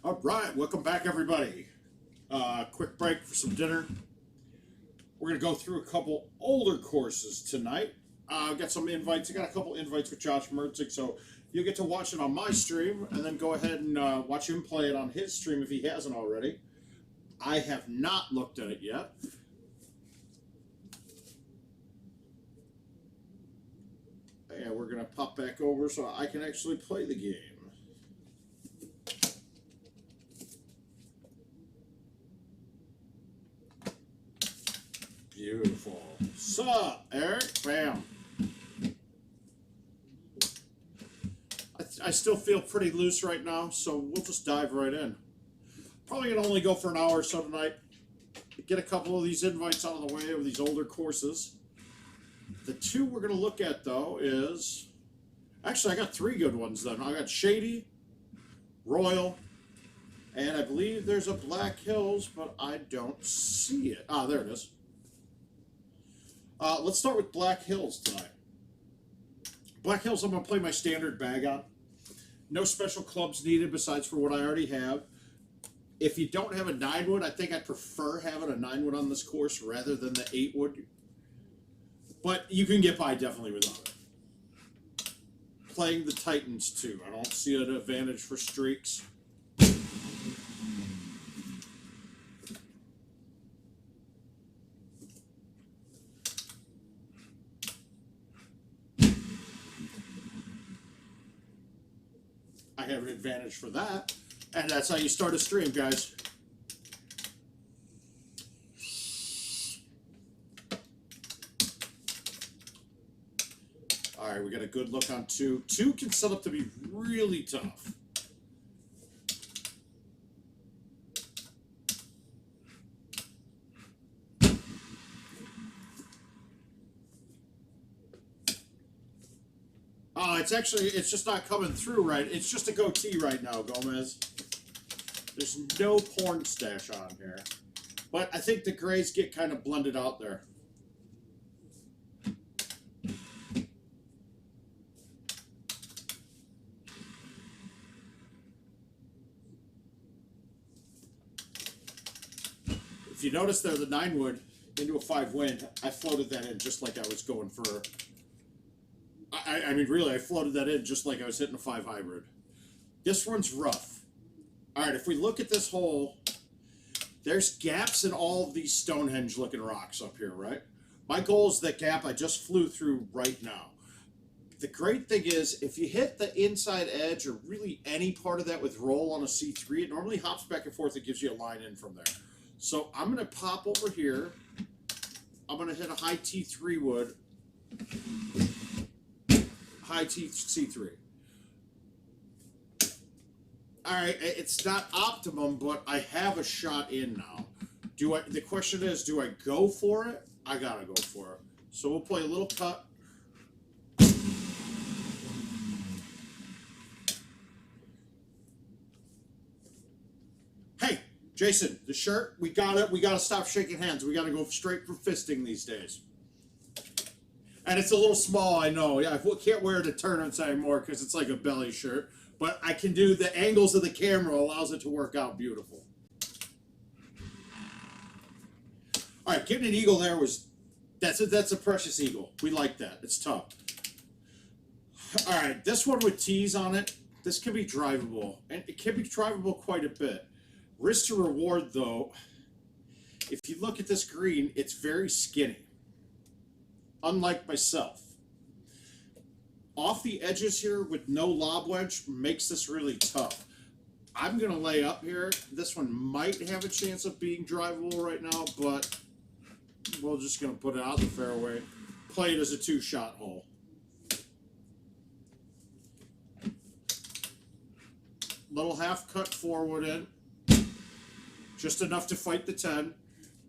All right, welcome back, everybody. Quick break for some dinner. We're going to go through a couple older courses tonight. I've got some invites. I got a couple invites with Josh Mertzig, so you'll get to watch it on my stream, and then go ahead and watch him play it on his stream if he hasn't already. I have not looked at it yet. And we're going to pop back over so I can actually play the game. Beautiful. Sup, Eric? Bam. I still feel pretty loose right now, so we'll just dive right in. Probably going to only go for an hour or so tonight. Get a couple of these invites out of the way of these older courses. The two we're going to look at, though, is... Actually, I got three good ones, then. I got Shady, Royal, and I believe there's a Black Hills, but I don't see it. Ah, there it is. Let's start with Black Hills tonight. Black Hills, I'm going to play my standard bag on. No special clubs needed besides for what I already have. If you don't have a 9-wood, I think I'd prefer having a 9-wood on this course rather than the 8-wood. But you can get by definitely without it. Playing the Titans, too. I don't see an advantage for streaks. I have an advantage for that, and that's how you start a stream, guys. All right, we got a good look on 2. 2 can set up to be really tough. It's just not coming through right. It's just a goatee right now, Gomez. There's no porn stash on here. But I think the grays get kind of blended out there. If you notice there, the 9-wood into a 5-wind, I floated that in just like I was going for... I mean, really, I floated that in just like I was hitting a 5 hybrid. This one's rough. All right, if we look at this hole, there's gaps in all of these Stonehenge-looking rocks up here, right? My goal is that gap I just flew through right now. The great thing is, if you hit the inside edge or really any part of that with roll on a C3, it normally hops back and forth. It gives you a line in from there. So I'm going to pop over here. I'm going to hit a high T3 wood. High C3. All right, it's not optimum, but I have a shot in now. The question is, do I go for it? I gotta go for it. So we'll play a little cut. Hey, Jason, the shirt, we gotta stop shaking hands. We gotta go straight for fisting these days. And it's a little small, I know. Yeah, I can't wear it at tournaments anymore because it's like a belly shirt. But I can do the angles of the camera allows it to work out beautiful. All right, getting an eagle there that's a precious eagle. We like that. It's tough. All right, this one with tees on it, this can be drivable. And it can be drivable quite a bit. Risk to reward, though, if you look at this green, it's very skinny. Unlike myself. Off the edges here with no lob wedge makes this really tough. I'm going to lay up here. This one might have a chance of being drivable right now, but we're just going to put it out the fairway. Play it as a 2-shot hole. Little half cut forward in. Just enough to fight the 10.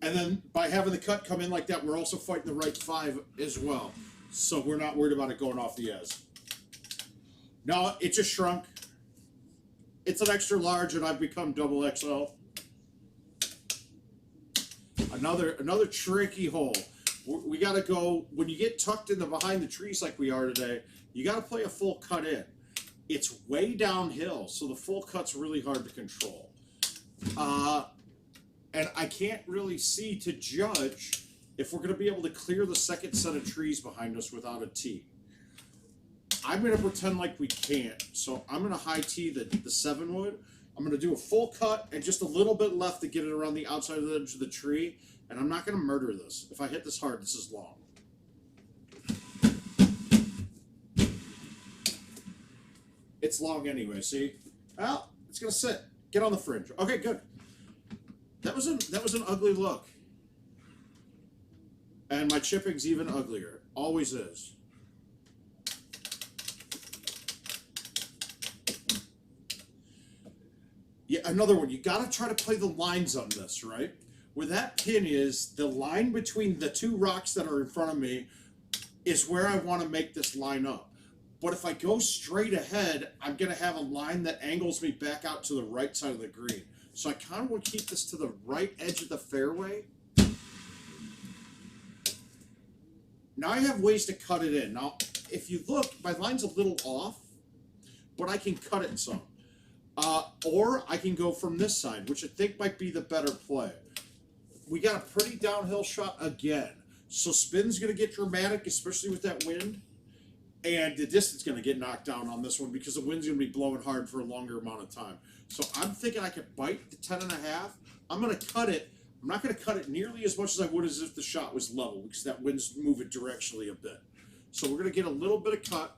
And then by having the cut come in like that, we're also fighting the right 5 as well. So we're not worried about it going off the edge. No, it just shrunk. It's an extra large, and I've become double XL. Another tricky hole. We got to go, when you get tucked in the behind the trees like we are today, you got to play a full cut in. It's way downhill, so the full cut's really hard to control. And I can't really see to judge if we're going to be able to clear the second set of trees behind us without a tee. I'm going to pretend like we can't. So I'm going to high tee the 7 wood. I'm going to do a full cut and just a little bit left to get it around the outside of the edge of the tree. And I'm not going to murder this. If I hit this hard, this is long. It's long anyway, see? Well, it's going to sit. Get on the fringe. Okay, good. That was an ugly look. And my chipping's even uglier. Always is. Yeah, another one. You got to try to play the lines on this, right? Where that pin is, the line between the two rocks that are in front of me is where I want to make this line up. But if I go straight ahead, I'm going to have a line that angles me back out to the right side of the green. So I kind of want to keep this to the right edge of the fairway. Now I have ways to cut it in. Now, if you look, my line's a little off, but I can cut it some. Or I can go from this side, which I think might be the better play. We got a pretty downhill shot again. So spin's going to get dramatic, especially with that wind. And the distance is going to get knocked down on this one because the wind's going to be blowing hard for a longer amount of time. So I'm thinking I could bite the 10.5. I'm going to cut it. I'm not going to cut it nearly as much as I would as if the shot was level because that wind's moving directionally a bit. So we're going to get a little bit of cut.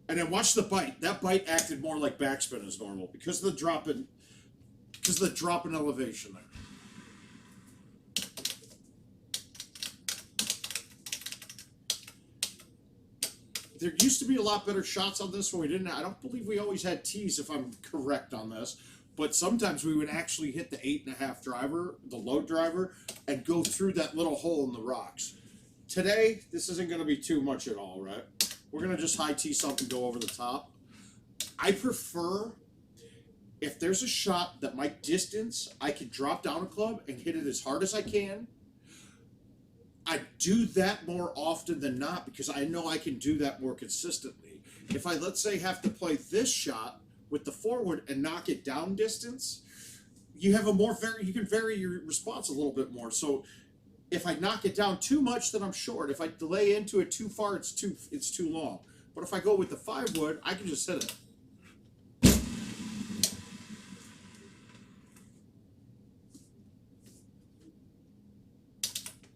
And then watch the bite. That bite acted more like backspin as normal because of the drop in elevation there. There used to be a lot better shots on this when we didn't. I don't believe we always had tees, if I'm correct on this. But sometimes we would actually hit the 8.5 driver, the low driver, and go through that little hole in the rocks. Today, this isn't going to be too much at all, right? We're going to just high tee something, go over the top. I prefer, if there's a shot that my distance, I can drop down a club and hit it as hard as I can. I do that more often than not because I know I can do that more consistently. If I, let's say, have to play this shot with the forward and knock it down distance, you have you can vary your response a little bit more. So if I knock it down too much, then I'm short. If I delay into it too far, it's too long. But if I go with the 5 wood, I can just hit it.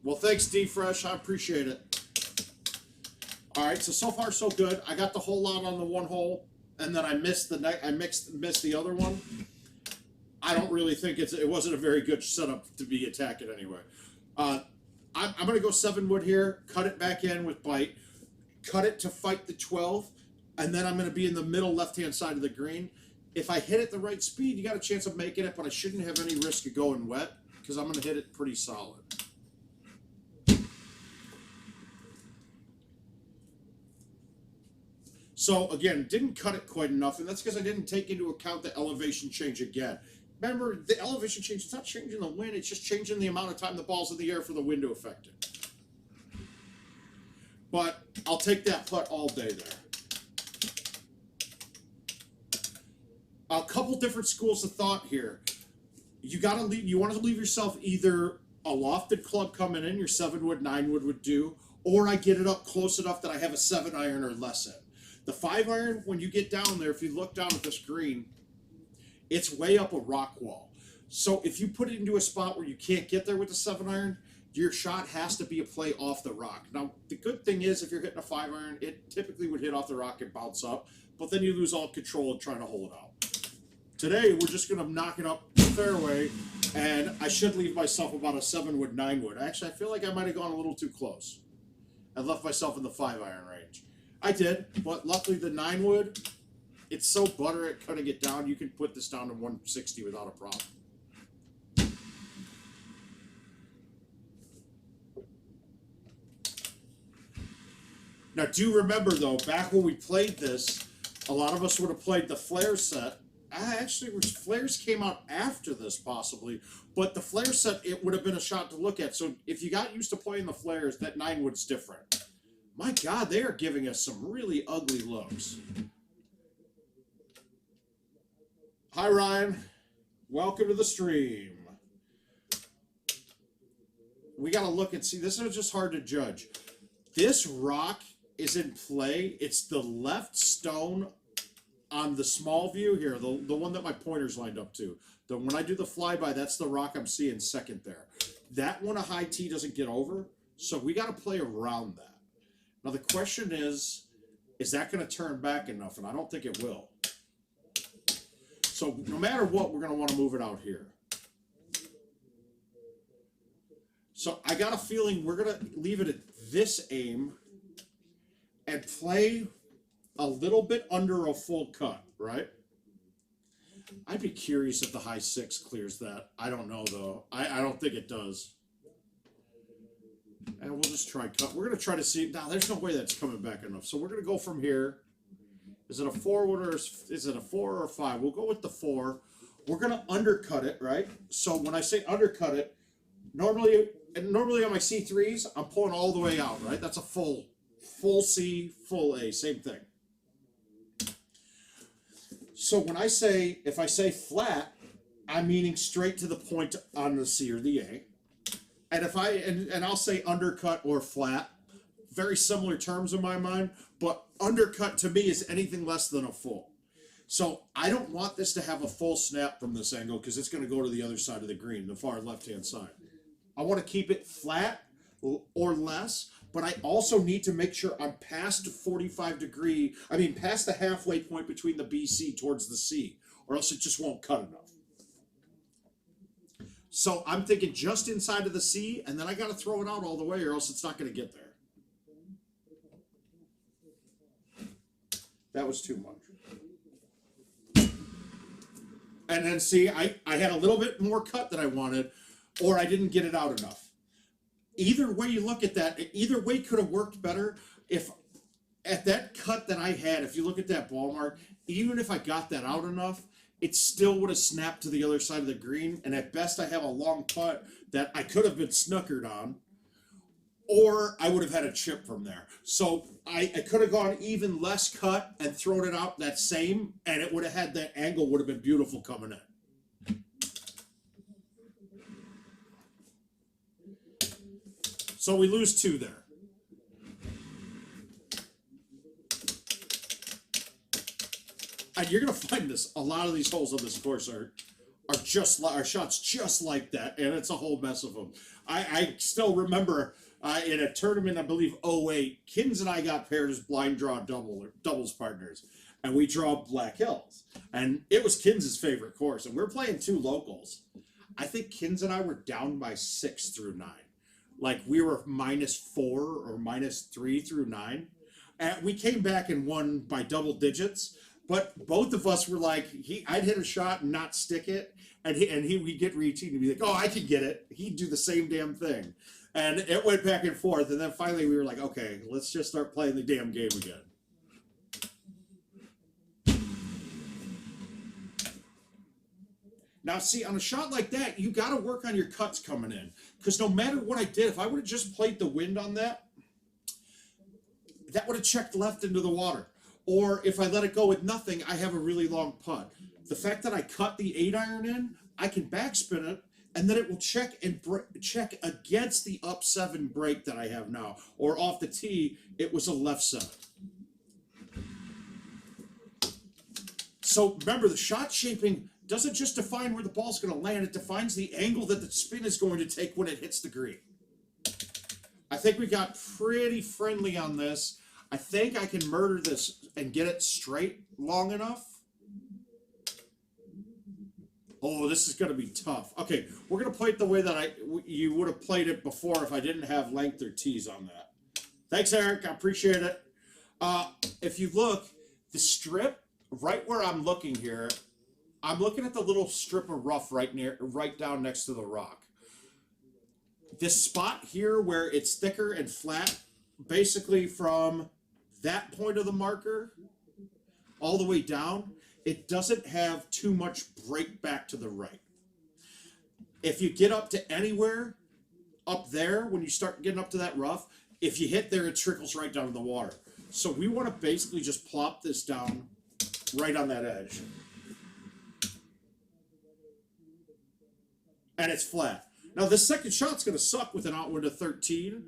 Well, thanks, D-Fresh. I appreciate it. All right, so far so good. I got the whole lot on the one hole, and then I missed the other one. I don't really think it wasn't a very good setup to be attacking anyway. I'm going to go 7 wood here, cut it back in with bite, cut it to fight the 12, and then I'm going to be in the middle left-hand side of the green. If I hit it the right speed, you got a chance of making it, but I shouldn't have any risk of going wet because I'm going to hit it pretty solid. So again, didn't cut it quite enough, and that's because I didn't take into account the elevation change again. Remember, the elevation change, it's not changing the wind, it's just changing the amount of time the ball's in the air for the wind to affect it. But I'll take that putt all day there. A couple different schools of thought here. You want to leave yourself either a lofted club coming in, your 7 wood, 9 wood would do, or I get it up close enough that I have a 7 iron or less in. The 5 iron, when you get down there, if you look down at this green, it's way up a rock wall. So if you put it into a spot where you can't get there with the 7 iron, your shot has to be a play off the rock. Now, the good thing is if you're hitting a 5 iron, it typically would hit off the rock and bounce up, but then you lose all control of trying to hold it out. Today, we're just going to knock it up the fairway, and I should leave myself about a 7 wood, 9 wood. Actually, I feel like I might have gone a little too close. I left myself in the 5 iron range. I did, but luckily the 9 wood, it's so butter at cutting it down, you can put this down to 160 without a problem. Now, do remember, though, back when we played this, a lot of us would have played the flare set. Actually, flares came out after this, possibly, but the flare set, it would have been a shot to look at. So if you got used to playing the flares, that 9 wood's different. My God, they are giving us some really ugly looks. Hi, Ryan. Welcome to the stream. We got to look and see. This is just hard to judge. This rock is in play. It's the left stone on the small view here, the one that my pointer's lined up to. When I do the flyby, that's the rock I'm seeing second there. That one, a high T doesn't get over, so we got to play around that. Now the question is that going to turn back enough? And I don't think it will. So no matter what, we're going to want to move it out here. So I got a feeling we're going to leave it at this aim and play a little bit under a full cut, right? I'd be curious if the high 6 clears that. I don't know, though. I don't think it does. And we'll just try cut. We're going to try to see. Now, there's no way that's coming back enough. So we're going to go from here. Is it a 4 or is it a 4 or a 5? We'll go with the 4. We're going to undercut it, right? So when I say undercut it, normally on my C3s, I'm pulling all the way out, right? That's a full C, full A, same thing. So when if I say flat, I'm meaning straight to the point on the C or the A. And if and I'll say undercut or flat, very similar terms in my mind, but undercut to me is anything less than a full. So I don't want this to have a full snap from this angle because it's going to go to the other side of the green, the far left-hand side. I want to keep it flat or less, but I also need to make sure I'm past past the halfway point between the BC towards the C, or else it just won't cut enough. So I'm thinking just inside of the C, and then I got to throw it out all the way, or else it's not going to get there. That was too much. And then see, I had a little bit more cut than I wanted, or I didn't get it out enough. Either way you look at that, either way could have worked better. If at that cut that I had, if you look at that ball mark, even if I got that out enough, it still would have snapped to the other side of the green, and at best I have a long putt that I could have been snookered on, or I would have had a chip from there. So I could have gone even less cut and thrown it out that same, and it would have had that angle would have been beautiful coming in. So we lose 2 there. And you're gonna find this. A lot of these holes on this course are shots just like that, and it's a whole mess of them. I still remember in a tournament, I believe 08, Kins and I got paired as blind draw doubles partners, and we draw Black Hills, and it was Kins's favorite course, and we're playing 2 locals. I think Kins and I were down by 6 through 9. Like we were -4 or -3 through 9. And we came back and won by double digits, but both of us were like, I'd hit a shot and not stick it, and we'd get reteed and be like, oh, I can get it. He'd do the same damn thing. And it went back and forth, and then finally we were like, okay, let's just start playing the damn game again. Now, see, on a shot like that, you got to work on your cuts coming in. Because no matter what I did, if I would have just played the wind on that, that would have checked left into the water. Or if I let it go with nothing, I have a really long putt. The fact that I cut the 8-iron in, I can backspin it, and then it will check against the up 7 break that I have now. Or off the tee, it was a left 7. So remember, the shot shaping doesn't just define where the ball's going to land, it defines the angle that the spin is going to take when it hits the green. I think we got pretty friendly on this. I think I can murder this and get it straight long enough. Oh, this is going to be tough. Okay, we're going to play it the way that you would have played it before if I didn't have length or tees on that. Thanks, Eric. I appreciate it. If you look, the strip, right where I'm looking here, I'm looking at the little strip of rough right down next to the rock. This spot here where it's thicker and flat, basically from that point of the marker all the way down, it doesn't have too much break back to the right. If you get up to anywhere up there, when you start getting up to that rough, if you hit there, it trickles right down to the water. So we want to basically just plop this down right on that edge. and it's flat. Now, this second shot's going to suck with an outwind of 13,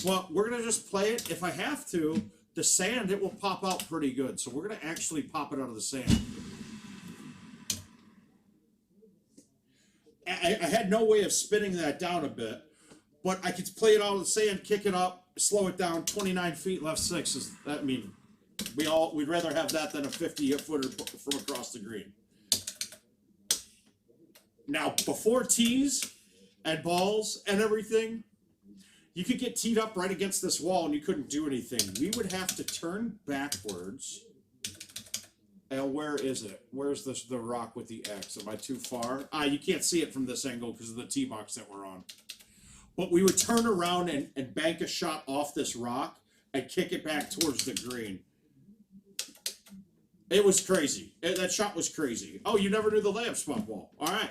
but we're going to just play it. If I have to, the sand, it will pop out pretty good. So we're going to actually pop it out of the sand. I had no way of spinning that down a bit, but I could play it out of the sand, kick it up, slow it down, 29 feet, left 6. I mean, we'd rather have that than a 50-footer from across the green. Now, before tees and balls and everything, you could get teed up right against this wall and you couldn't do anything. We would have to turn backwards. And where is it? Where's the rock with the X? Am I too far? You can't see it from this angle because of the tee box that we're on. But we would turn around and bank a shot off this rock and kick it back towards the green. It was crazy. That shot was crazy. Oh, you never knew the layup spot wall. All right.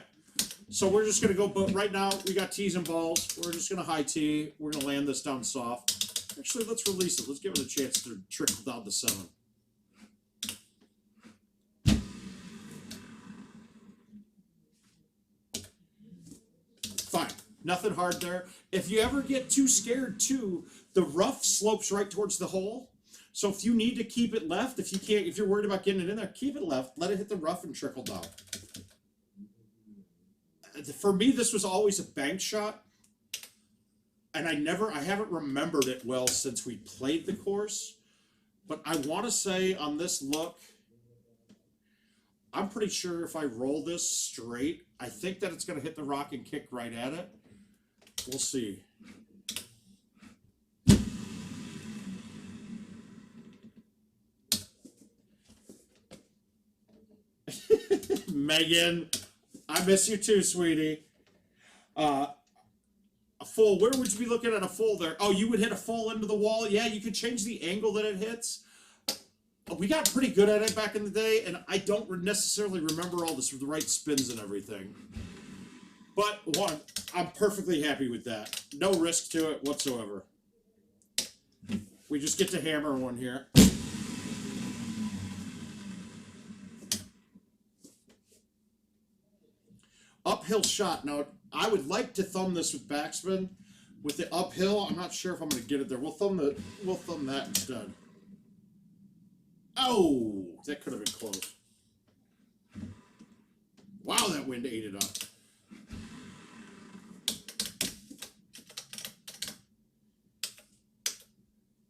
So we're just going to go, but right now we got tees and balls. We're just going to high tee. We're going to land this down soft. Actually, let's release it. Let's give it a chance to trickle down to 7. Fine. Nothing hard there. If you ever get too scared too, the rough slopes right towards the hole. So if you need to keep it left, if you're worried about getting it in there, keep it left. Let it hit the rough and trickle down. For me, this was always a bank shot, and I haven't remembered it well since we played the course, but I want to say on this look, I'm pretty sure if I roll this straight, I think that it's going to hit the rock and kick right at it. We'll see. Megan, I miss you too, sweetie. A full, where would you be looking at a full there? Oh, you would hit a full into the wall? Yeah, you could change the angle that it hits. We got pretty good at it back in the day, and I don't necessarily remember all the right spins and everything. But one, I'm perfectly happy with that. No risk to it whatsoever. We just get to hammer one here. Uphill shot. Now, I would like to thumb this with backspin. With the uphill, I'm not sure if I'm going to get it there. We'll thumb that instead. Oh, that could have been close. Wow, that wind ate it up.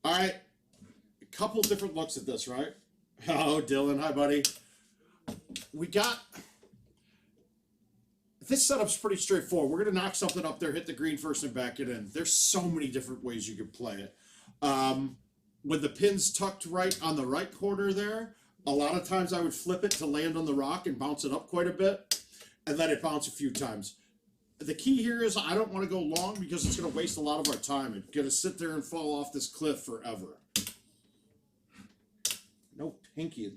All right, a couple different looks at this, right? Oh, Dylan, hi, buddy. This setup's pretty straightforward. We're going to knock something up there, hit the green first, and back it in. There's so many different ways you could play it. With the pins tucked right on the right corner there, a lot of times I would flip it to land on the rock and bounce it up quite a bit, and let it bounce a few times. The key here is I don't want to go long because it's going to waste a lot of our time. It's going to sit there and fall off this cliff forever. No pinky,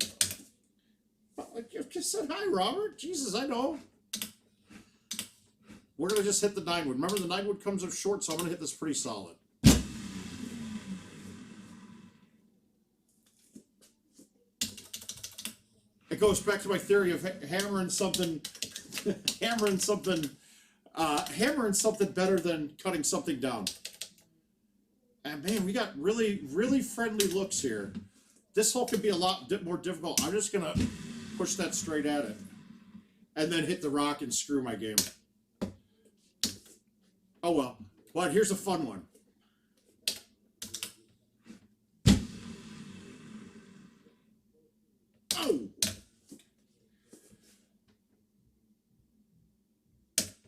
though. I just said hi, Robert. Jesus, I know. We're going to just hit the 9-wood. Remember, the 9-wood comes up short, so I'm going to hit this pretty solid. It goes back to my theory of hammering something better than cutting something down. And man, we got really, really friendly looks here. This hole could be a lot more difficult. I'm just going to push that straight at it and then hit the rock and screw my game. Oh well. But here's a fun one. Oh!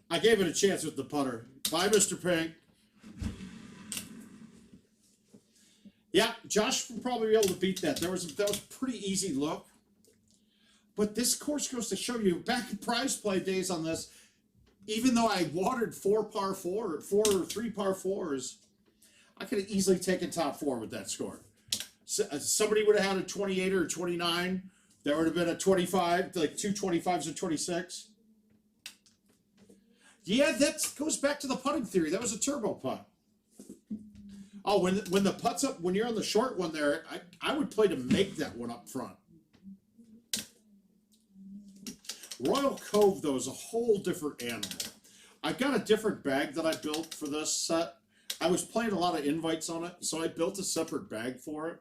I gave it a chance with the putter. Bye, Mr. Pink. Yeah, Josh will probably be able to beat that. That was a pretty easy look. But this course goes to show you, back in prize play days on this, even though I watered 4 or 3 par 4s, I could have easily taken top 4 with that score. So, somebody would have had a 28 or a 29. There would have been a 25, like 2 25s and 26. Yeah, that goes back to the putting theory. That was a turbo putt. Oh, when the putt's up, when you're on the short one there, I would play to make that one up front. Royal Cove, though, is a whole different animal. I've got a different bag that I built for this set. I was playing a lot of invites on it, so I built a separate bag for it.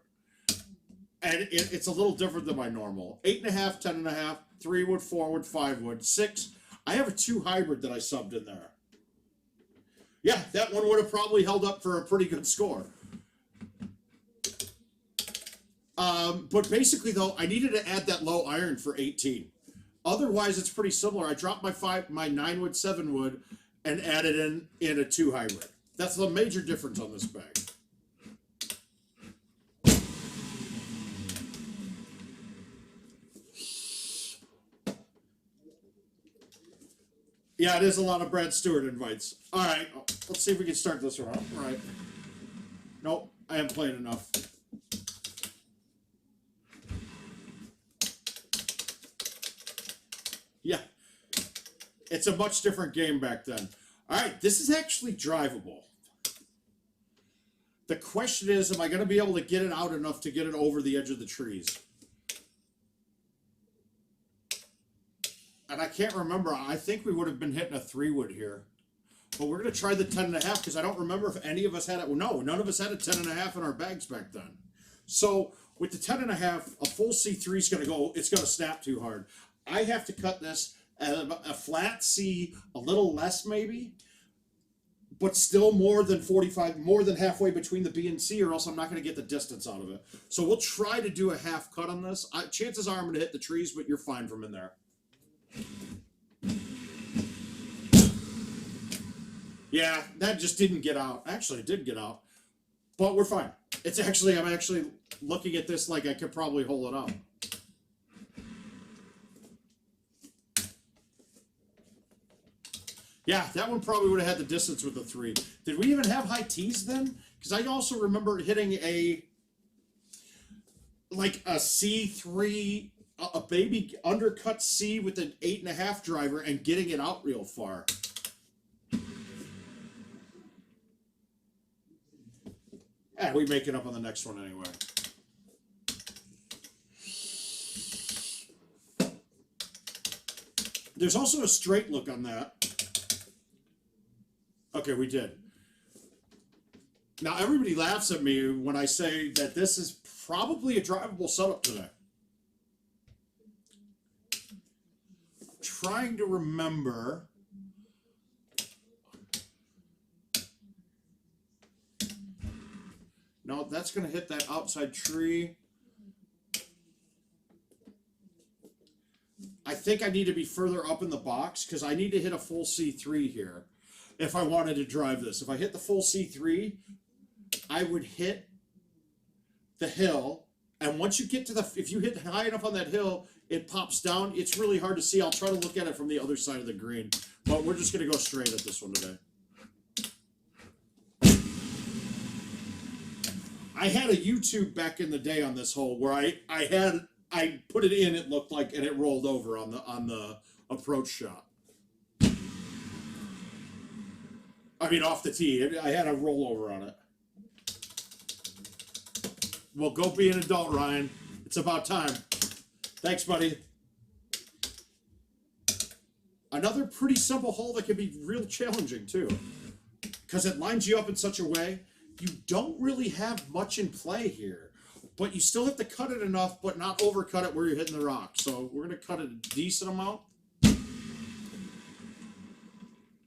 And it's a little different than my normal. 8.5, 10.5, 3 wood, 4 wood, 5 wood, 6. I have a 2 hybrid that I subbed in there. Yeah, that one would have probably held up for a pretty good score. But basically, though, I needed to add that low iron for 18. Otherwise, it's pretty similar. I dropped my 9 wood, 7 wood, and added in a 2 hybrid. That's the major difference on this bag. Yeah, it is a lot of Brad Stewart invites. All right, let's see if we can start this one. All right. Nope, I haven't played enough. Yeah, it's a much different game back then. All right, this is actually drivable. The question is, am I going to be able to get it out enough to get it over the edge of the trees? And I can't remember. I think we would have been hitting a 3 wood here. But we're going to try the 10.5 because I don't remember if any of us had it. Well, no, none of us had a 10.5 in our bags back then. So with the 10.5, a full C3 is going to go, it's going to snap too hard. I have to cut this at a flat C, a little less maybe, but still more than 45, more than halfway between the B and C, or else I'm not going to get the distance out of it. So we'll try to do a half cut on this. Chances are I'm going to hit the trees, but you're fine from in there. Yeah, that just didn't get out. Actually, it did get out, but we're fine. It's actually, I'm actually looking at this like I could probably hold it out. Yeah, that one probably would have had the distance with the 3. Did we even have high T's then? Because I also remember hitting a C3, a baby undercut C with an 8.5 driver and getting it out real far. Yeah, we make it up on the next one anyway. There's also a straight look on that. Okay, we did. Now, everybody laughs at me when I say that this is probably a drivable setup today. I'm trying to remember. No, that's going to hit that outside tree. I think I need to be further up in the box because I need to hit a full C3 here if I wanted to drive this. If I hit the full C3, I would hit the hill. And once you get to the, if you hit high enough on that hill, it pops down. It's really hard to see. I'll try to look at it from the other side of the green. But we're just going to go straight at this one today. I had a YouTube back in the day on this hole where I put it in, it looked like, and it rolled over on the approach shot. I mean, off the tee. I had a rollover on it. Well, go be an adult, Ryan. It's about time. Thanks, buddy. Another pretty simple hole that can be real challenging, too. Because it lines you up in such a way, you don't really have much in play here. But you still have to cut it enough, but not overcut it where you're hitting the rock. So we're going to cut it a decent amount.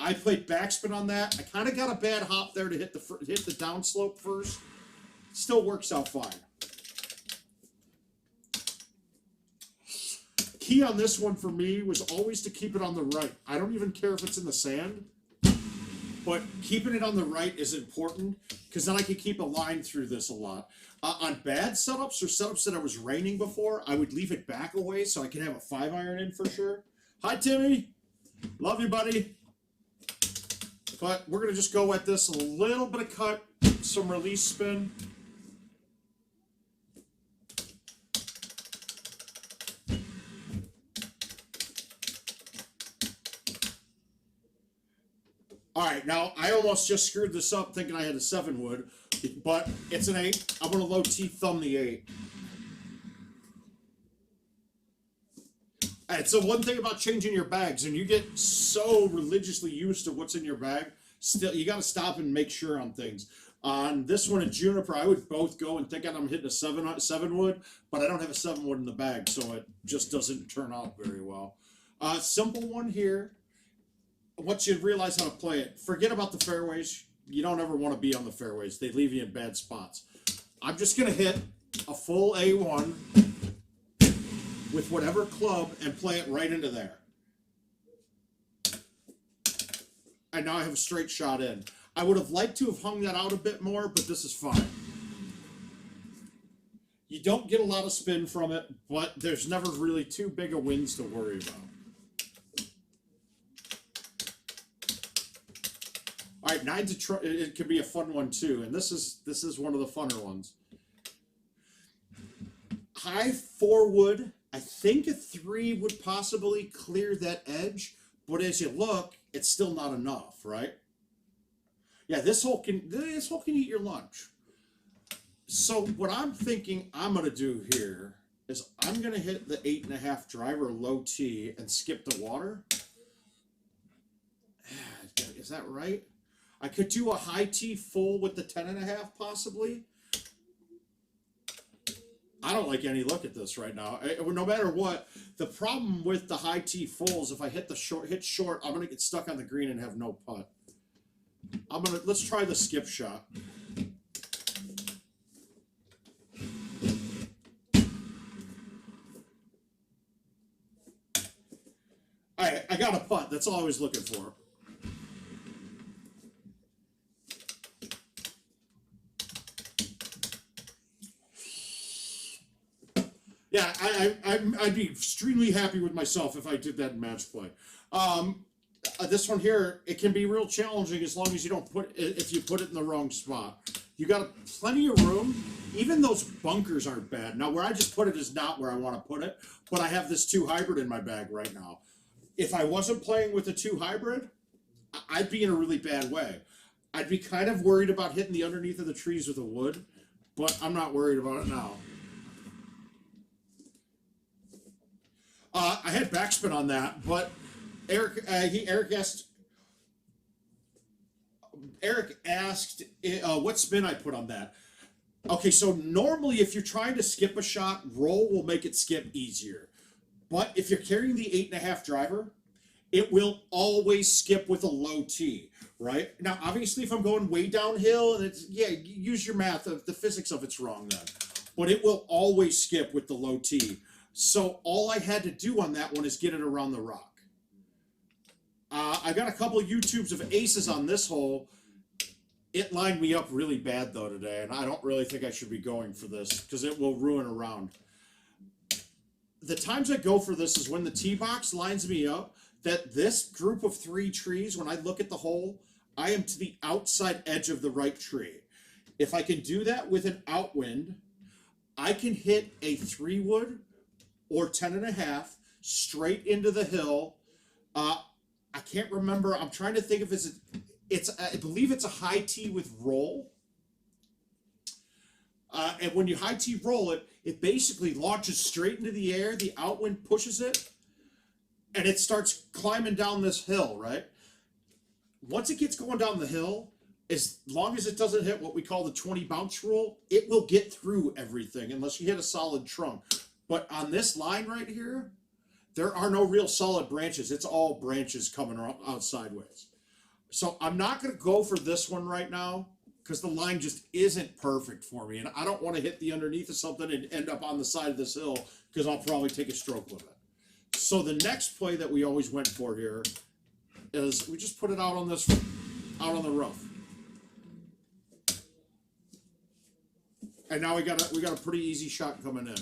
I played backspin on that. I kind of got a bad hop there to hit the downslope first. Still works out fine. Key on this one for me was always to keep it on the right. I don't even care if it's in the sand, but keeping it on the right is important because then I can keep a line through this a lot. On bad setups or setups that I was raining before, I would leave it back a way so I can have a 5-iron in for sure. Hi, Timmy. Love you, buddy. But we're going to just go at this a little bit of cut, some release spin. All right, now I almost just screwed this up thinking I had a 7 wood, but it's an 8. I'm going to low T thumb the 8. And so one thing about changing your bags, and you get so religiously used to what's in your bag, still you got to stop and make sure on things. On this one in Juniper, I would both go and thinking I'm hitting a 7 wood, but I don't have a 7 wood in the bag, so it just doesn't turn out very well. Simple one here. Once you realize how to play it, forget about the fairways. You don't ever want to be on the fairways. They leave you in bad spots. I'm just going to hit a full A1 with whatever club and play it right into there. And now I have a straight shot in. I would have liked to have hung that out a bit more, but this is fine. You don't get a lot of spin from it, but there's never really too big of winds to worry about. All right, it can be a fun one too, and this is one of the funner ones. High 4 wood. I think a 3 would possibly clear that edge, but as you look, it's still not enough, right? Yeah, this hole can eat your lunch. So what I'm thinking I'm gonna do here is I'm gonna hit the 8.5 driver low T and skip the water. Is that right? I could do a high T full with the 10.5 possibly. I don't like any look at this right now. No matter what, the problem with the high T fulls, if I hit short, I'm gonna get stuck on the green and have no putt. Let's try the skip shot. I got a putt. That's all I was looking for. Yeah, I'd be extremely happy with myself if I did that in match play. This one here, it can be real challenging as long as you don't if you put it in the wrong spot. You got plenty of room. Even those bunkers aren't bad. Now, where I just put it is not where I want to put it, but I have this 2 hybrid in my bag right now. If I wasn't playing with the 2 hybrid, I'd be in a really bad way. I'd be kind of worried about hitting the underneath of the trees with a wood, but I'm not worried about it now. I had backspin on that, but Eric asked what spin I put on that. Okay, so normally if you're trying to skip a shot, roll will make it skip easier. But if you're carrying the 8.5 driver, it will always skip with a low T, right? Now, obviously, if I'm going way downhill, and use your math. The physics of it's wrong then. But it will always skip with the low T. So all I had to do on that one is get it around the rock. I got a couple of YouTubes of aces on this hole. It lined me up really bad, though, today, and I don't really think I should be going for this because it will ruin a round. The times I go for this is when the tee box lines me up, that this group of 3 trees, when I look at the hole, I am to the outside edge of the right tree. If I can do that with an outwind, I can hit a 3 wood or 10.5 straight into the hill. I can't remember. I'm trying to think if I believe it's a high tee with roll. And when you high tee roll it, it basically launches straight into the air. The outwind pushes it, and it starts climbing down this hill, right? Once it gets going down the hill, as long as it doesn't hit what we call the 20 bounce rule, it will get through everything unless you hit a solid trunk. But on this line right here, there are no real solid branches. It's all branches coming out sideways. So I'm not going to go for this one right now because the line just isn't perfect for me. And I don't want to hit the underneath of something and end up on the side of this hill because I'll probably take a stroke with it. So the next play that we always went for here is we just put it out on the rough. And now we got a pretty easy shot coming in.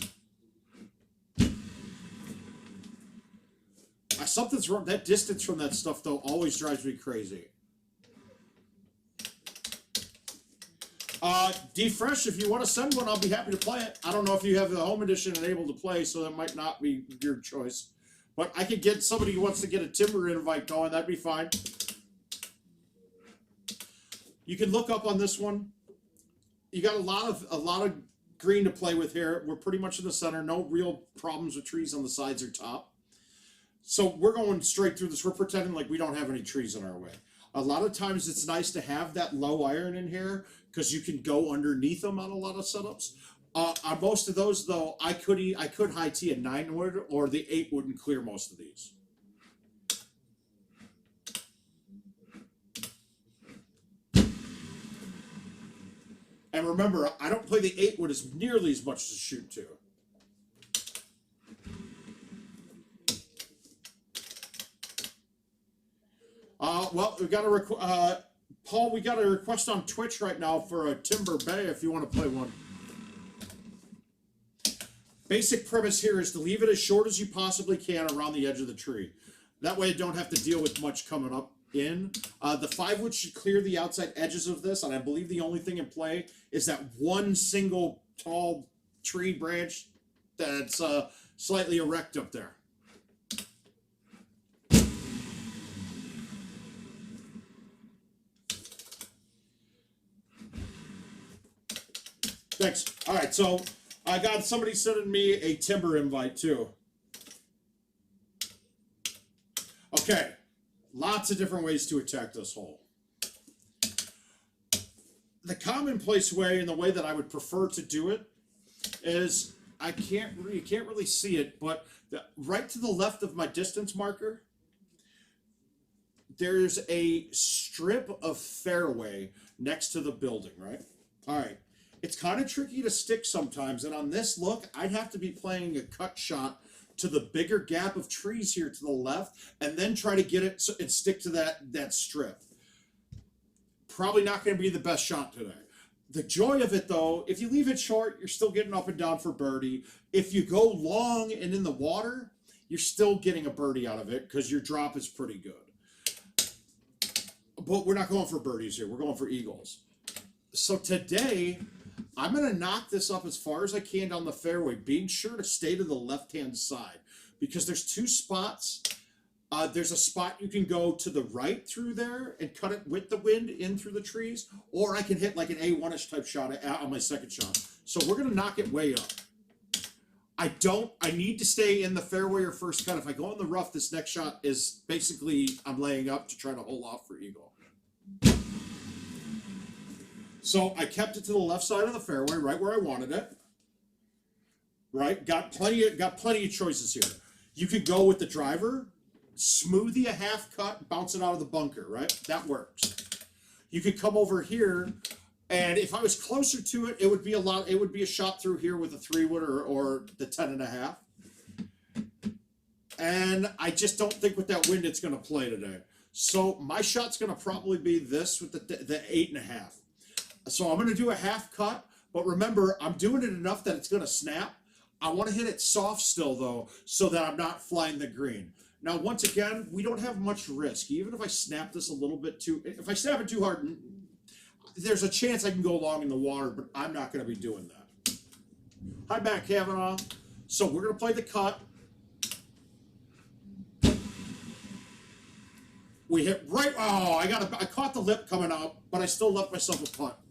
Something's wrong. That distance from that stuff, though, always drives me crazy. D-Fresh, if you want to send one, I'll be happy to play it. I don't know if you have the home edition and able to play, so that might not be your choice. But I could get somebody who wants to get a Timber invite going. That'd be fine. You can look up on this one. You got a lot of green to play with here. We're pretty much in the center. No real problems with trees on the sides or top. So we're going straight through this. We're pretending like we don't have any trees in our way. A lot of times it's nice to have that low iron in here because you can go underneath them on a lot of setups. On most of those, though, I could high tea a 9 wood, or the 8 wood and clear most of these. And remember, I don't play the 8 wood as nearly as much as the shoot 2. Well, we got a Paul. We got a request on Twitch right now for a Timber Bay. If you want to play one. Basic premise here is to leave it as short as you possibly can around the edge of the tree. That way, you don't have to deal with much coming up in. The 5 wood should clear the outside edges of this, and I believe the only thing in play is that one single tall tree branch that's slightly erect up there. Thanks. All right, so I got somebody sending me a timber invite too. Okay, lots of different ways to attack this hole. The commonplace way, and the way that I would prefer to do it, is you can't really see it, but right to the left of my distance marker, there's a strip of fairway next to the building, right? All right. It's kind of tricky to stick sometimes, and on this look, I'd have to be playing a cut shot to the bigger gap of trees here to the left, and then try to get it and stick to that strip. Probably not going to be the best shot today. The joy of it, though, if you leave it short, you're still getting up and down for birdie. If you go long and in the water, you're still getting a birdie out of it because your drop is pretty good. But we're not going for birdies here. We're going for eagles. So today, I'm going to knock this up as far as I can down the fairway, being sure to stay to the left-hand side, because there's 2 spots. There's a spot you can go to the right through there and cut it with the wind in through the trees, or I can hit like an A1-ish type shot on my second shot. So we're going to knock it way up. I need to stay in the fairway or first cut. If I go in the rough, this next shot is basically I'm laying up to try to hold off for eagle. So I kept it to the left side of the fairway, right where I wanted it. Right, got plenty of choices here. You could go with the driver, smoothie a half cut, bounce it out of the bunker. Right, that works. You could come over here, and if I was closer to it, it would be a shot through here with a 3 wood or the 10.5. And I just don't think with that wind it's going to play today. So my shot's going to probably be this with the 8.5. So I'm going to do a half cut, but remember, I'm doing it enough that it's going to snap. I want to hit it soft still, though, so that I'm not flying the green. Now, once again, we don't have much risk. Even if I snap this a little bit if I snap it too hard, there's a chance I can go long in the water, but I'm not going to be doing that. Hi, Matt Kavanaugh. So we're going to play the cut. We hit right. Oh, I caught the lip coming out, but I still left myself a putt.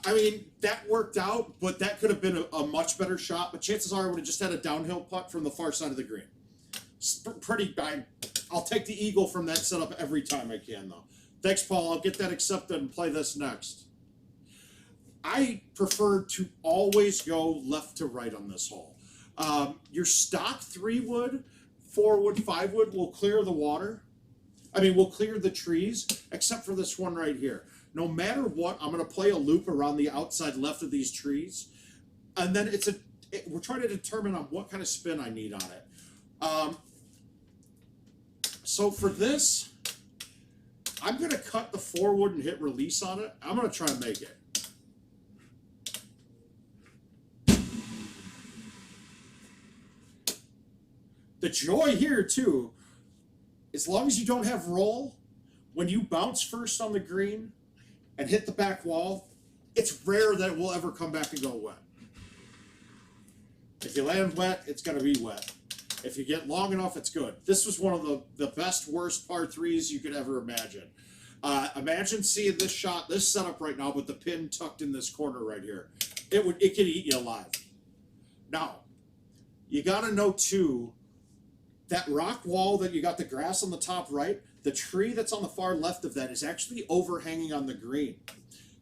I mean, that worked out, but that could have been a much better shot. But chances are I would have just had a downhill putt from the far side of the green. I'll take the eagle from that setup every time I can, though. Thanks, Paul. I'll get that accepted and play this next. I prefer to always go left to right on this hole. Your stock 3 wood, 4 wood, 5 wood will clear the water. We'll clear the trees, except for this one right here. No matter what, I'm going to play a loop around the outside left of these trees. And then we're trying to determine on what kind of spin I need on it. So for this, I'm going to cut the 4 wood and hit release on it. I'm going to try and make it. The joy here, too, as long as you don't have roll, when you bounce first on the green and hit the back wall, it's rare that it will ever come back and go wet. If you land wet, it's going to be wet. If you get long enough, it's good. This was one of the best, worst par 3s you could ever imagine. Imagine seeing this shot, this setup right now with the pin tucked in this corner right here. It could eat you alive. Now, You got to know too, that rock wall that you got the grass on the top right, the tree that's on the far left of that is actually overhanging on the green.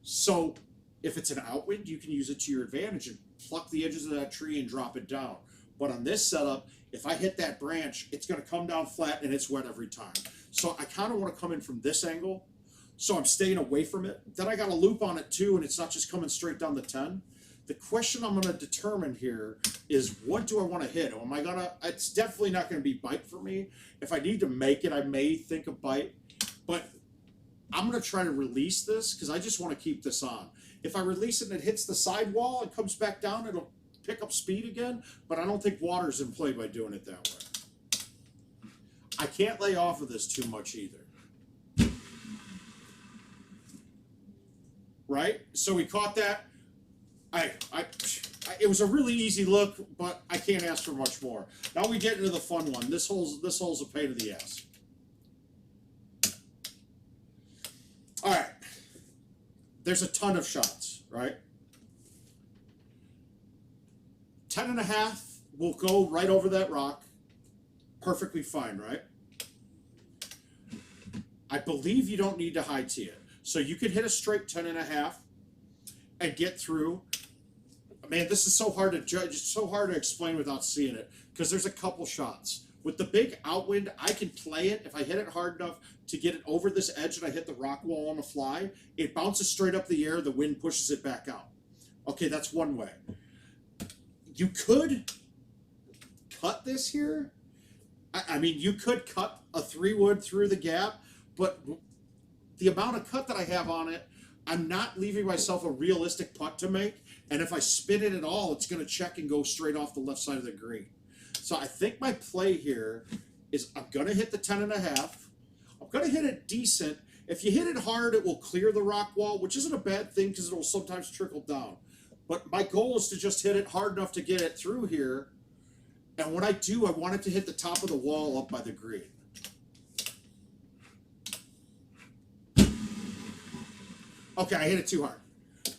So if it's an outwind, you can use it to your advantage and pluck the edges of that tree and drop it down. But on this setup, if I hit that branch, it's going to come down flat and it's wet every time. So I kind of want to come in from this angle. So I'm staying away from it. Then I got a loop on it too, and it's not just coming straight down the 10. The question I'm going to determine here is, what do I want to hit? Am I going to, it's definitely not going to be bite for me. If I need to make it, I may think of bite. But I'm going to try to release this because I just want to keep this on. If I release it and it hits the sidewall and comes back down, it'll pick up speed again. But I don't think water's in play by doing it that way. I can't lay off of this too much either. Right? So we caught that. It was a really easy look, but I can't ask for much more. Now we get into the fun one. This hole's a pain in the ass. All right. There's a ton of shots, right? 10.5 will go right over that rock. Perfectly fine, right? I believe you don't need to high tee it. So you could hit a straight 10.5 and get through. Man, this is so hard to judge. It's so hard to explain without seeing it because there's a couple shots. With the big outwind, I can play it. If I hit it hard enough to get it over this edge and I hit the rock wall on the fly, it bounces straight up the air. The wind pushes it back out. Okay, that's one way. You could cut this here. I mean, you could cut a 3-wood through the gap, but the amount of cut that I have on it, I'm not leaving myself a realistic putt to make. And if I spin it at all, it's going to check and go straight off the left side of the green. So I think my play here is I'm going to hit the 10.5. I'm going to hit it decent. If you hit it hard, it will clear the rock wall, which isn't a bad thing because it will sometimes trickle down. But my goal is to just hit it hard enough to get it through here. And when I do, I want it to hit the top of the wall up by the green. Okay, I hit it too hard.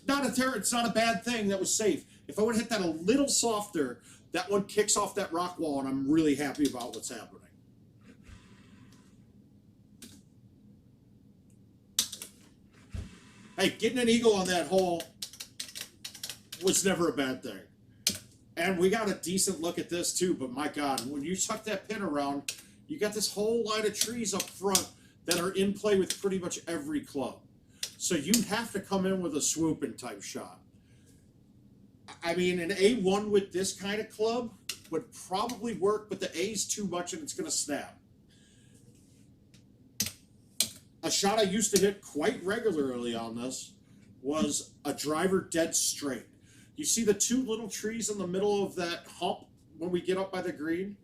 It's not a bad thing. That was safe. If I would have hit that a little softer, that one kicks off that rock wall, and I'm really happy about what's happening. Hey, getting an eagle on that hole was never a bad thing. And we got a decent look at this too, but my God, when you tuck that pin around, you got this whole line of trees up front that are in play with pretty much every club. So you have to come in with a swooping type shot. I mean, an A1 with this kind of club would probably work, but the A's too much and it's going to snap. A shot I used to hit quite regularly on this was a driver dead straight. You see the two little trees in the middle of that hump when we get up by the green?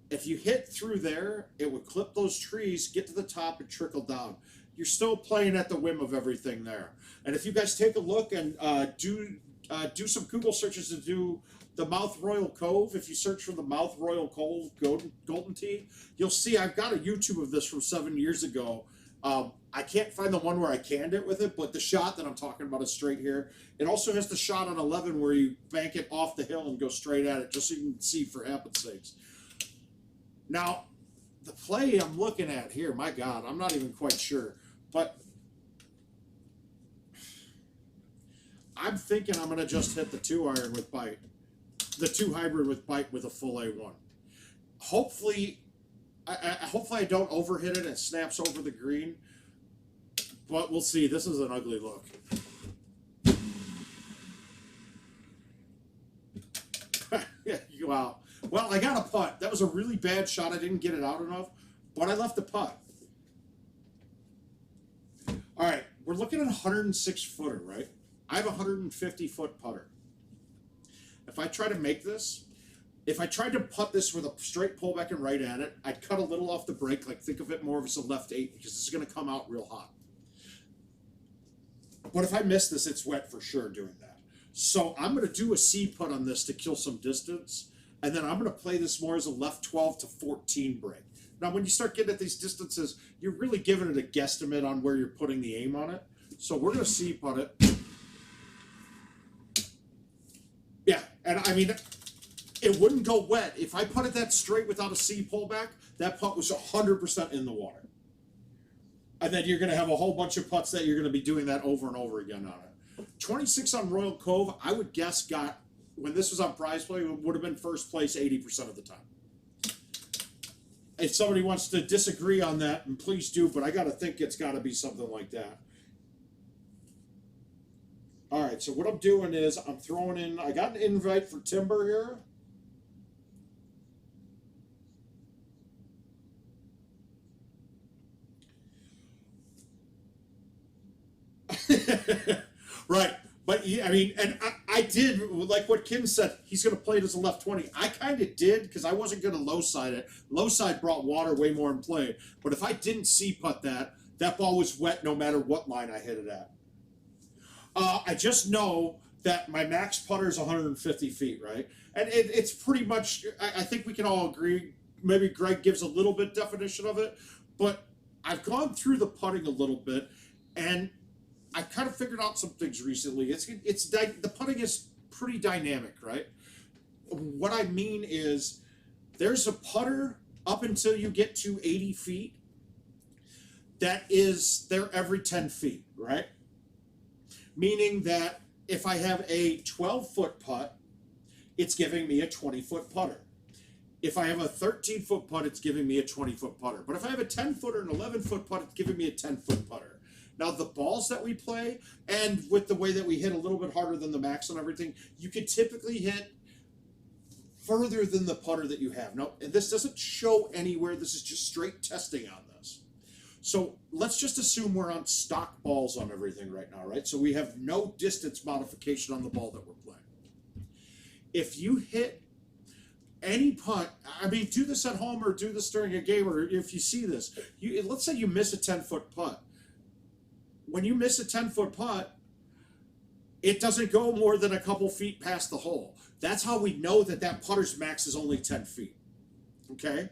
If you hit through there, it would clip those trees, get to the top, and trickle down. You're still playing at the whim of everything there. And if you guys take a look and do some Google searches to do the Mouth Royal Cove, if you search for the Mouth Royal Cove Golden Tee, you'll see I've got a YouTube of this from 7 years ago. I can't find the one where I canned it with it, but the shot that I'm talking about is straight here. It also has the shot on 11 where you bank it off the hill and go straight at it, just so you can see for heaven's sakes. Now, the play I'm looking at here, my God, I'm not even quite sure. But I'm thinking I'm going to just hit the 2-iron with bite. The 2 hybrid with bite with a full A1. Hopefully I don't overhit it and it snaps over the green. But we'll see. This is an ugly look. Wow. Well, I got a putt. That was a really bad shot. I didn't get it out enough, but I left a putt. All right, we're looking at a 106-footer, right? I have a 150-foot putter. If I try to make this, if I tried to putt this with a straight pullback and right at it, I'd cut a little off the break, like think of it more as a left 8 because it's going to come out real hot. But if I miss this, it's wet for sure doing that. So I'm going to do a C putt on this to kill some distance, and then I'm going to play this more as a left 12 to 14 break. Now, when you start getting at these distances, you're really giving it a guesstimate on where you're putting the aim on it. So we're going to C putt it. Yeah, and I mean, it wouldn't go wet. If I put it that straight without a C pullback, that putt was 100% in the water. And then you're going to have a whole bunch of putts that you're going to be doing that over and over again on it. 26 on Royal Cove, I would guess got, when this was on Prize Play, it would have been first place 80% of the time. If somebody wants to disagree on that, and please do, but I got to think it's got to be something like that. All right, so what I'm doing is I'm throwing in, I got an invite for Timber here. Right. But I mean, and I did, like what Kim said, he's going to play it as a left 20. I kind of did because I wasn't going to low side it. Low side brought water way more in play. But if I didn't C-putt that ball was wet no matter what line I hit it at. I just know that my max putter is 150 feet, right? And it's pretty much, I think we can all agree, maybe Greg gives a little bit definition of it, but I've gone through the putting a little bit, and I've kind of figured out some things recently. The putting is pretty dynamic, right? What I mean is there's a putter up until you get to 80 feet that is there every 10 feet, right? Meaning that if I have a 12-foot putt, it's giving me a 20-foot putter. If I have a 13-foot putt, it's giving me a 20-foot putter. But if I have a 10-foot or an 11-foot putt, it's giving me a 10-foot putter. Now, the balls that we play, and with the way that we hit a little bit harder than the max and everything, you can typically hit further than the putter that you have. Now, and this doesn't show anywhere. This is just straight testing on this. So let's just assume we're on stock balls on everything right now, right? So we have no distance modification on the ball that we're playing. If you hit any putt, I mean, do this at home or do this during a game, or if you see this, let's say you miss a 10-foot putt. When you miss a 10-foot putt, it doesn't go more than a couple feet past the hole. That's how we know that putter's max is only 10 feet, okay?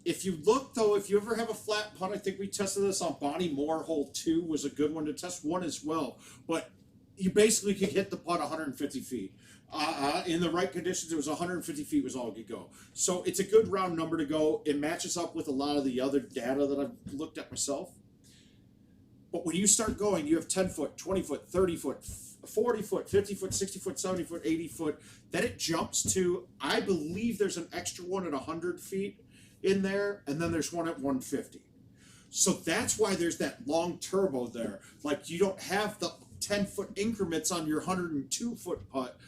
If you look, though, if you ever have a flat putt, I think we tested this on Bonnie Moore. Hole 2 was a good one to test, 1 as well. But you basically could hit the putt 150 feet. In the right conditions, it was 150 feet was all it could go. So it's a good round number to go. It matches up with a lot of the other data that I've looked at myself. But when you start going, you have 10 foot, 20 foot, 30 foot, 40 foot, 50 foot, 60 foot, 70 foot, 80 foot. Then it jumps to, I believe there's an extra one at 100 feet in there, and then there's one at 150. So that's why there's that long turbo there. Like, you don't have the 10-foot increments on your 102-foot putt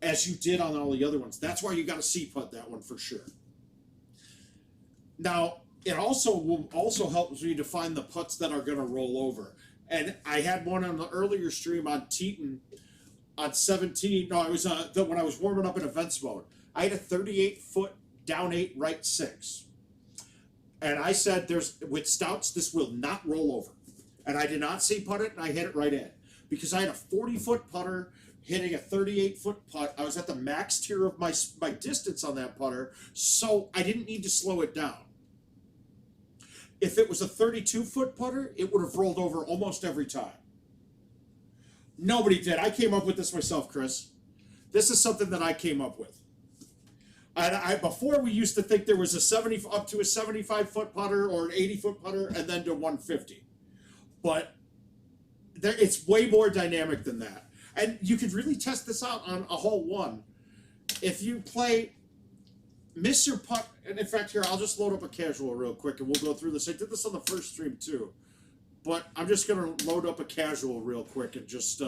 as you did on all the other ones. That's why you got to C-putt that one for sure. Now, it will also help me to find the putts that are going to roll over. And I had one on the earlier stream on Teton on 17. No, it was when I was warming up in events mode. I had a 38-foot down 8 right 6. And I said, with Stouts, this will not roll over. And I did not C-putt it, and I hit it right in. Because I had a 40-foot putter hitting a 38-foot putt. I was at the max tier of my distance on that putter, so I didn't need to slow it down. If it was a 32-foot putter, it would have rolled over almost every time. Nobody did. I came up with this myself, Chris. This is something that I came up with. Before we used to think there was up to a 75-foot putter or an 80-foot putter and then to 150. But it's way more dynamic than that. And you could really test this out on a hole 1. If you miss your putt, and in fact, here, I'll just load up a casual real quick and we'll go through this. I did this on the first stream too. But I'm just going to load up a casual real quick and just,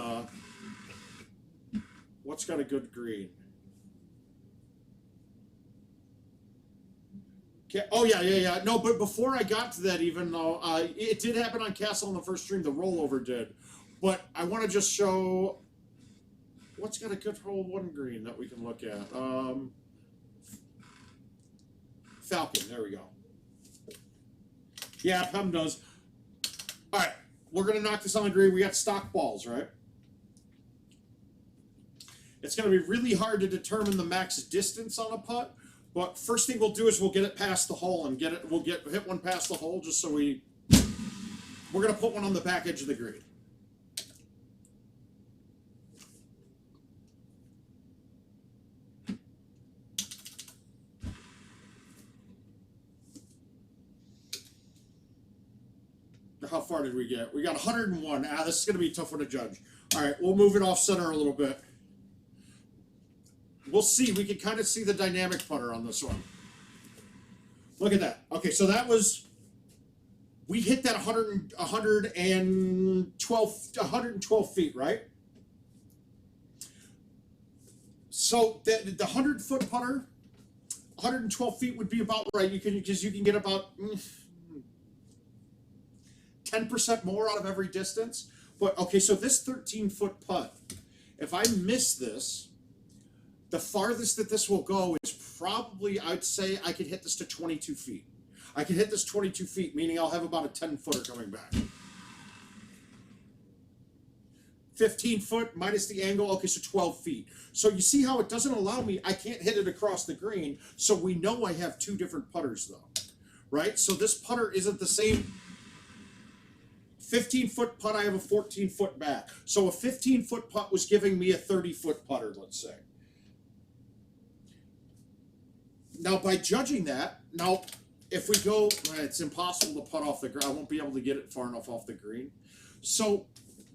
what's got a good green? Okay. Oh, yeah. No, but before I got to that, even though it did happen on Castle in the first stream, the rollover did. But I want to just show what's got a good hole 1 green that we can look at. Falcon, there we go. Yeah, Pem does. All right, we're going to knock this on the green. We got stock balls, right? It's going to be really hard to determine the max distance on a putt. But first thing we'll do is we'll get it past the hole and hit one past the hole just so we're going to put one on the back edge of the green. how far did we get? We got 101. This is going to be a tough one to judge. All right, we'll move it off center a little bit. We'll see. We can kind of see the dynamic putter on this one. Look at that. Okay, so that was, we hit that 112 feet, right? So the 100-foot putter, 112 feet would be about right. Because you can get about 10% more out of every distance. But okay, so this 13-foot putt, if I miss this, the farthest that this will go is probably, I'd say I could hit this to 22 feet. I could hit this 22 feet, meaning I'll have about a 10-footer coming back. 15 foot minus the angle, okay, so 12 feet. So you see how it doesn't allow me, I can't hit it across the green, so we know I have two different putters though, right? So this putter isn't the same. 15-foot putt, I have a 14-foot back. So a 15-foot putt was giving me a 30-foot putter, let's say. Now, by judging that, now, if we go, it's impossible to putt off the green. I won't be able to get it far enough off the green. So,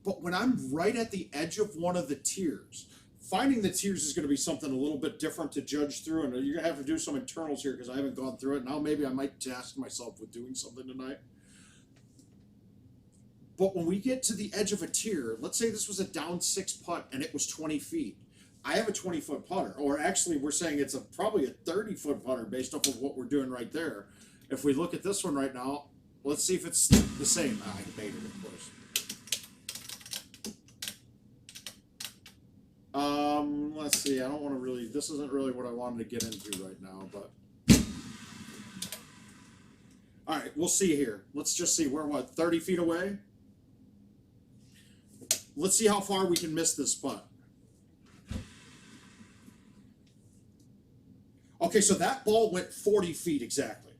but when I'm right at the edge of one of the tiers, finding the tiers is going to be something a little bit different to judge through, and you're going to have to do some internals here because I haven't gone through it. Now, maybe I might task myself with doing something tonight. But when we get to the edge of a tier, let's say this was a down 6 putt and it was 20 feet. I have a 20-foot putter, or actually we're saying it's probably a 30-foot putter based off of what we're doing right there. If we look at this one right now, let's see if it's the same. I made it, of course. Let's see. I don't want to really. This isn't really what I wanted to get into right now, but all right, we'll see here. Let's just see. We're what, 30 feet away? Let's see how far we can miss this putt. Okay, so that ball went 40 feet exactly.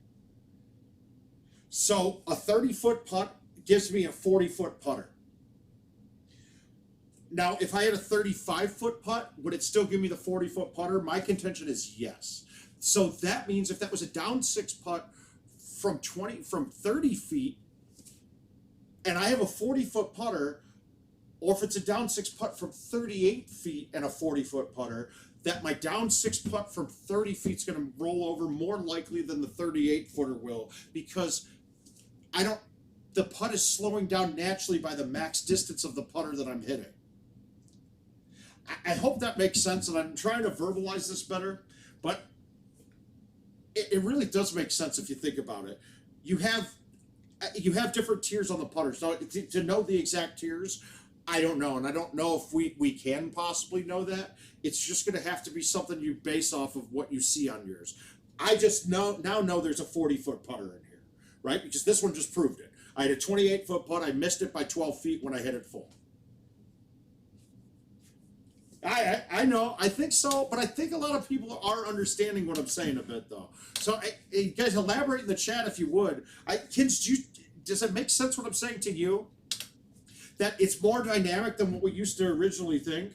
So a 30-foot putt gives me a 40-foot putter. Now, if I had a 35-foot putt, would it still give me the 40-foot putter? My contention is yes. So that means if that was a down 6 putt from 30 feet, and I have a 40-foot putter, or if it's a down 6 putt from 38 feet and a 40-foot putter, that my down 6 putt from 30 feet is going to roll over more likely than the 38-footer will, because the putt is slowing down naturally by the max distance of the putter that I'm hitting. I hope that makes sense, and I'm trying to verbalize this better, but it really does make sense if you think about it. You have different tiers on the putters. So to know the exact tiers, I don't know, and I don't know if we can possibly know that. It's just going to have to be something you base off of what you see on yours. I just now know there's a 40-foot putter in here, right? Because this one just proved it. I had a 28-foot putt. I missed it by 12 feet when I hit it full. I know, I think so, but I think a lot of people are understanding what I'm saying a bit, though. So, you guys, elaborate in the chat if you would. Kids, does it make sense what I'm saying to you? That it's more dynamic than what we used to originally think?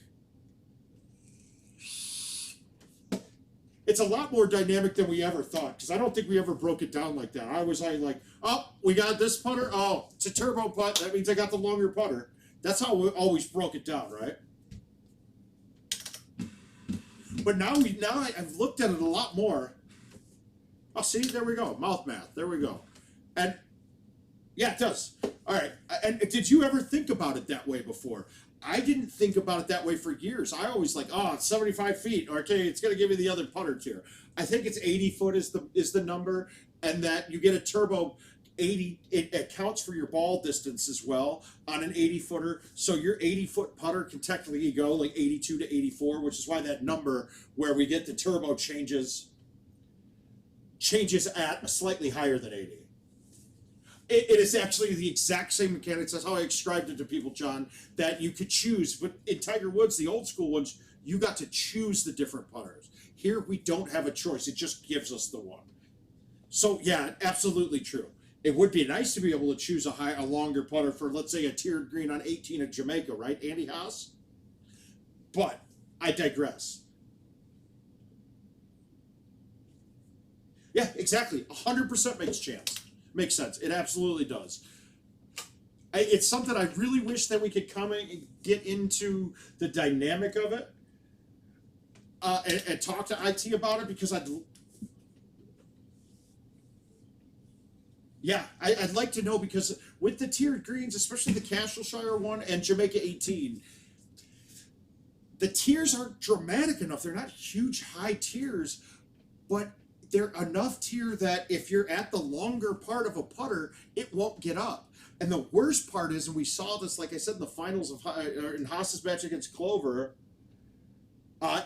It's a lot more dynamic than we ever thought, because I don't think we ever broke it down like that. I was like, oh, we got this putter? Oh, it's a turbo putt. That means I got the longer putter. That's how we always broke it down, right? But now I've looked at it a lot more. Oh, see, there we go. Mouth math. There we go. And yeah, it does. All right. And did you ever think about it that way before? I didn't think about it that way for years. I always it's 75 feet. Okay, it's going to give you the other putter tier. I think it's 80 foot is the number, and that you get a turbo 80. It accounts for your ball distance as well on an 80-footer. So your 80-foot putter can technically go like 82 to 84, which is why that number where we get the turbo changes at a slightly higher than 80. It is actually the exact same mechanics. That's how I described it to people, John, that you could choose. But in Tiger Woods, the old school ones, you got to choose the different putters. Here, we don't have a choice. It just gives us the one. So, yeah, absolutely true. It would be nice to be able to choose a longer putter for, let's say, a tiered green on 18 at Jamaica, right, Andy Haas? But I digress. Yeah, exactly. 100% makes sense. It absolutely does. It's something I really wish that we could come in and get into the dynamic of it, and talk to IT about it, because I'd like to know, because with the tiered greens, especially the Castleshire one and Jamaica 18, the tiers aren't dramatic enough. They're not huge high tiers, but they're enough tier that if you're at the longer part of a putter, it won't get up. And the worst part is, and we saw this, like I said, in the finals of in Haas's match against Clover,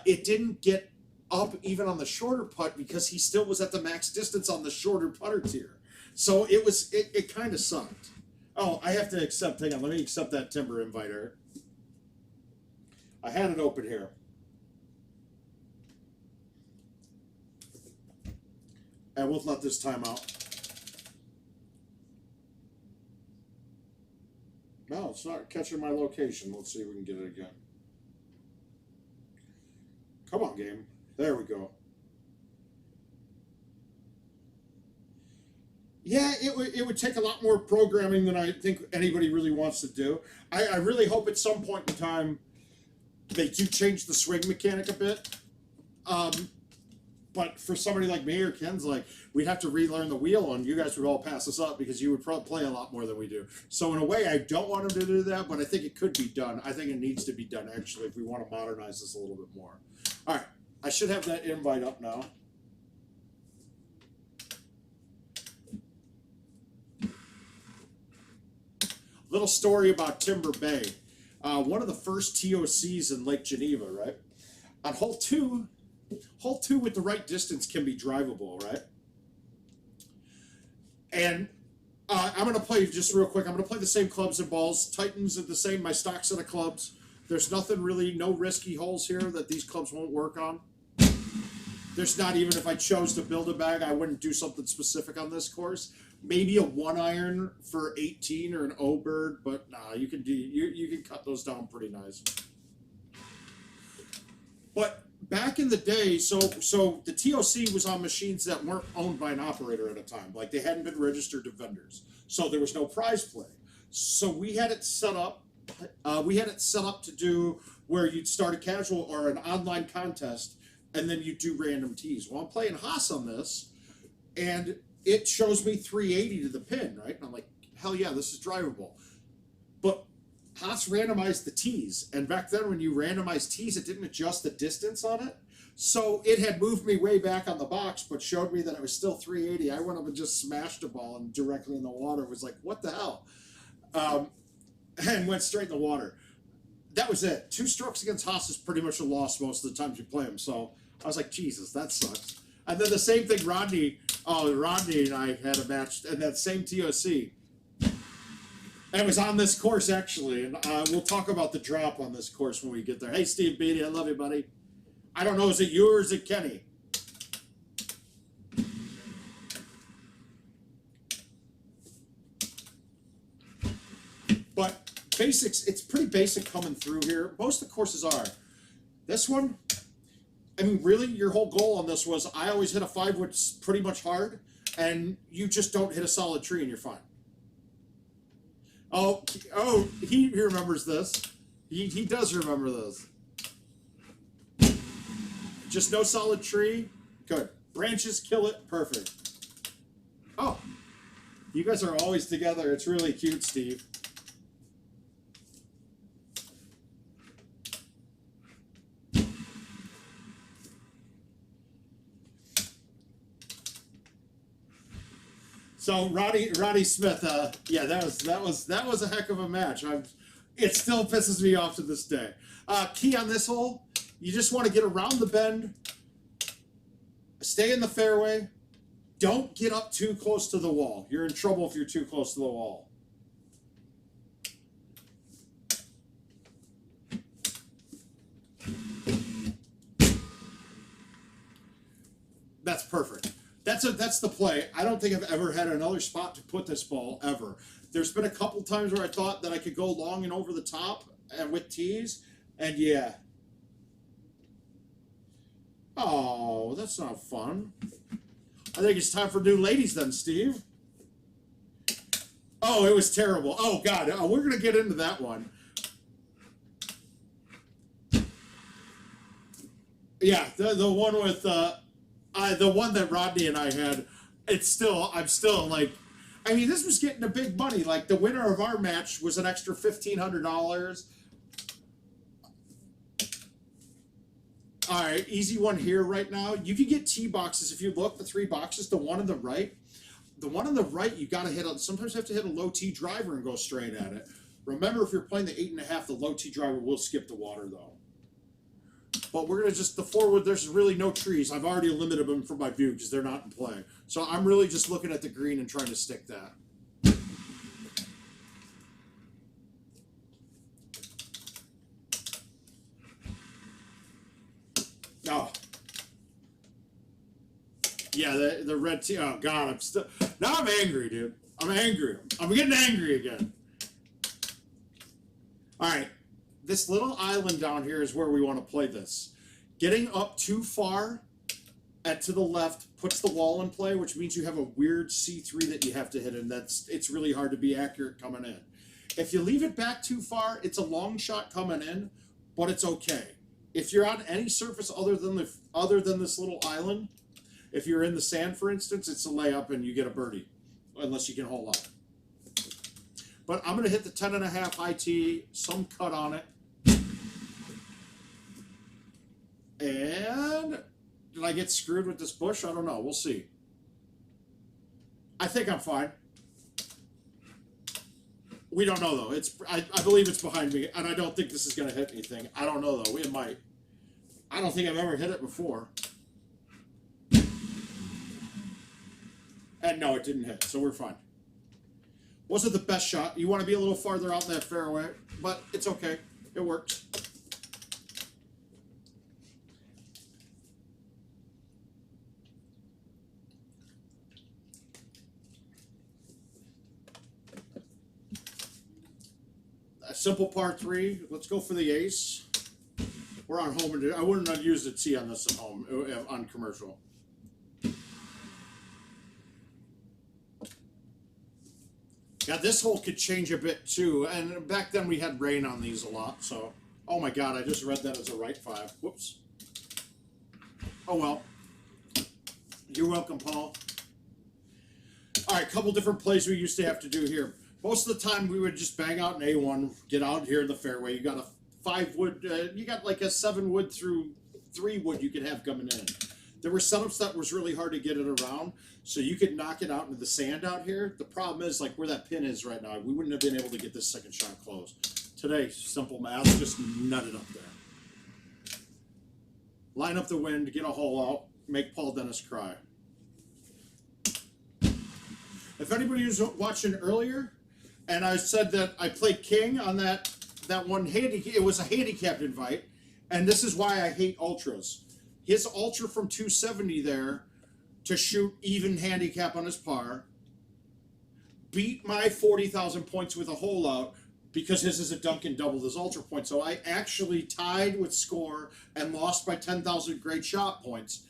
it didn't get up even on the shorter putt because he still was at the max distance on the shorter putter tier. So it kind of sucked. Oh, I have to accept. Hang on, let me accept that Timber inviter. I had it open here. And we'll let this time out. No, it's not catching my location. Let's see if we can get it again. Come on, game. There we go. Yeah, it would take a lot more programming than I think anybody really wants to do. I really hope at some point in time they do change the swing mechanic a bit. But for somebody like me or Ken's, like, we'd have to relearn the wheel, and you guys would all pass us up because you would probably play a lot more than we do. So in a way, I don't want them to do that, but I think it could be done. I think it needs to be done, actually, if we want to modernize this a little bit more. All right, I should have that invite up now. Little story about Timber Bay. One of the first TOCs in Lake Geneva, right? On hole two with the right distance can be drivable, right? And I'm going to play, just real quick, I'm going to play the same clubs and balls. Titans are the same, my stock set of clubs. There's nothing really, no risky holes here that these clubs won't work on. There's not, even if I chose to build a bag, I wouldn't do something specific on this course. Maybe a 1-iron for 18 or an O-bird, but nah, you can cut those down pretty nice. But back in the day, so the TOC was on machines that weren't owned by an operator at a time, like they hadn't been registered to vendors, so there was no prize play. So we had it set up. To do where you'd start a casual or an online contest, and then you do random tees. Well, I'm playing Haas on this, and it shows me 380 to the pin, right? And I'm like, hell yeah, this is drivable. But Haas randomized the tees, and back then when you randomized tees, it didn't adjust the distance on it. So it had moved me way back on the box, but showed me that it was still 380. I went up and just smashed a ball and directly in the water. It was like, what the hell? And went straight in the water. That was it. 2 strokes against Haas is pretty much a loss most of the times you play him. So I was like, Jesus, that sucks. And then the same thing, Rodney and I had a match, and that same TOC. And it was on this course, actually, and we'll talk about the drop on this course when we get there. Hey, Steve Beatty, I love you, buddy. I don't know, is it you or is it Kenny? But basics, it's pretty basic coming through here. Most of the courses are. This one, I mean, really, your whole goal on this was, I always hit a 5-wood pretty much hard, and you just don't hit a solid tree and you're fine. Oh, he remembers this. He does remember this. Just no solid tree. Good. Branches, kill it. Perfect. Oh, you guys are always together. It's really cute, Steve. So Roddy Smith, yeah, that was a heck of a match. It still pisses me off to this day. Key on this hole, you just want to get around the bend, stay in the fairway, don't get up too close to the wall. You're in trouble if you're too close to the wall. That's perfect. That's the play. I don't think I've ever had another spot to put this ball ever. There's been a couple times where I thought that I could go long and over the top and with tees, and yeah. Oh, that's not fun. I think it's time for new ladies then, Steve. Oh, it was terrible. Oh God, we're gonna get into that one. Yeah, the one with the one that Rodney and I had. I'm still like, I mean, this was getting a big money. Like the winner of our match was an extra $1,500. All right, easy one here right now. You can get tee boxes if you look, the 3 boxes. The one on the right, you got to hit. Sometimes you have to hit a low tee driver and go straight at it. Remember, if you're playing the 8.5, the low tee driver will skip the water though. But we're gonna just the forward. There's really no trees. I've already limited them for my view because they're not in play. So I'm really just looking at the green and trying to stick that. Oh. Yeah, the red tee. Oh God, I'm still. Now I'm angry, dude. I'm angry. I'm getting angry again. All right, this little island down here is where we want to play this. Getting up too far to the left puts the wall in play, which means you have a weird C3 that you have to hit, and it's really hard to be accurate coming in. If you leave it back too far, it's a long shot coming in, but it's okay. If you're on any surface other than this little island, if you're in the sand, for instance, it's a layup and you get a birdie, unless you can hold on. But I'm going to hit the 10.5 high tee, some cut on it. And did I get screwed with this bush? I don't know. We'll see. I think I'm fine. We don't know, though. I believe it's behind me, and I don't think this is going to hit anything. I don't know, though. It might. I don't think I've ever hit it before. And no, it didn't hit, so we're fine. Wasn't the best shot. You want to be a little farther out in that fairway, but it's okay. It works. A simple par 3. Let's go for the ace. We're on home, and I wouldn't have used a tee on this at home, on commercial. Yeah, this hole could change a bit too, and back then we had rain on these a lot, so... Oh my God, I just read that as a right 5. Whoops. Oh well. You're welcome, Paul. Alright, couple different plays we used to have to do here. Most of the time we would just bang out an A1, get out here in the fairway. You got a 5 wood, you got like a 7 wood through 3 wood you could have coming in. There were setups that was really hard to get it around, so you could knock it out into the sand out here. The problem is, like where that pin is right now, we wouldn't have been able to get this second shot closed. Today, simple math, just nut it up there. Line up the wind, get a hole out, make Paul Dennis cry. If anybody was watching earlier, and I said that I played king on that one handicap, it was a handicapped invite, and this is why I hate ultras. His ultra from 270 there to shoot even handicap on his par beat my 40,000 points with a hole out because his is a dunk and doubled his ultra points. So I actually tied with score and lost by 10,000 great shot points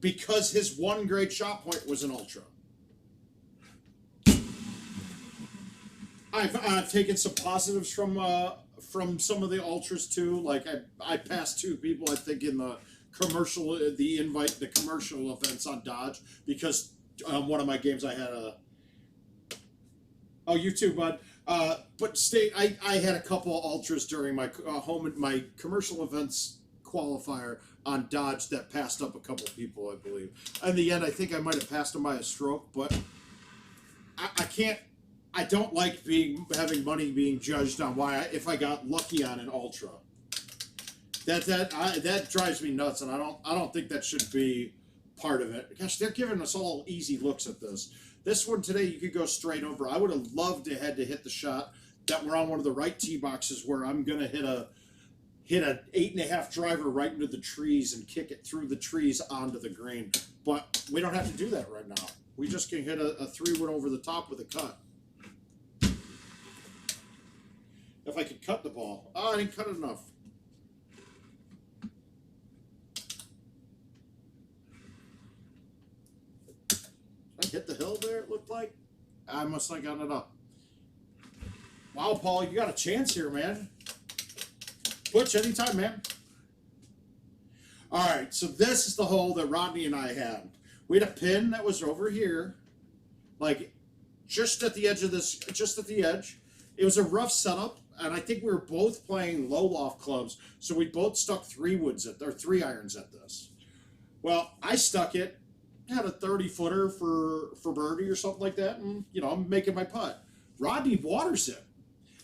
because his one great shot point was an ultra. I've taken some positives from some of the ultras too. Like I passed 2 people, I think, in the commercial events on Dodge because one of my games I had a. Oh, you too, bud. But I had a couple of ultras during my my commercial events qualifier on Dodge that passed up a couple people, I believe. In the end, I think I might have passed them by a stroke, but I can't. I don't like having money being judged on if I got lucky on an ultra. That drives me nuts, and I don't think that should be part of it. Gosh, they're giving us all easy looks at this. This one today, you could go straight over. I would have loved to hit the shot that we're on one of the right tee boxes where I'm gonna hit an 8.5 driver right into the trees and kick it through the trees onto the green. But we don't have to do that right now. We just can hit a 3-wood over the top with a cut. If I could cut the ball. Oh, I didn't cut it enough. Did I hit the hill there, it looked like. I must not have gotten it up. Wow, Paul, you got a chance here, man. Butch, anytime, man. All right, so this is the hole that Rodney and I had. We had a pin that was over here, like just at the edge of this, just at the edge. It was a rough setup, and I think we were both playing low loft clubs, so we both stuck 3 irons at this. Well, I stuck it, had a 30-footer for birdie or something like that, and I'm making my putt. Rodney waters it,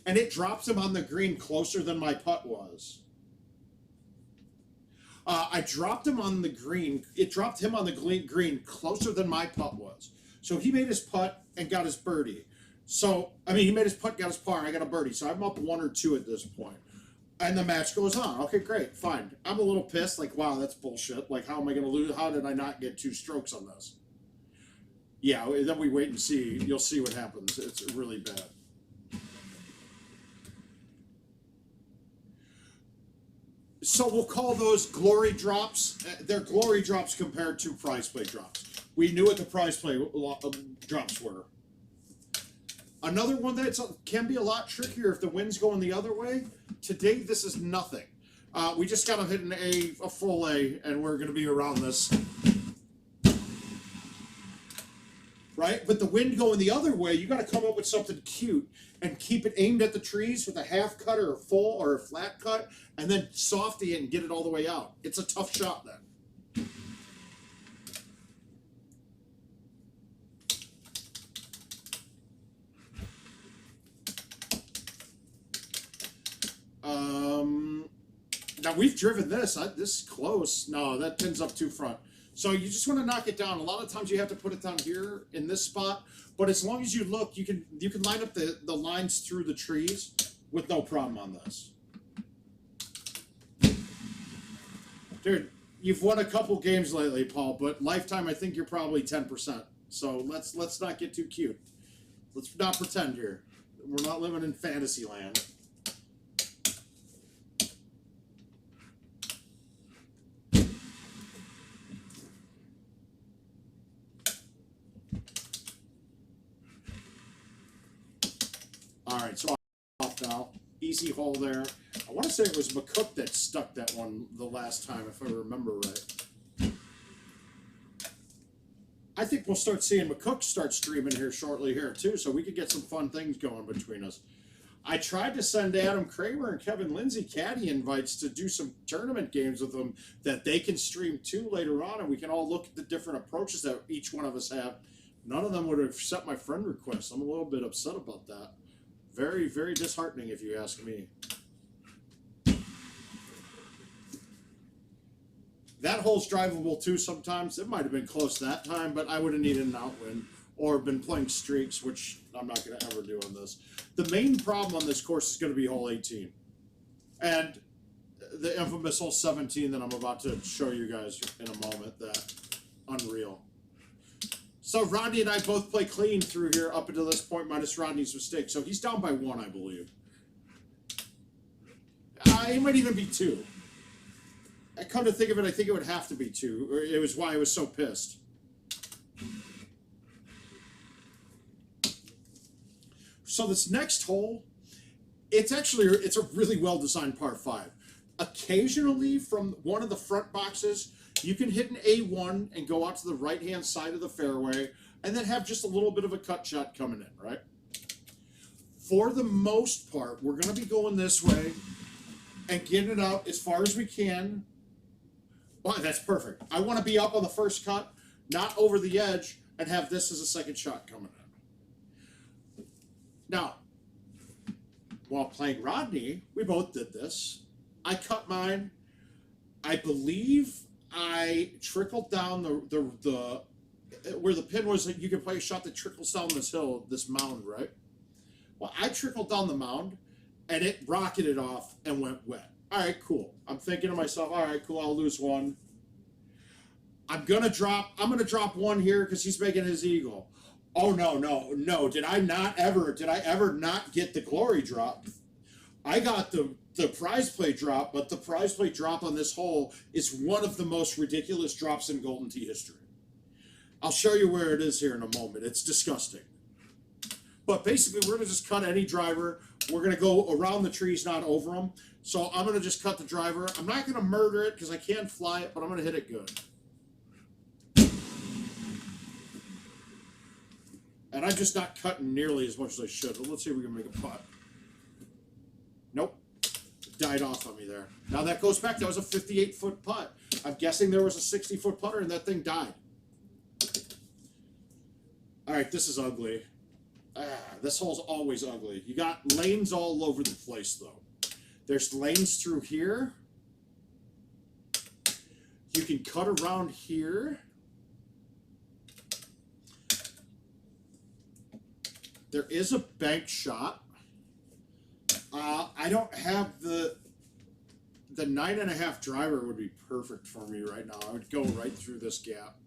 and it drops him on the green closer than my putt was. I dropped him on the green. It dropped him on the green closer than my putt was. So he made his putt and got his birdie. So, he made his putt, got his par, and I got a birdie. So I'm up 1 or 2 at this point. And the match goes on. Okay, great, fine. I'm a little pissed, like, wow, that's bullshit. Like, how am I going to lose? How did I not get 2 strokes on this? Yeah, then we wait and see. You'll see what happens. It's really bad. So we'll call those glory drops. They're glory drops compared to prize play drops. We knew what the prize play drops were. Another one that can be a lot trickier if the wind's going the other way. Today, this is nothing. We just got to hit a full A, and we're going to be around this. Right? But the wind going the other way, you got to come up with something cute and keep it aimed at the trees with a half cut or a full or a flat cut, and then softy it and get it all the way out. It's a tough shot then. Now we've driven this. This is close. No, that pin's up too front. So you just want to knock it down. A lot of times you have to put it down here in this spot. But as long as you look, you can line up the lines through the trees with no problem on this. Dude, you've won a couple games lately, Paul, but lifetime I think you're probably 10%. So let's not get too cute. Let's not pretend here. We're not living in fantasy land. All right, so off now. Easy hole there. I want to say it was McCook that stuck that one the last time, if I remember right. I think we'll start seeing McCook start streaming here shortly here, too, so we could get some fun things going between us. I tried to send Adam Kramer and Kevin Lindsay caddy invites to do some tournament games with them that they can stream, too, later on, and we can all look at the different approaches that each one of us have. None of them would have accepted my friend request. I'm a little bit upset about that. Very, very disheartening, if you ask me. That hole's drivable, too, sometimes. It might have been close that time, but I would have needed an outwind or been playing streaks, which I'm not going to ever do on this. The main problem on this course is going to be hole 18. And the infamous hole 17 that I'm about to show you guys in a moment. That unreal. So Rodney and I both play clean through here up until this point, minus Rodney's mistake. So he's down by 1, I believe. He might even be 2. I come to think of it, I think it would have to be 2. It was why I was so pissed. So this next hole, it's a really well-designed par 5. Occasionally, from one of the front boxes, you can hit an A1 and go out to the right-hand side of the fairway and then have just a little bit of a cut shot coming in, right? For the most part, we're going to be going this way and getting it out as far as we can. Oh, that's perfect. I want to be up on the first cut, not over the edge, and have this as a second shot coming in. Now, while playing Rodney, we both did this. I cut mine. I believe I trickled down the where the pin was. You can play a shot that trickles down this hill, this mound, right? Well, I trickled down the mound, and it rocketed off and went wet. All right, cool. I'm thinking to myself, all right, cool. I'll lose 1. I'm gonna drop 1 here because he's making his eagle. Oh no! Did I ever not get the glory drop? I got the prize play drop, but the prize play drop on this hole is one of the most ridiculous drops in Golden Tee history. I'll show you where it is here in a moment. It's disgusting. But basically, we're going to just cut any driver. We're going to go around the trees, not over them. So I'm going to just cut the driver. I'm not going to murder it because I can't fly it, but I'm going to hit it good. And I'm just not cutting nearly as much as I should. But let's see if we can make a putt. Nope. Died off on me there. Now that goes back. That was a 58-foot putt. I'm guessing there was a 60-foot putter and that thing died. All right, this is ugly. This hole's always ugly. You got lanes all over the place, though. There's lanes through here. You can cut around here. There is a bank shot. I don't have the 9.5 driver would be perfect for me right now. I would go right through this gap.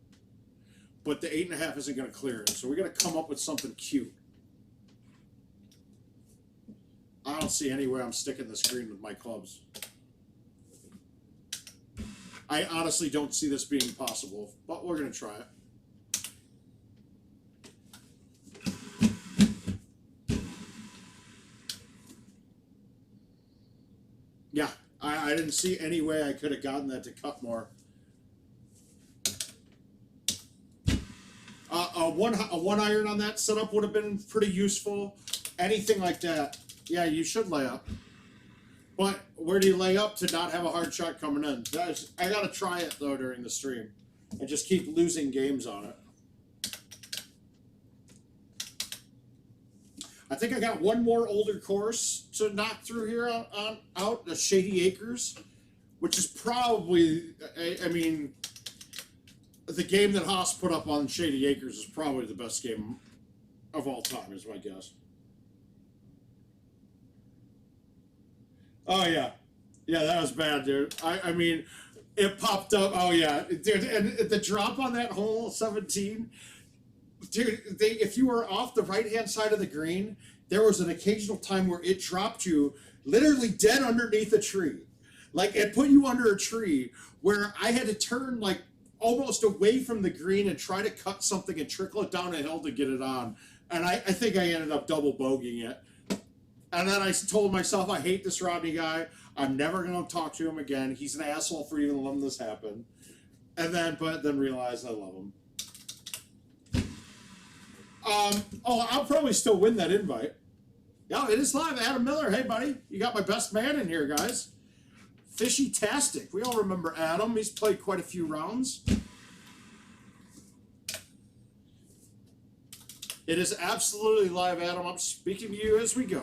But the 8.5 isn't going to clear it. So we got to come up with something cute. I don't see any way I'm sticking this green with my clubs. I honestly don't see this being possible, but we're going to try it. Yeah, I didn't see any way I could have gotten that to cut more. A one iron on that setup would have been pretty useful. Anything like that. Yeah, you should lay up. But where do you lay up to not have a hard shot coming in? I got to try it, though, during the stream. And just keep losing games on it. I think I got one more older course to knock through here out the Shady Acres, which is probably, I mean, the game that Haas put up on Shady Acres is probably the best game of all time, is my guess. Oh, yeah. Yeah, that was bad, dude. I mean, it popped up. Oh, yeah. Dude, and the drop on that hole, 17, dude, if you were off the right-hand side of the green, there was an occasional time where it dropped you literally dead underneath a tree. Like, it put you under a tree where I had to turn, like, almost away from the green and try to cut something and trickle it down a hill to get it on. And I think I ended up double bogeying it. And then I told myself, I hate this Rodney guy. I'm never going to talk to him again. He's an asshole for even letting this happen. But then realized I love him. I'll probably still win that invite. Yeah, it is live. Adam Miller. Hey, buddy. You got my best man in here, guys. Fishy-tastic. We all remember Adam. He's played quite a few rounds. It is absolutely live, Adam. I'm speaking to you as we go.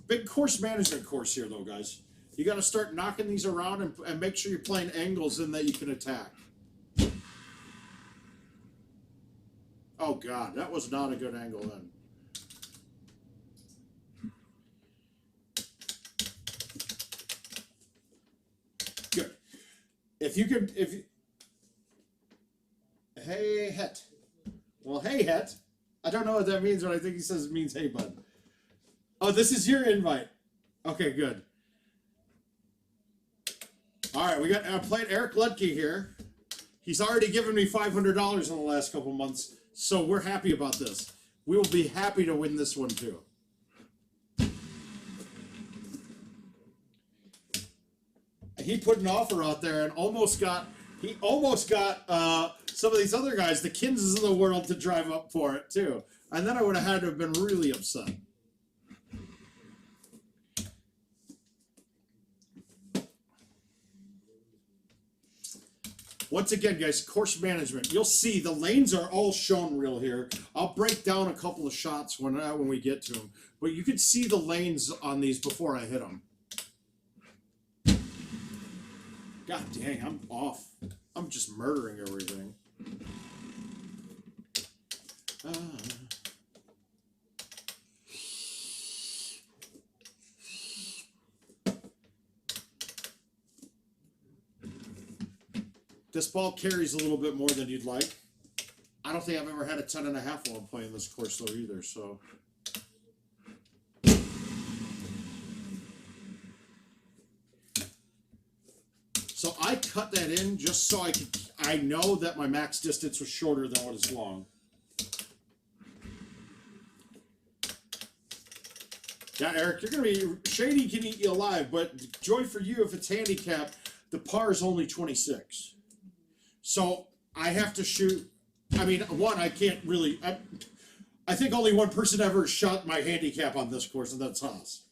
Big course management course here, though, guys. You got to start knocking these around and make sure you're playing angles in that you can attack. Oh, God. That was not a good angle then. Good. Hey, Het. Well, hey, Het. I don't know what that means, but I think he says it means hey, bud. Oh, this is your invite. Okay, good. All right, we got playing Eric Ledke here. He's already given me $500 in the last couple months, so we're happy about this. We will be happy to win this one too. He put an offer out there and almost got some of these other guys, the Kinses of the world, to drive up for it too. And then I would have had to have been really upset. Once again, guys, course management. You'll see the lanes are all shown real here. I'll break down a couple of shots when we get to them. But you can see the lanes on these before I hit them. God dang, I'm off. I'm just murdering everything. This ball carries a little bit more than you'd like. I don't think I've ever had a 10.5 while I'm playing this course though either, so. cut that in just so I know that my max distance was shorter than what is long. Yeah, Eric, you're going to be... Shady can eat you alive, but joy for you if it's handicap, the par is only 26. So I have to shoot... I mean, one, I can't really... I think only one person ever shot my handicap on this course, and that's Haas.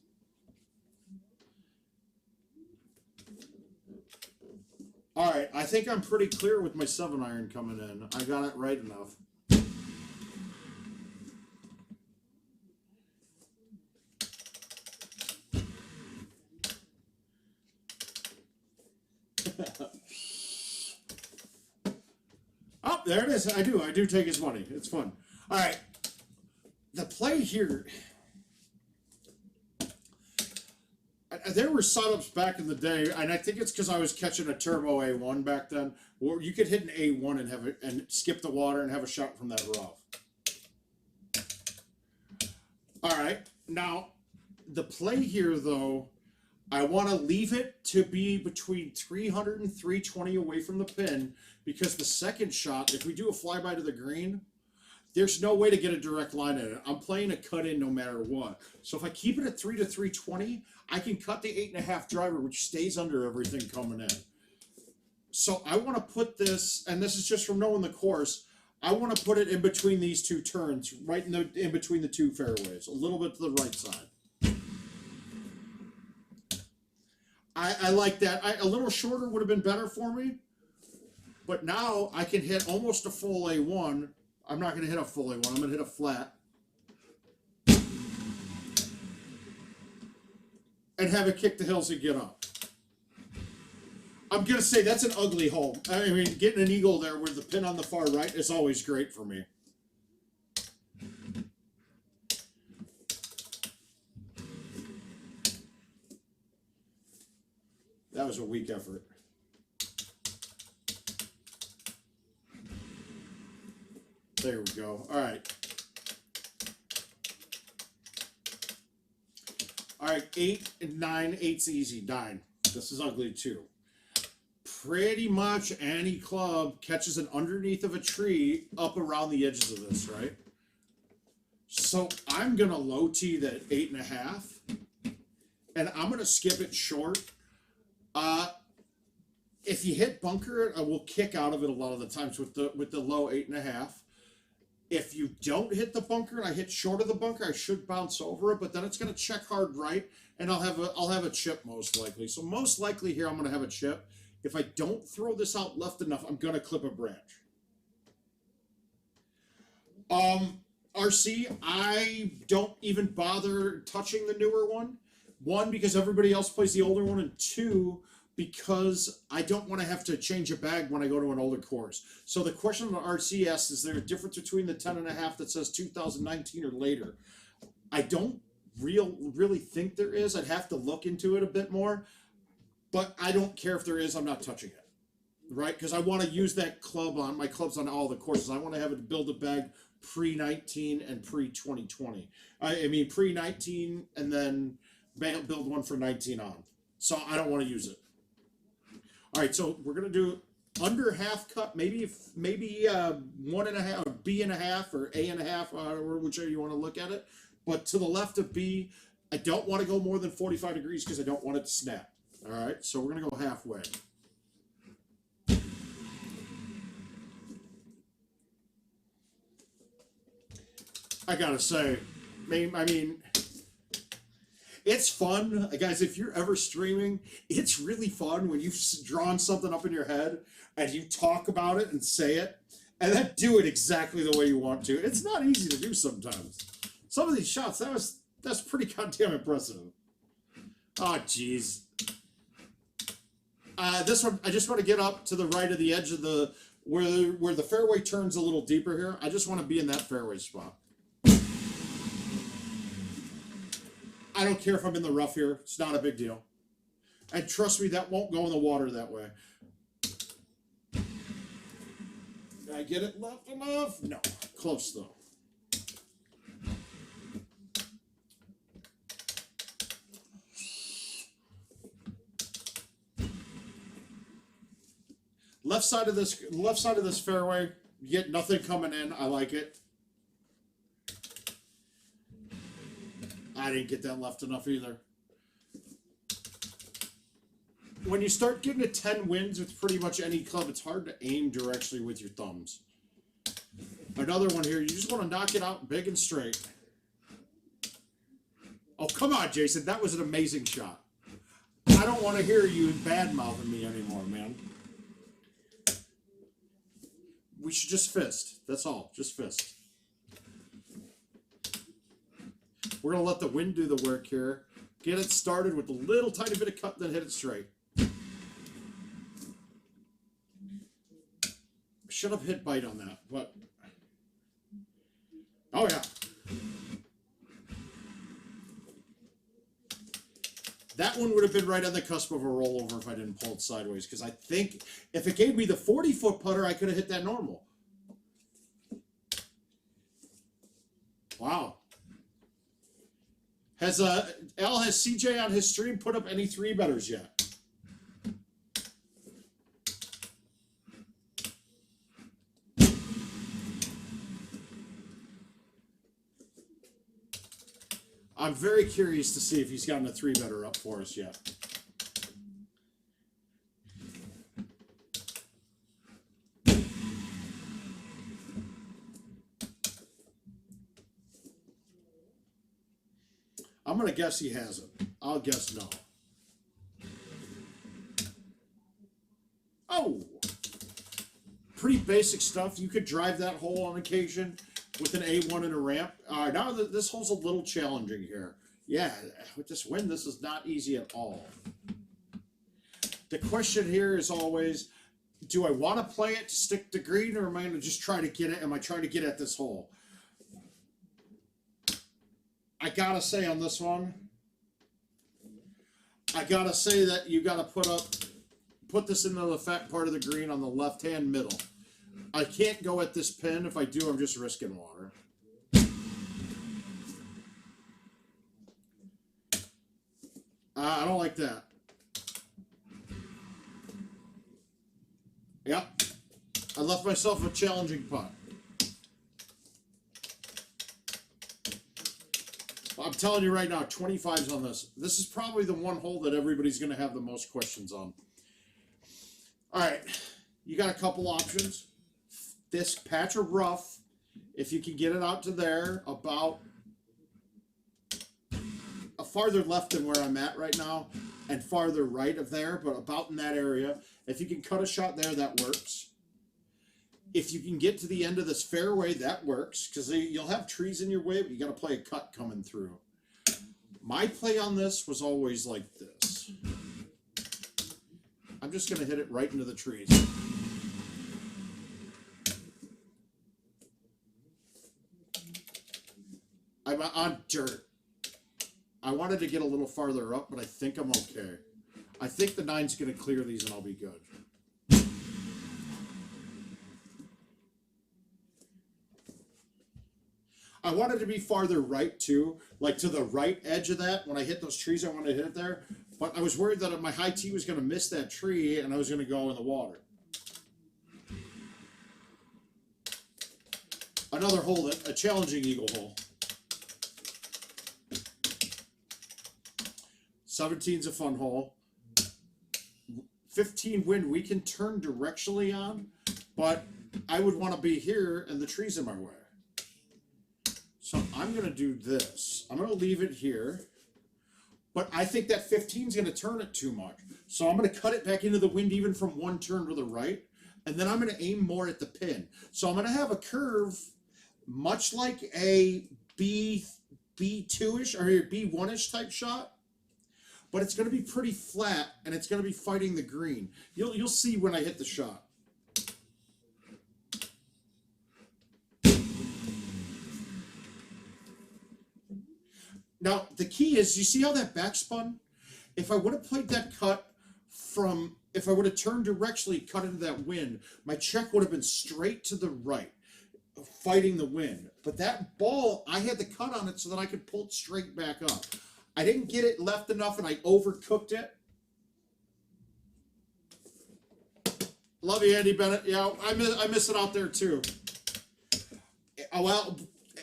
All right, I think I'm pretty clear with my 7-iron coming in. I got it right enough. Oh, there it is. I do take his money. It's fun. All right. The play here... There were setups back in the day, and I think it's because I was catching a turbo A1 back then, where you could hit an A1 and have it and skip the water and have a shot from that rough. All right, now the play here though, I want to leave it to be between 300 and 320 away from the pin, because the second shot, if we do a flyby to the green, there's no way to get a direct line in it. I'm playing a cut in no matter what. So if I keep it at 3 to 320, I can cut the 8.5 driver, which stays under everything coming in. So I want to put this, and this is just from knowing the course, I want to put it in between these two turns, right in between the two fairways, a little bit to the right side. I like that. A little shorter would have been better for me, but now I can hit almost a full A1. I'm not going to hit a full A1. I'm going to hit a flat. And have it kick the hills and get up. I'm going to say that's an ugly hole. I mean, getting an eagle there with the pin on the far right is always great for me. That was a weak effort. There we go. All right. All right, 8 and 9. 8's easy. 9. This is ugly too. Pretty much any club catches it underneath of a tree up around the edges of this, right? So I'm going to low tee that 8.5. And I'm going to skip it short. If you hit bunker, I will kick out of it a lot of the times with the low 8.5. If you don't hit the bunker and I hit short of the bunker, I should bounce over it, but then it's going to check hard right, and I'll have a chip most likely. So most likely here I'm going to have a chip. If I don't throw this out left enough, I'm going to clip a branch. RC, I don't even bother touching the newer one. One, because everybody else plays the older one, and two, because I don't want to have to change a bag when I go to an older course. So the question on RC asks, is there a difference between the 10.5 that says 2019 or later? I don't really think there is. I'd have to look into it a bit more. But I don't care if there is. I'm not touching it. Right? Because I want to use that club on, my clubs on all the courses. I want to have it build a bag pre-19 and pre-2020. I mean, pre-19 and then build one for 19 on. So I don't want to use it. All right, so we're gonna do under half cut, maybe 1.5, or B.5, or A.5, or whichever you want to look at it. But to the left of B, I don't want to go more than 45 degrees because I don't want it to snap. All right, so we're gonna go halfway. I gotta say, I mean. It's fun, guys, if you're ever streaming, it's really fun when you've drawn something up in your head and you talk about it and say it, and then do it exactly the way you want to. It's not easy to do sometimes. Some of these shots, that's pretty goddamn impressive. Oh, jeez. This one, I just want to get up to the right of the edge of the, where the fairway turns a little deeper here. I just want to be in that fairway spot. I don't care if I'm in the rough here. It's not a big deal. And trust me, that won't go in the water that way. Did I get it left enough? No. Close, though. Left side of this fairway, you get nothing coming in. I like it. I didn't get that left enough either. When you start getting to 10 wins with pretty much any club, it's hard to aim directly with your thumbs. Another one here, you just want to knock it out big and straight. Oh, come on, Jason. That was an amazing shot. I don't want to hear you bad-mouthing me anymore, man. We should just fist. That's all. Just fist. We're going to let the wind do the work here. Get it started with a little tiny bit of cut, then hit it straight. Should have hit bite on that, but... Oh, yeah. That one would have been right on the cusp of a rollover if I didn't pull it sideways, because I think if it gave me the 40-foot putter, I could have hit that normal. Wow. Has CJ on his stream put up any 3-betters yet? I'm very curious to see if he's gotten a 3-better up for us yet. I'm going to guess he hasn't. I'll guess no. Oh! Pretty basic stuff. You could drive that hole on occasion with an A1 and a ramp. Now this hole's a little challenging here. Yeah, with this wind, this is not easy at all. The question here is always, do I want to play it to stick to green, or am I going to just try to get it? Am I trying to get at this hole? I got to say on this one, I got to say that you got to put this into the fat part of the green on the left-hand middle. I can't go at this pin. If I do, I'm just risking water. I don't like that. Yep. I left myself a challenging putt. I'm telling you right now, 25's on this. This is probably the one hole that everybody's going to have the most questions on. All right. You got a couple options. This patch of rough, if you can get it out to there, about a farther left than where I'm at right now, and farther right of there, but about in that area. If you can cut a shot there, that works. If you can get to the end of this fairway, that works, because you'll have trees in your way, but you got to play a cut coming through. My play on this was always like this. I'm just going to hit it right into the trees. I'm on dirt. I wanted to get a little farther up, but I think I'm okay. I think the 9's going to clear these and I'll be good. I wanted to be farther right too, like to the right edge of that. When I hit those trees, I wanted to hit it there. But I was worried that my high tee was going to miss that tree and I was going to go in the water. Another hole, a challenging eagle hole. 17's a fun hole. 15 wind we can turn directionally on, but I would want to be here and the tree's in my way. So I'm going to do this. I'm going to leave it here, but I think that 15's going to turn it too much. So I'm going to cut it back into the wind even from one turn to the right, and then I'm going to aim more at the pin. So I'm going to have a curve much like a B2-ish or a B1-ish type shot, but it's going to be pretty flat, and it's going to be fighting the green. You'll see when I hit the shot. Now, the key is, you see how that backspun? If I would have played that cut from, if I would have turned directionally, cut into that wind, my check would have been straight to the right, fighting the wind. But that ball, I had the cut on it so that I could pull it straight back up. I didn't get it left enough and I overcooked it. Love you, Andy Bennett. Yeah, I miss it out there too. Well,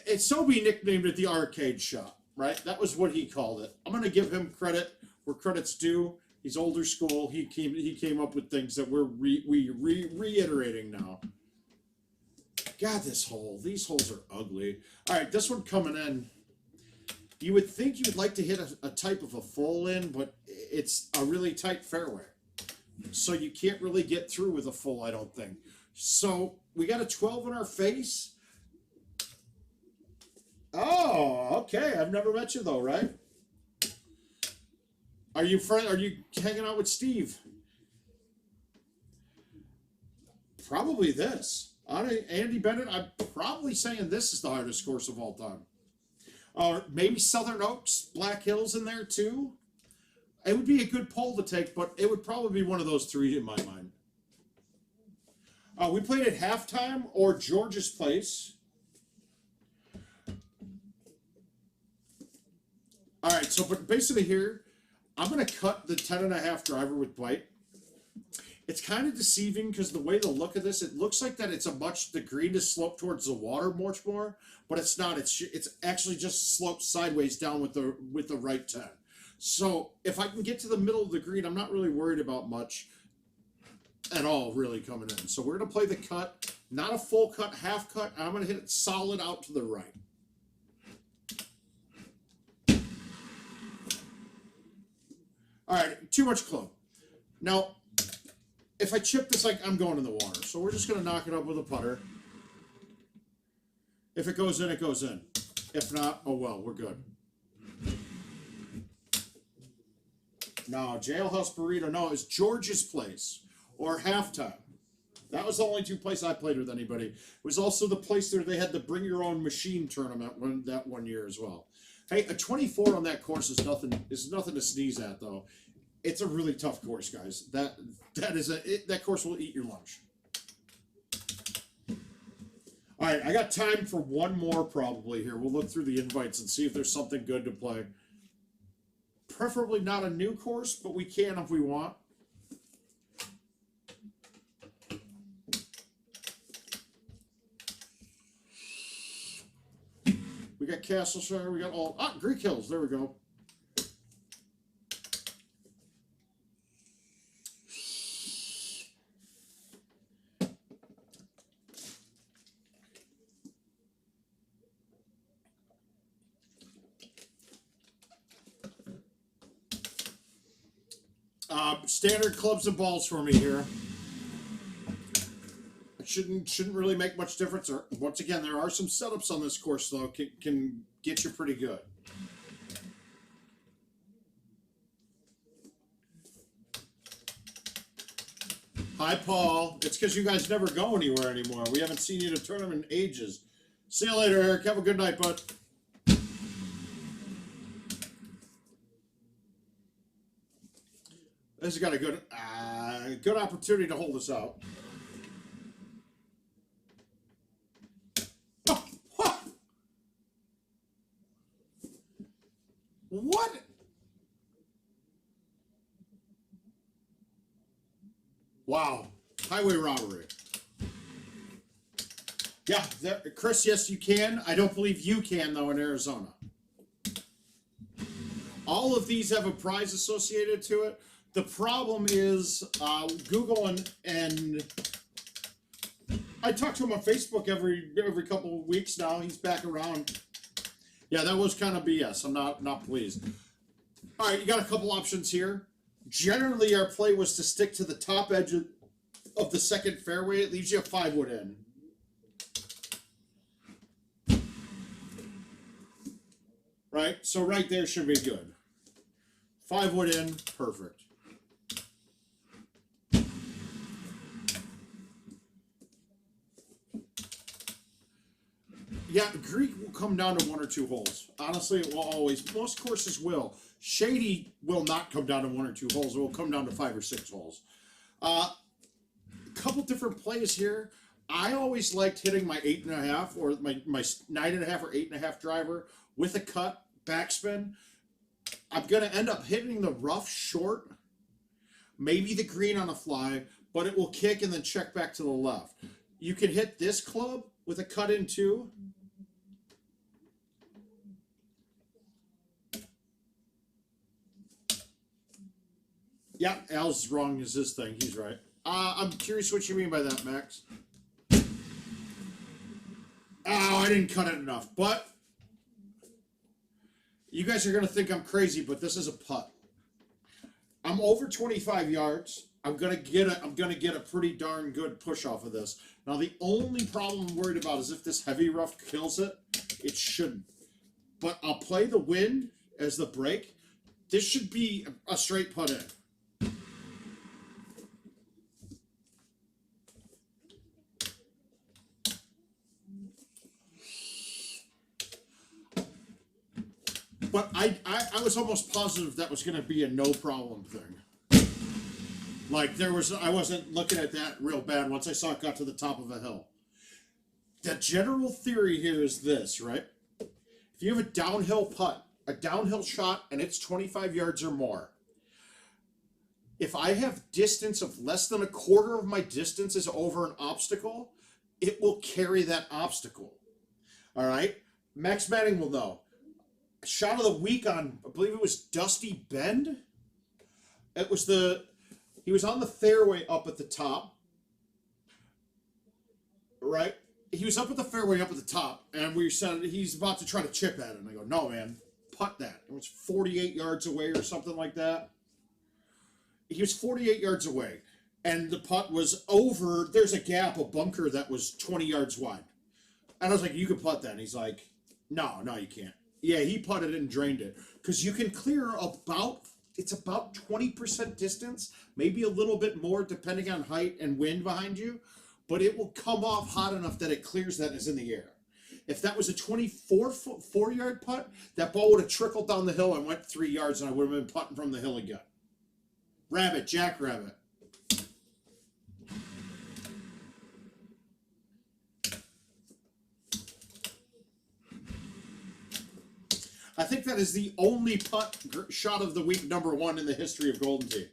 it's Sobe nicknamed it the arcade shop, right? That was what he called it. I'm gonna give him credit where credit's due. He's older school. He came up with things that we're reiterating now. God, these holes are ugly. All right, this one coming in. You would think you'd like to hit a type of a full in, but it's a really tight fairway. So you can't really get through with a full, I don't think. So we got a 12 in our face. Oh, okay. I've never met you though, right? Are you hanging out with Steve? Probably this. Andy Bennett, I'm probably saying this is the hardest course of all time. Or maybe Southern Oaks, Black Hills in there too. It would be a good poll to take, but it would probably be one of those three in my mind. We played at halftime or George's Place. All right, so but basically here, I'm going to cut the 10.5 driver with bite. It's kind of deceiving because the way the look of this, it looks like that the green is sloped towards the water much more, but it's not. It's actually just sloped sideways down with the right 10. So if I can get to the middle of the green, I'm not really worried about much at all really coming in. So we're going to play the cut, not a full cut, half cut. I'm going to hit it solid out to the right. All right, too much club. Now, if I chip this, I'm going in the water. So we're just going to knock it up with a putter. If it goes in, it goes in. If not, oh well, we're good. No, Jailhouse Burrito. No, it was George's Place or Halftime. That was the only two places I played with anybody. It was also the place there they had the Bring Your Own Machine tournament that one year as well. Hey, a 24 on that course is nothing to sneeze at though. It's a really tough course, guys. That course will eat your lunch. All right, I got time for one more probably here. We'll look through the invites and see if there's something good to play. Preferably not a new course, but we can if we want. We got Castleshire, we got Greek Hills, there we go. Standard clubs and balls for me here. It shouldn't really make much difference. Or once again, there are some setups on this course though can get you pretty good. Hi Paul. It's because you guys never go anywhere anymore. We haven't seen you in a tournament in ages. See you later, Eric. Have a good night, bud. This has got a good opportunity to hold us out. Oh, huh. What? Wow. Highway robbery. Yeah, Chris, yes, you can. I don't believe you can, though, in Arizona. All of these have a prize associated to it. The problem is Google and I talk to him on Facebook every couple of weeks now. He's back around. Yeah, that was kind of BS. I'm not pleased. All right, you got a couple options here. Generally, our play was to stick to the top edge of the second fairway. It leaves you a 5-wood in. Right, so right there should be good. 5-wood in, perfect. Yeah, Greek will come down to 1 or 2 holes. Honestly, it will always. Most courses will. Shady will not come down to 1 or 2 holes. It will come down to 5 or 6 holes. A couple different plays here. I always liked hitting my 8.5 or my 9.5 or 8.5 driver with a cut, backspin. I'm going to end up hitting the rough short, maybe the green on a fly, but it will kick and then check back to the left. You can hit this club with a cut in too. Yeah, Al's wrong as his thing. He's right. I'm curious what you mean by that, Max. Oh, I didn't cut it enough. But you guys are going to think I'm crazy, but this is a putt. I'm over 25 yards. I'm gonna get a pretty darn good push off of this. Now the only problem I'm worried about is if this heavy rough kills it. It shouldn't. But I'll play the wind as the break. This should be a straight putt in. But I was almost positive that was going to be a no problem thing. Like I wasn't looking at that real bad once I saw it got to the top of a hill. The general theory here is this, right? If you have a downhill putt, a downhill shot, and it's 25 yards or more, if I have distance of less than a quarter of my distance is over an obstacle, it will carry that obstacle. All right? Max Manning will know. Shot of the week on, I believe it was Dusty Bend. He was on the fairway up at the top. Right? He was up at the fairway up at the top, and we said he's about to try to chip at it. And I go, no, man, putt that. It was 48 yards away or something like that. He was 48 yards away, and the putt was over. There's a gap, a bunker that was 20 yards wide. And I was like, you can putt that. And he's like, no, you can't. Yeah, he putted it and drained it. Because you can clear about 20% distance, maybe a little bit more depending on height and wind behind you, but it will come off hot enough that it clears that and is in the air. If that was a 4-yard putt, that ball would have trickled down the hill and went 3 yards, and I would have been putting from the hill again. Rabbit, jackrabbit. I think that is the only putt shot of the week #1 in the history of Golden Tee.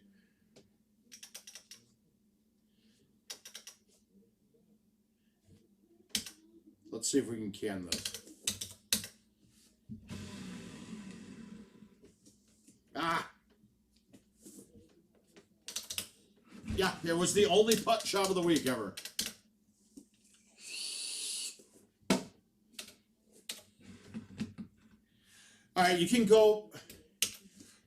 Let's see if we can this. Yeah, it was the only putt shot of the week ever. All right, you can go.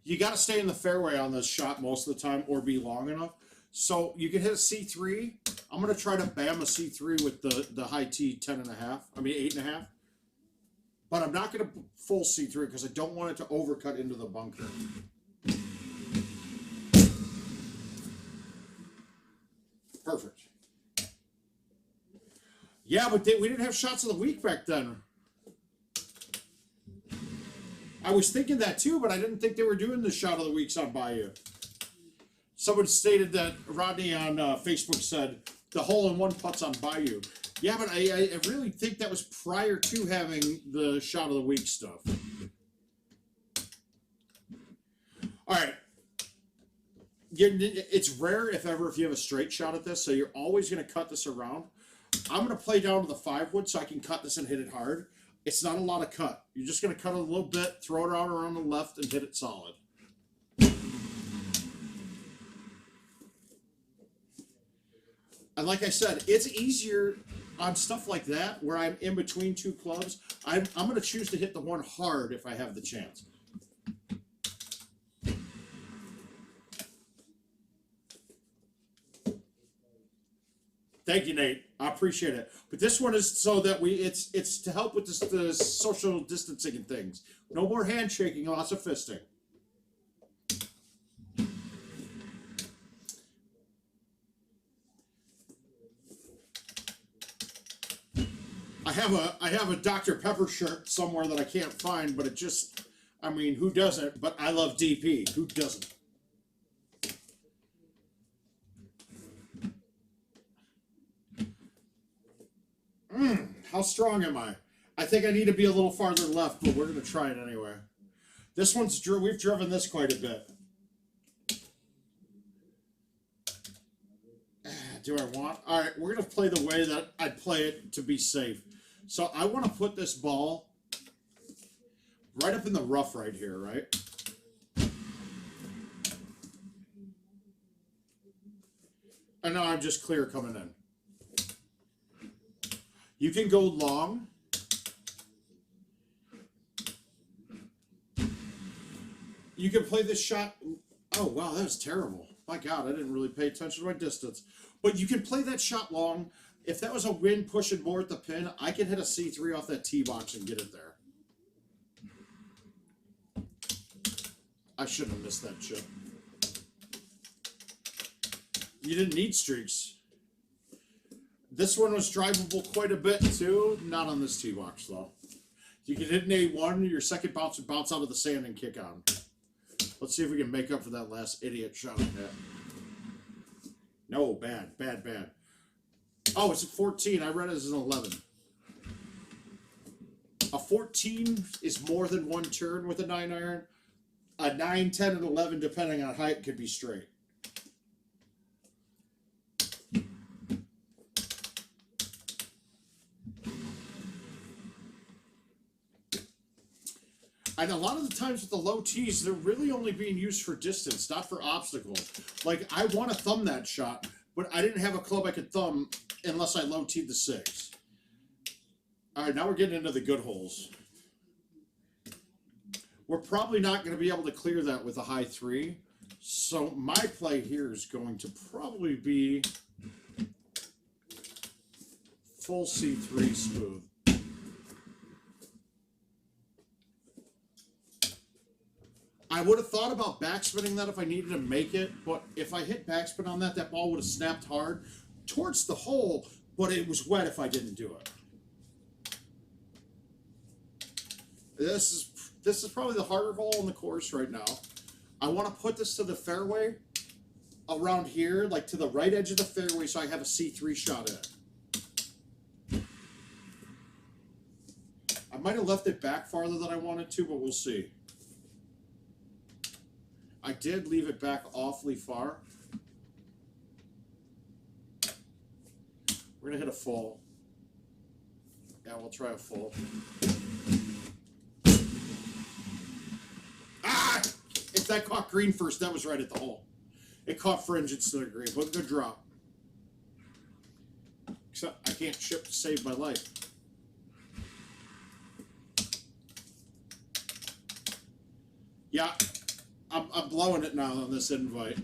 You got to stay in the fairway on this shot most of the time or be long enough. So you can hit a C3. I'm going to try to bam a C3 with the high tee 8.5. But I'm not going to full C3 because I don't want it to overcut into the bunker. Perfect. Yeah, but we didn't have shots of the week back then. I was thinking that too, but I didn't think they were doing the shot of the weeks on Bayou. Someone stated that Rodney on Facebook said the hole-in-one putts on Bayou. Yeah, but I really think that was prior to having the shot of the week stuff. All right. It's rare, if ever, if you have a straight shot at this, so you're always going to cut this around. I'm going to play down to the 5-wood so I can cut this and hit it hard. It's not a lot of cut. You're just going to cut it a little bit, throw it out around the left, and hit it solid. And like I said, it's easier on stuff like that where I'm in between two clubs. I'm going to choose to hit the one hard if I have the chance. Thank you, Nate. I appreciate it. But this one is so that it's to help with the social distancing and things. No more handshaking, lots of fisting. I have a Dr. Pepper shirt somewhere that I can't find, but it just, I mean, who doesn't? But I love DP. Who doesn't? How strong am I? I think I need to be a little farther left, but we're going to try it anyway. This one's, we've driven this quite a bit. Do I want? All right, we're gonna play the way that I play it to be safe. So I want to put this ball right up in the rough right here, right? And now I'm just clear coming in. You can go long. You can play this shot. Oh, wow, that was terrible. My God, I didn't really pay attention to my distance. But you can play that shot long. If that was a wind pushing more at the pin, I can hit a C3 off that tee box and get it there. I shouldn't have missed that chip. You didn't need streaks. This one was drivable quite a bit, too. Not on this tee box, though. You can hit an A1, your second bounce would bounce out of the sand and kick on. Let's see if we can make up for that last idiot shot I hit. No, bad, bad, bad. Oh, it's a 14. I read it as an 11. A 14 is more than one turn with a 9-iron. A 9, 10, and 11, depending on height, could be straight. And a lot of the times with the low tees, they're really only being used for distance, not for obstacles. Like, I want to thumb that shot, but I didn't have a club I could thumb unless I low teed the 6. All right, now we're getting into the good holes. We're probably not going to be able to clear that with a high 3. So my play here is going to probably be full C3 smooth. I would have thought about backspinning that if I needed to make it, but if I hit backspin on that, that ball would have snapped hard towards the hole, but it was wet if I didn't do it. This is probably the harder hole in the course right now. I want to put this to the fairway around here, like to the right edge of the fairway, so I have a C3 shot in it. I might have left it back farther than I wanted to, but we'll see. I did leave it back awfully far. We're going to hit a full. Yeah, we'll try a full. Ah! If that caught green first, that was right at the hole. It caught fringe instead of green, but good drop. Except I can't chip to save my life. Yeah. I'm blowing it now on this invite.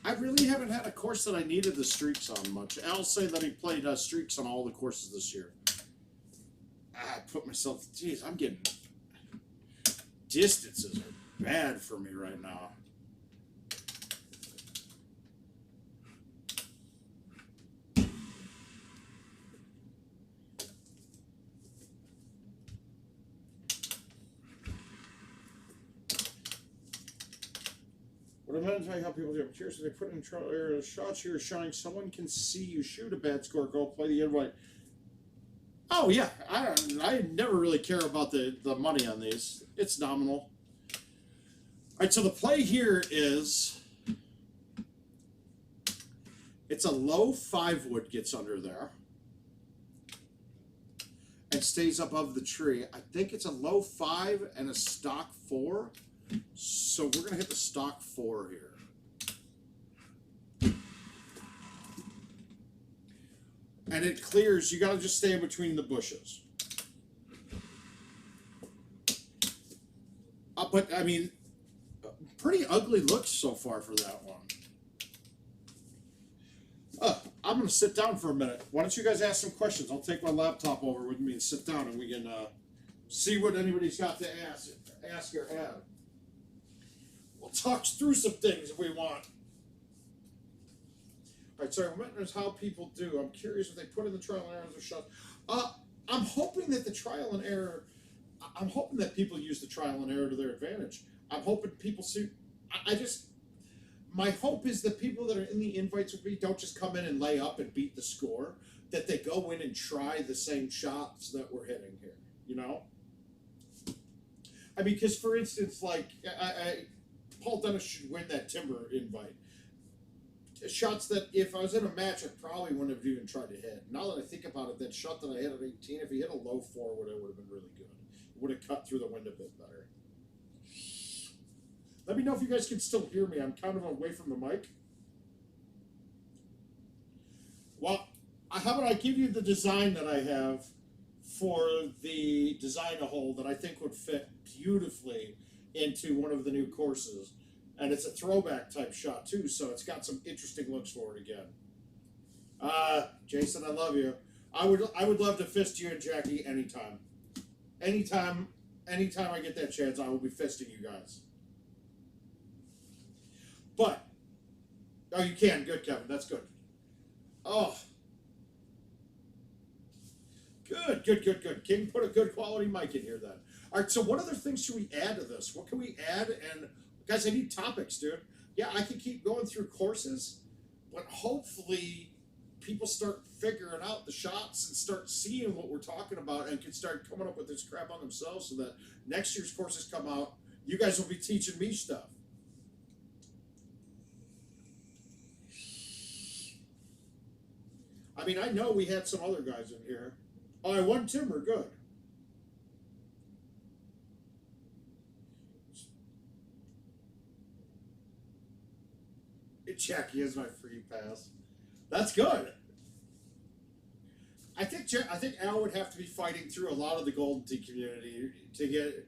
I really haven't had a course that I needed the streaks on much. I'll say that he played streaks on all the courses this year. I put myself, geez, I'm getting, distances are bad for me right now. What events I help people do? I'm curious if they put in shots you're showing someone can see you shoot a bad score, go play the invite. Oh yeah, I never really care about the money on these. It's nominal. All right, so the play here is it's a low 5 wood gets under there and stays above the tree. I think it's a low 5 and a stock 4. So we're gonna hit the stock 4 here. And it clears, you gotta just stay in between the bushes. But, I mean, pretty ugly looks so far for that one. I'm gonna sit down for a minute. Why don't you guys ask some questions? I'll take my laptop over with me and sit down and we can see what anybody's got to ask or have. We'll talk through some things if we want. All right, sorry, what is how people do. I'm curious if they put in the trial and error or shots. I'm hoping that the trial and error, I'm hoping that people use the trial and error to their advantage. I'm hoping people see, I just my hope is that people that are in the invites with me don't just come in and lay up and beat the score. That they go in and try the same shots that we're hitting here. You know. I mean, because for instance, like Paul Dennis should win that Timber invite. Shots that if I was in a match, I probably wouldn't have even tried to hit. Now that I think about it, that shot that I hit at 18, if he hit a low forward, it would have been really good. It would have cut through the wind a bit better. Let me know if you guys can still hear me. I'm kind of away from the mic. Well, how about I give you the design that I have for the design a hole that I think would fit beautifully into one of the new courses. And it's a throwback type shot too, so it's got some interesting looks for it again. Jason, I love you. I would love to fist you and Jackie anytime. Anytime I get that chance, I will be fisting you guys. But you can. Good, Kevin. That's good. Oh. Good. King put a good quality mic in here then. All right, so what other things should we add to this? What can we add? And guys, I need topics, dude. Yeah, I can keep going through courses, but hopefully people start figuring out the shots and start seeing what we're talking about and can start coming up with this crap on themselves so that next year's courses come out, you guys will be teaching me stuff. I mean, I know we had some other guys in here. Oh, I won Timber, good. Jackie is my free pass. That's good. I think Al would have to be fighting through a lot of the Golden Tee community to get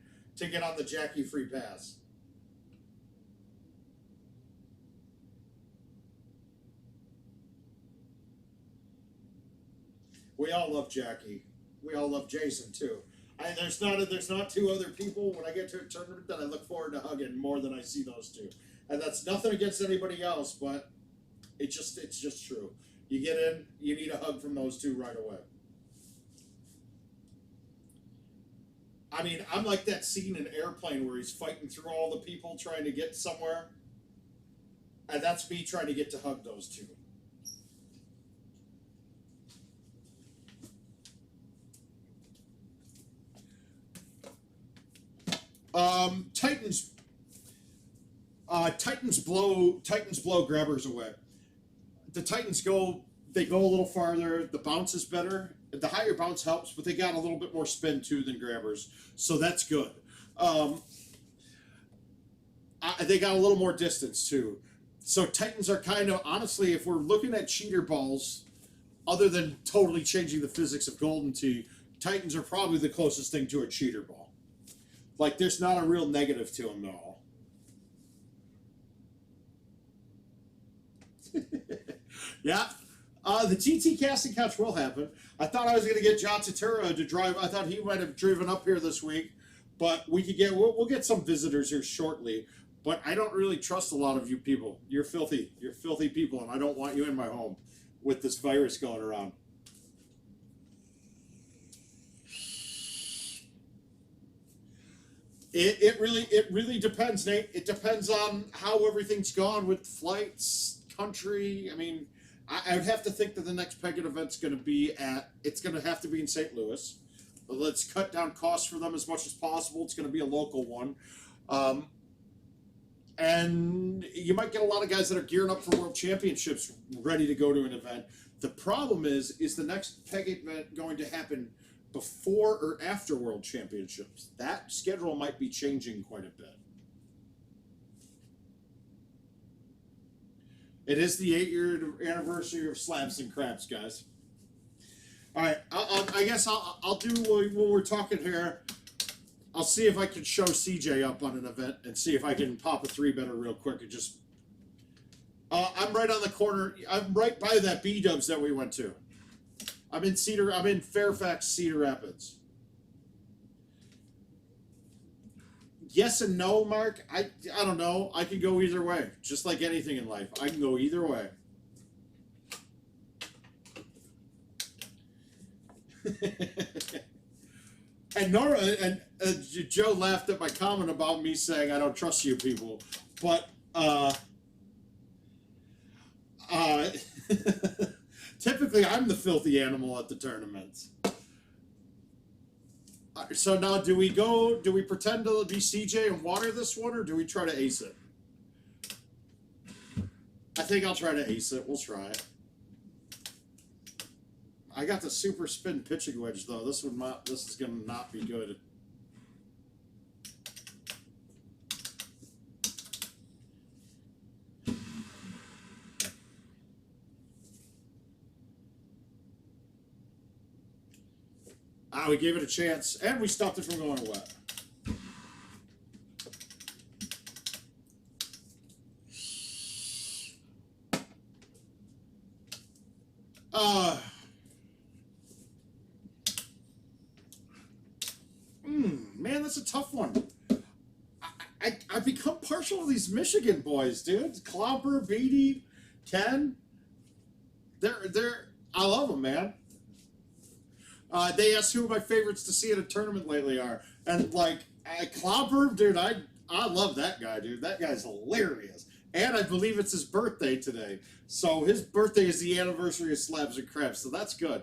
on the Jackie free pass. We all love Jackie. We all love Jason too. There's not two other people when I get to a tournament that I look forward to hugging more than I see those two. And that's nothing against anybody else, but it's just true. You get in, you need a hug from those two right away. I mean, I'm like that scene in Airplane where he's fighting through all the people trying to get somewhere. And that's me trying to get to hug those two. Titans blow grabbers away. The Titans go a little farther. The bounce is better. The higher bounce helps, but they got a little bit more spin too than grabbers, so that's good. They got a little more distance too. So Titans are kind of, honestly, if we're looking at cheater balls, other than totally changing the physics of Golden Tee, Titans are probably the closest thing to a cheater ball. Like, there's not a real negative to them at all. Yeah. The TT casting couch will happen. I thought I was going to get John Tatura to drive. I thought he might have driven up here this week, but we'll get some visitors here shortly. But I don't really trust a lot of you people. You're filthy. You're filthy people, and I don't want you in my home with this virus going around. It really depends, Nate. It depends on how everything's gone with flights, country. I mean, I would have to think that the next Peggott event's going to be it's going to have to be in St. Louis. Let's cut down costs for them as much as possible. It's going to be a local one. And you might get a lot of guys that are gearing up for World Championships ready to go to an event. The problem is the next Peggott event going to happen before or after World Championships? That schedule might be changing quite a bit. It is the 8-year anniversary of Slabs and Craps, guys. All right, I guess I'll do when we're talking here. I'll see if I can show CJ up on an event and see if I can pop a 3-better real quick and just. I'm right on the corner. I'm right by that B-dubs that we went to. I'm in Fairfax, Cedar Rapids. Yes and no, Mark. I don't know. I can go either way. Just like anything in life, I can go either way. And Nora and Joe laughed at my comment about me saying I don't trust you people. But uh, typically I'm the filthy animal at the tournaments. So now, do we pretend to be CJ and water this one, or do we try to ace it? I think I'll try to ace it. We'll try it. I got the super spin pitching wedge though. This is gonna not be good. We gave it a chance, and we stopped it from going wet. Man, that's a tough one. I become partial to these Michigan boys, dude. Clomper, Beatty, Ken. I love them, man. They asked who my favorites to see at a tournament lately are, and like Clomper, dude, I love that guy, dude. That guy's hilarious, and I believe it's his birthday today. So his birthday is the anniversary of Slabs and Crabs, so that's good.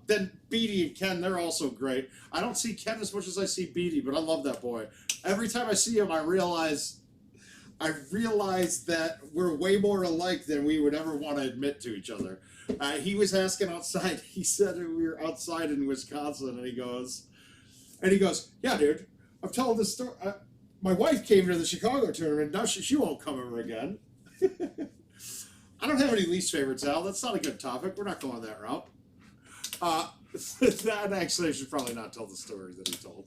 Then Beatty and Ken, they're also great. I don't see Ken as much as I see Beatty, but I love that boy. Every time I see him, I realize that we're way more alike than we would ever want to admit to each other. He was asking outside. He said we were outside in Wisconsin, and he goes, yeah, dude, I'm telling this story. My wife came to the Chicago tournament. Now she won't come ever again. I don't have any least favorites, Al. That's not a good topic. We're not going that route. That actually, I should probably not tell the story that he told.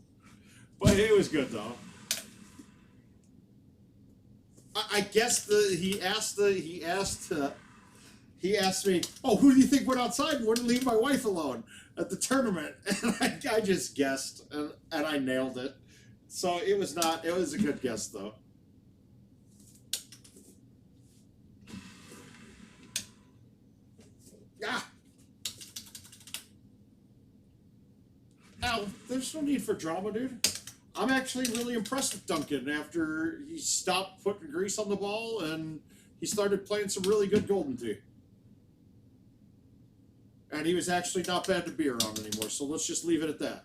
But it was good, though. I guess he asked me, oh, who do you think went outside and wouldn't leave my wife alone at the tournament? And I just guessed, and I nailed it. So it was a good guess, though. Al, there's no need for drama, dude. I'm actually really impressed with Duncan after he stopped putting grease on the ball and he started playing some really good Golden Tee. And he was actually not bad to be around anymore, so let's just leave it at that.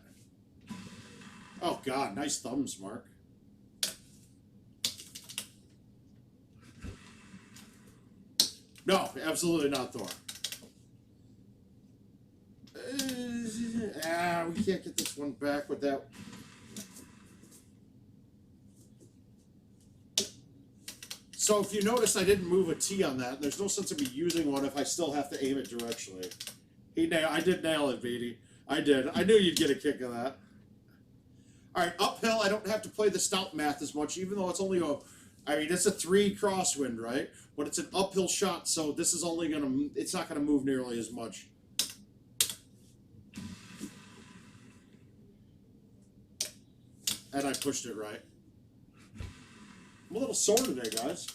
Oh, God, nice thumbs, Mark. No, absolutely not, Thor. We can't get this one back with that. So if you notice, I didn't move a tee on that. There's no sense of me using one if I still have to aim it directionally. I did nail it, Beatty. I did. I knew you'd get a kick of that. All right, uphill, I don't have to play the stout math as much, even though it's only it's a 3 crosswind, right? But it's an uphill shot, so this is it's not gonna move nearly as much. And I pushed it right. I'm a little sore today, guys.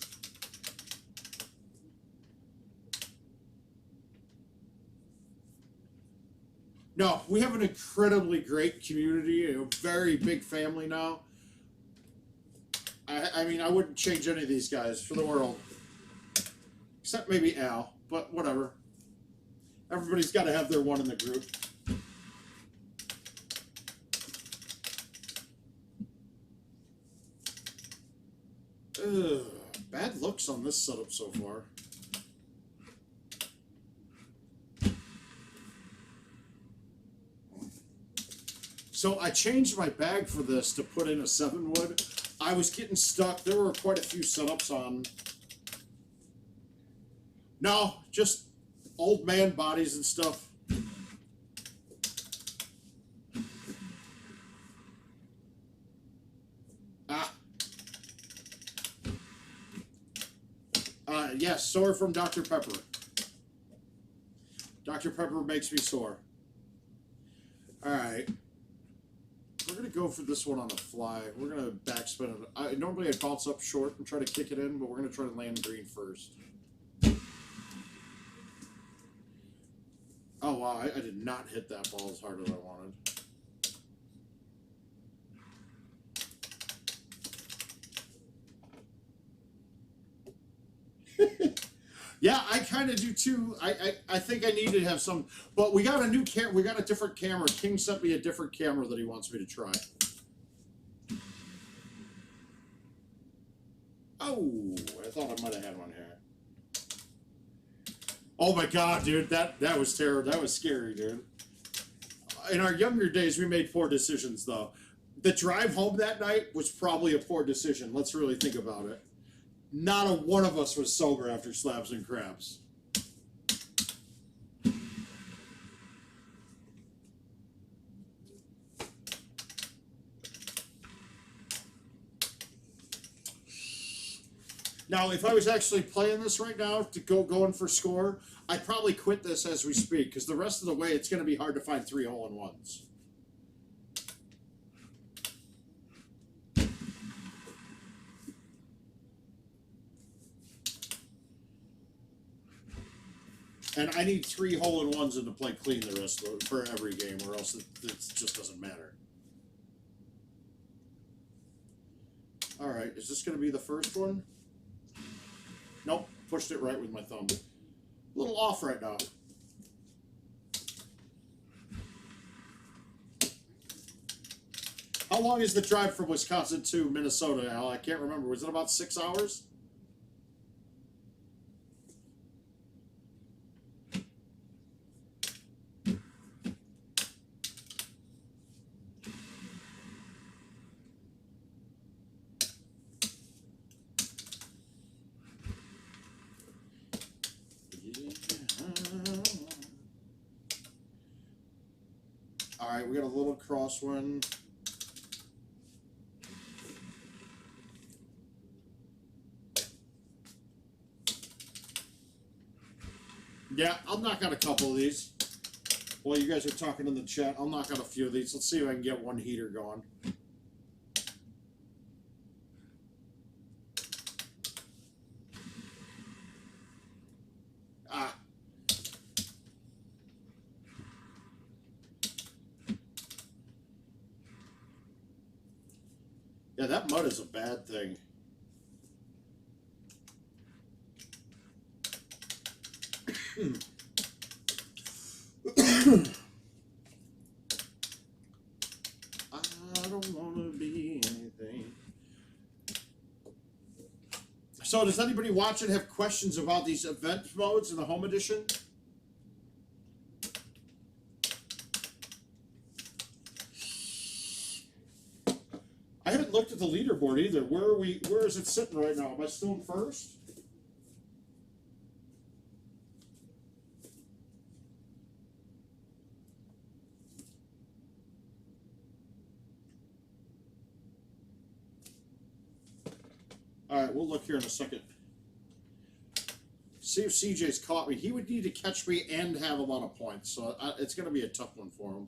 No, we have an incredibly great community, a very big family now. I mean, I wouldn't change any of these guys for the world. Except maybe Al, but whatever. Everybody's got to have their one in the group. Ugh, bad looks on this setup so far. So I changed my bag for this to put in a 7-wood. I was getting stuck. There were quite a few setups on. No, just old man bodies and stuff. Yes, sore from Dr. Pepper. Dr. Pepper makes me sore. All right. We're going to go for this one on the fly. We're going to backspin it. Normally I'd bounce up short and try to kick it in, but we're going to try to land green first. Oh, wow. I did not hit that ball as hard as I wanted. Yeah, I kind of do too. I think I need to have some, but we got a new camera. We got a different camera. King sent me a different camera that he wants me to try. Oh, I thought I might have had one here. Oh my god, dude, that was terrible. That was scary, dude. In our younger days, we made poor decisions, though. The drive home that night was probably a poor decision. Let's really think about it. Not a one of us was sober after Slabs and Crabs. Now, if I was actually playing this right now to going for score, I'd probably quit this as we speak, because the rest of the way it's going to be hard to find 3 hole-in-ones. And I need 3 hole-in-ones and to play clean the rest of it for every game, or else it just doesn't matter. All right, is this going to be the first one? Nope, pushed it right with my thumb. A little off right now. How long is the drive from Wisconsin to Minnesota, Al? I can't remember. Was it about 6 hours? All right, we got a little crosswind. Yeah, I'll knock out a couple of these. While you guys are talking in the chat, I'll knock out a few of these. Let's see if I can get one heater going. Ah. Yeah, that mud is a bad thing. I don't want to be anything. So, does anybody watching have questions about these event modes in the home edition? I haven't looked at the leaderboard either. Where is it sitting right now? Am I still in first? All right, we'll look here in a second. See if CJ's caught me. He would need to catch me and have a lot of points, so it's going to be a tough one for him.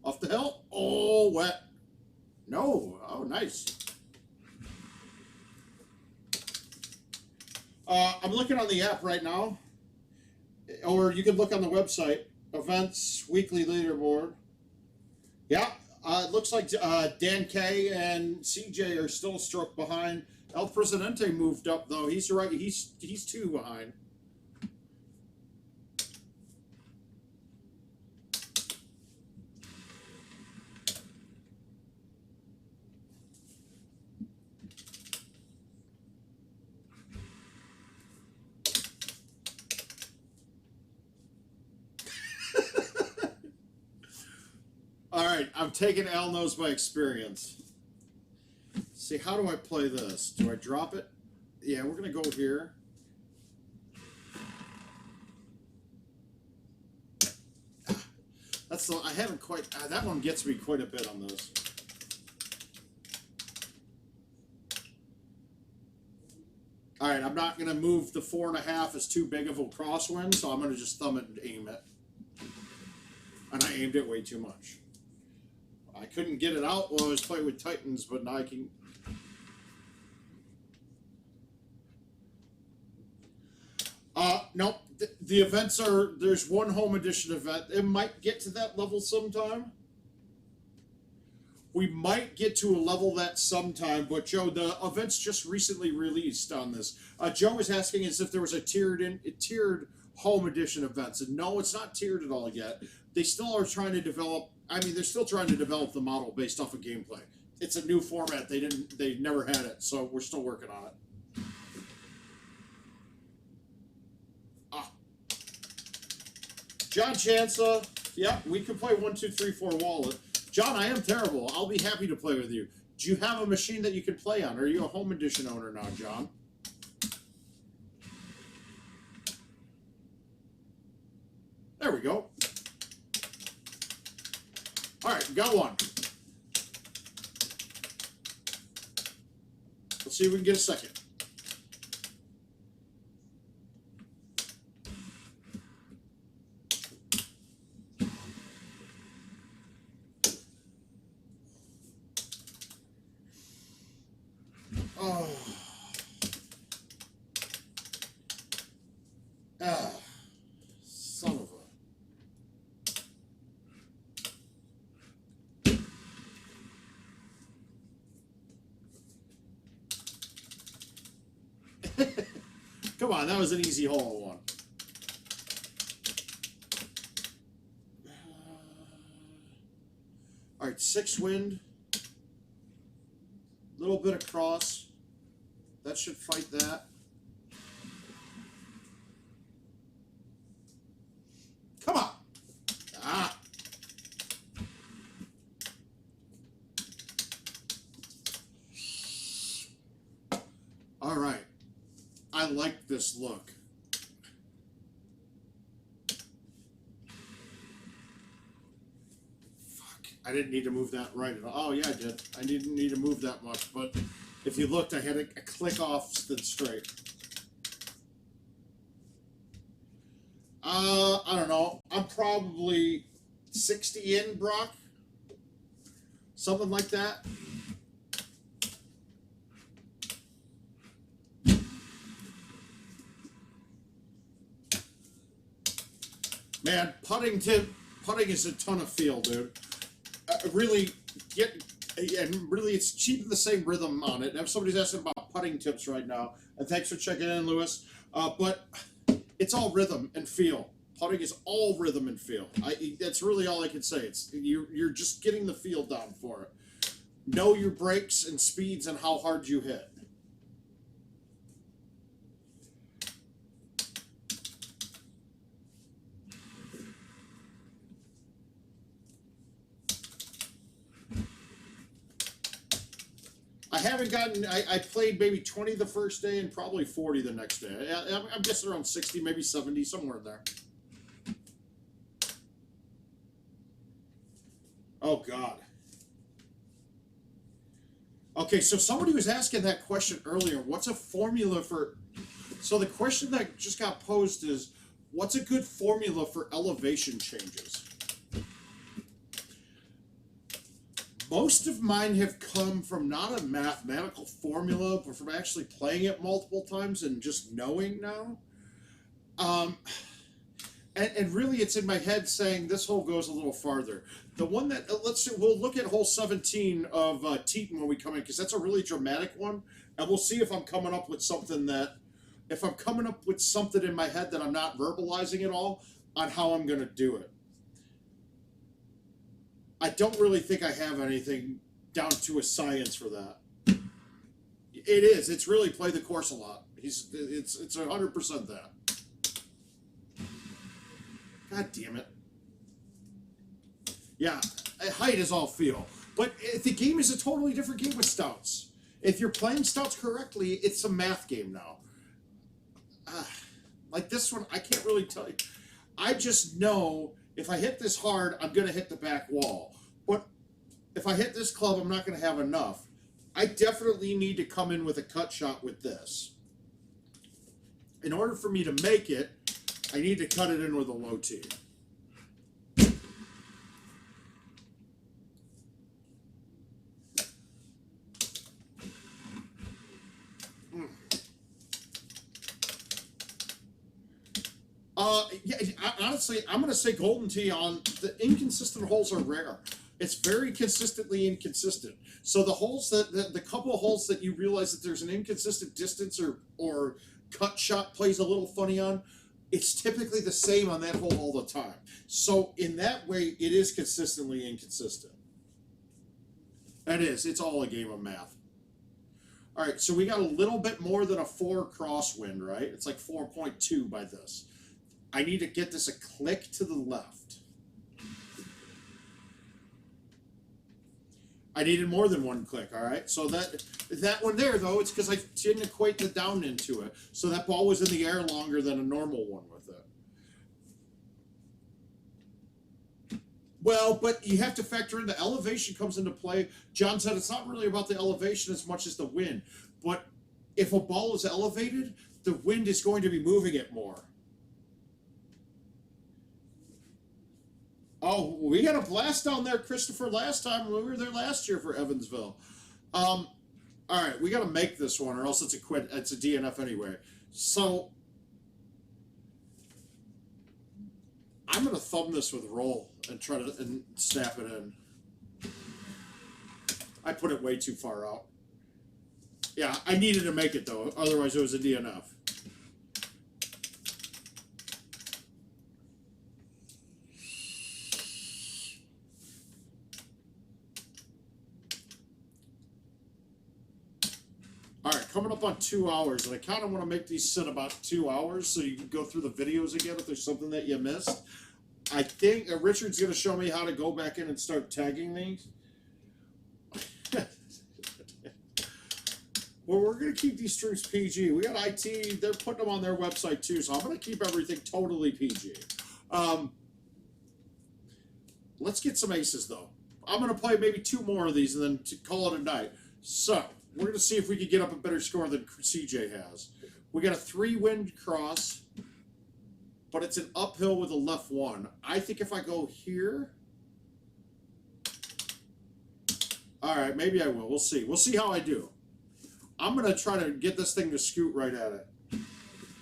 Off the hill. Oh, wet. No. Oh, nice. I'm looking on the app right now, or you can look on the website. Events, weekly leaderboard. Yeah, it looks like Dan K and CJ are still a stroke behind. El Presidente moved up though. He's right. He's 2 behind. All right, I'm taking Al knows by experience. See, how do I play this? Do I drop it? Yeah, we're gonna go here. That's the I haven't quite. That one gets me quite a bit on this. All right, I'm not gonna move the 4.5 as too big of a crosswind, so I'm gonna just thumb it and aim it. And I aimed it way too much. I couldn't get it out while I was playing with Titans, but now I can. Nope. the events are, there's one home edition event. It might get to that level sometime. We might get to a level that sometime, but Joe, the events just recently released on this. Joe was asking as if there was a tiered home edition events, and no, it's not tiered at all yet. They still are trying to develop. I mean, they're still trying to develop the model based off of gameplay. It's a new format. They never had it, so we're still working on it. John Chansa, yeah, we can play 1, 2, 3, 4 wallet. John, I am terrible. I'll be happy to play with you. Do you have a machine that you can play on? Are you a home edition owner now, John? There we go. All right, got one. Let's see if we can get a second. Oh. Son of a... Come on, that was an easy hole one. All right, 6 wind. Little bit of cross. That should fight that. Come on. Ah. All right. I like this look. Fuck. I didn't need to move that right at all. Oh, yeah, I did. I didn't need to move that much, but if you looked, I had a click off stood straight. I don't know. I'm probably 60 in, Brock. Something like that. Man, putting is a ton of feel, dude. Really it's cheap the same rhythm on it. And somebody's asking about putting tips right now, and thanks for checking in, Lewis. But it's all rhythm and feel. Putting is all rhythm and feel. That's really all I can say. It's you're just getting the feel down for it. Know your breaks and speeds and how hard you hit. I haven't gotten. I played maybe 20 the first day and probably 40 the next day. I'm guessing around 60, maybe 70, somewhere in there. Oh God. Okay, so somebody was asking that question earlier. What's a formula for? So the question that just got posed is, what's a good formula for elevation changes? Most of mine have come from not a mathematical formula, but from actually playing it multiple times and just knowing now. And really, it's in my head saying this hole goes a little farther. The one that, we'll look at hole 17 of Teton when we come in, because that's a really dramatic one. And we'll see if I'm coming up with something in my head that I'm not verbalizing at all on how I'm going to do it. I don't really think I have anything down to a science for that. It is. It's really play the course a lot. It's 100% that. God damn it. Yeah, height is all feel. But the game is a totally different game with stouts. If you're playing stouts correctly, it's a math game now. Like this one, I can't really tell you. I just know if I hit this hard, I'm going to hit the back wall. But if I hit this club, I'm not going to have enough. I definitely need to come in with a cut shot with this. In order for me to make it, I need to cut it in with a low tee. honestly, I'm going to say Golden Tee on the inconsistent holes are rare. It's very consistently inconsistent. So the holes the couple of holes that you realize that there's an inconsistent distance or cut shot plays a little funny on, it's typically the same on that hole all the time. So in that way, it is consistently inconsistent. It is. It's all a game of math. All right, so we got a little bit more than a 4 crosswind, right? It's like 4.2 by this. I need to get this a click to the left. I needed more than one click, all right? So that one there, though, it's because I didn't equate the down into it. So that ball was in the air longer than a normal one with it. Well, but you have to factor in the elevation comes into play. John said it's not really about the elevation as much as the wind. But if a ball is elevated, the wind is going to be moving it more. Oh, we had a blast down there, Christopher, last time when we were there last year for Evansville. All right, we got to make this one, or else it's a quit. It's a DNF anyway. So I'm gonna thumb this with roll and try to snap it in. I put it way too far out. Yeah, I needed to make it though, otherwise it was a DNF. All right, coming up on 2 hours, and I kind of want to make these sit about 2 hours so you can go through the videos again if there's something that you missed. I think Richard's going to show me how to go back in and start tagging these. Well, we're going to keep these streams PG. We got IT, they're putting them on their website too, so I'm going to keep everything totally PG. Let's get some aces, though. I'm going to play maybe 2 more of these and then call it a night. So we're going to see if we can get up a better score than CJ has. We got a 3-wind cross, but it's an uphill with a left 1. I think if I go here... All right, maybe I will. We'll see. We'll see how I do. I'm going to try to get this thing to scoot right at it.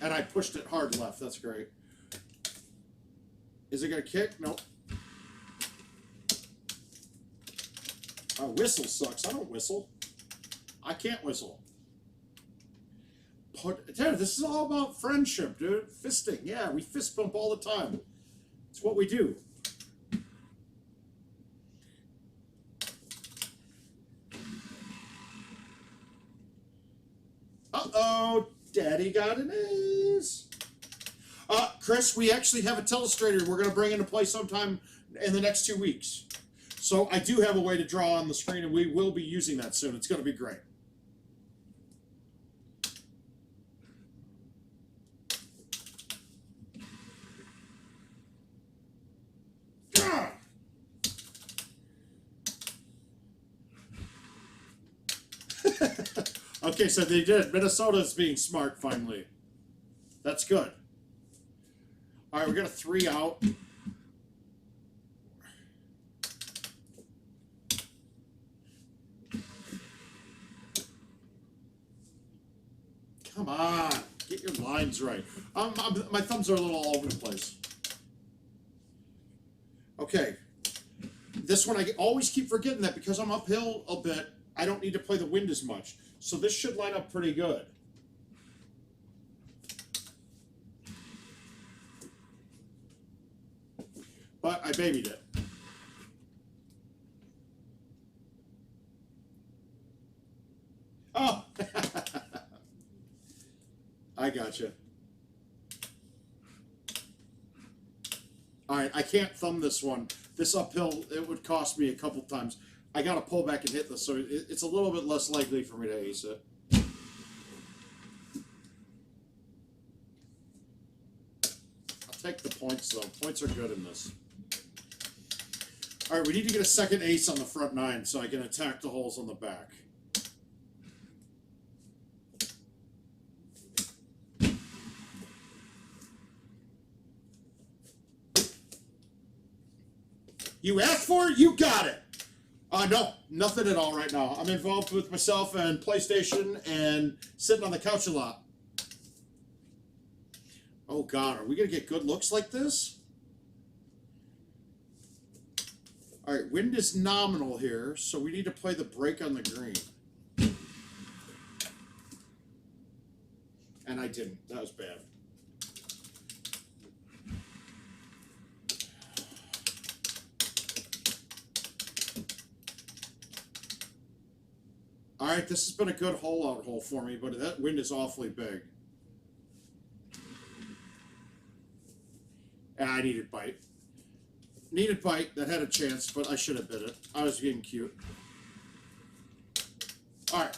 And I pushed it hard left. That's great. Is it going to kick? Nope. Whistle sucks. I don't whistle. I can't whistle. But, dude, this is all about friendship, dude. Fisting. Yeah, we fist bump all the time. It's what we do. Uh-oh. Daddy got an ace. Chris, we actually have a telestrator we're going to bring into play sometime in the next 2 weeks. So I do have a way to draw on the screen, and we will be using that soon. It's going to be great. Okay, so they did. Minnesota's being smart finally. That's good. All right, we got a 3 out. Come on, get your lines right. My thumbs are a little all over the place. Okay, this one I always keep forgetting that because I'm uphill a bit, I don't need to play the wind as much. So this should line up pretty good. But I babied it. Oh! I gotcha. All right, I can't thumb this one. This uphill, it would cost me a couple times. I got to pull back and hit this, so it's a little bit less likely for me to ace it. I'll take the points, though. Points are good in this. All right, we need to get a second ace on the front 9 so I can attack the holes on the back. You asked for it, you got it. No, nothing at all right now. I'm involved with myself and PlayStation and sitting on the couch a lot. Oh God, are we gonna get good looks like this? All right, wind is nominal here, so we need to play the break on the green. And I didn't. That was bad. All right, this has been a good hole-out hole for me, but that wind is awfully big. And I needed bite. Needed bite. That had a chance, but I should have bit it. I was getting cute. All right.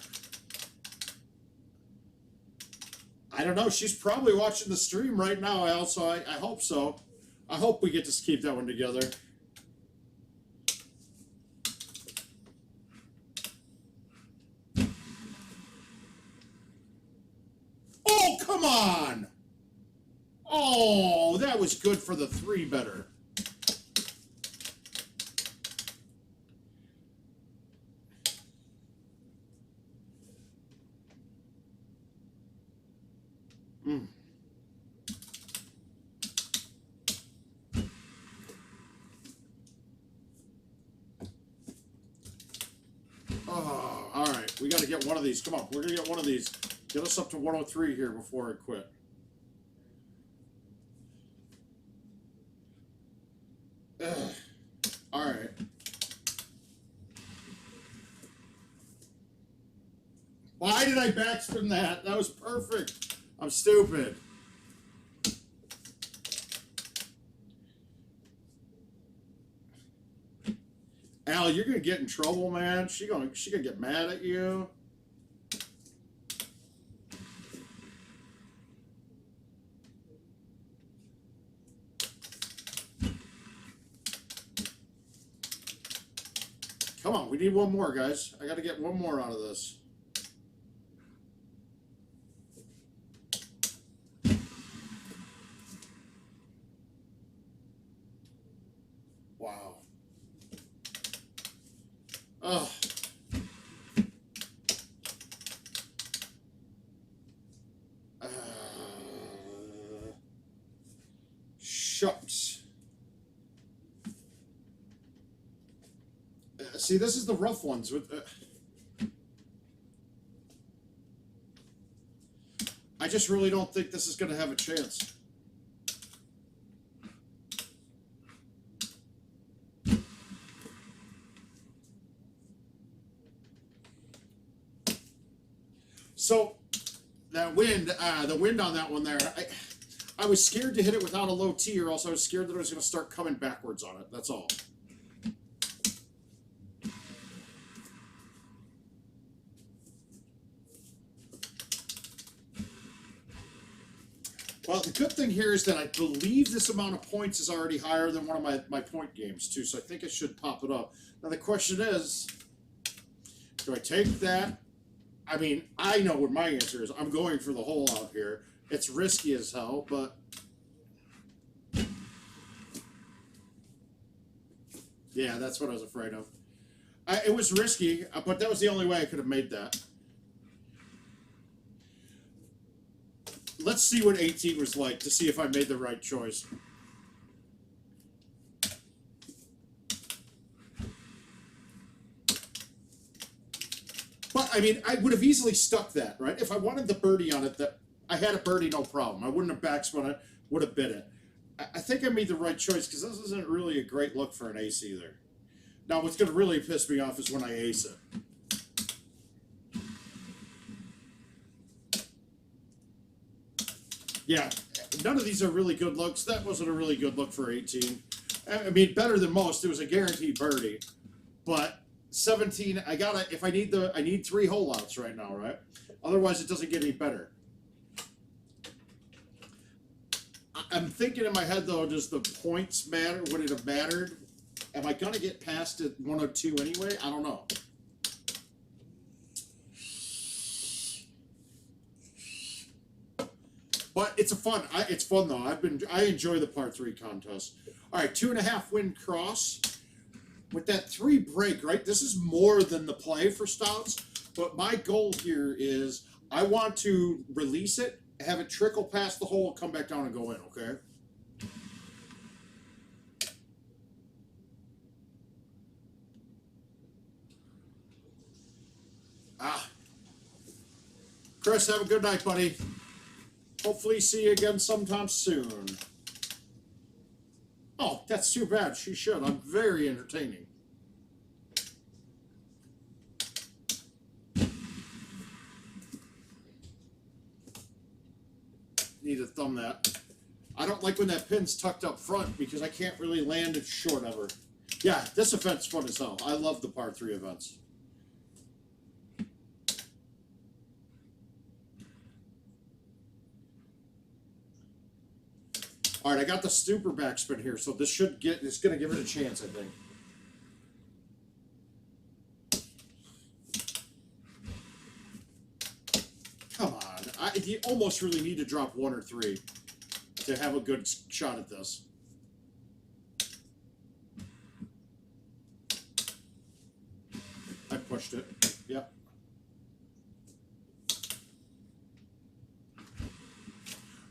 I don't know. She's probably watching the stream right now, Al, so I hope so. I hope we get to keep that one together. Oh, come on! Oh, that was good for the three better. Oh, all right. We got to get one of these. Come on. We're going to get one of these. Get us up to 103 here before I quit. Ugh. All right. Why did I backspin that? That was perfect. I'm stupid. Al, you're gonna get in trouble, man. She gonna get mad at you. Come on, we need one more, guys. I gotta get one more out of this. Wow. Ugh. Shucks. See, this is the rough ones. With I just really don't think this is going to have a chance. So that wind, the wind on that one there, I was scared to hit it without a low T, or else I was scared that it was going to start coming backwards on it. That's all. Well, the good thing here is that I believe this amount of points is already higher than one of my point games, too, so I think I should pop it up. Now, the question is, do I take that? I mean, I know what my answer is. I'm going for the hole out here. It's risky as hell, but... yeah, that's what I was afraid of. It was risky, but that was the only way I could have made that. Let's see what 18 was like to see if I made the right choice. But, I mean, I would have easily stuck that, right? If I wanted the birdie on it, that I had a birdie, no problem. I wouldn't have backspun it, would have bit it. I think I made the right choice because this isn't really a great look for an ace either. Now, what's going to really piss me off is when I ace it. Yeah, none of these are really good looks. That wasn't a really good look for 18. I mean, better than most. It was a guaranteed birdie. But 17, if I need 3 hole outs right now, right? Otherwise, it doesn't get any better. I'm thinking in my head, though, does the points matter? Would it have mattered? Am I going to get past it 102 anyway? I don't know. But it's it's fun though. I enjoy the par 3 contest. All right, 2.5 wind cross with that 3 break. Right, this is more than the play for Stouts. But my goal here is I want to release it have it trickle past the hole, come back down and go in, okay? Ah. Chris, have a good night, buddy. Hopefully see you again sometime soon. Oh, that's too bad. She should. I'm very entertaining. Need to thumb that. I don't like when that pin's tucked up front because I can't really land it short ever. Yeah, this event's fun as hell. I love the par 3 events. All right, I got the super backspin here, so this should get. It's going to give it a chance, I think. Come on, you almost really need to drop 1 or 3 to have a good shot at this. I pushed it. Yep.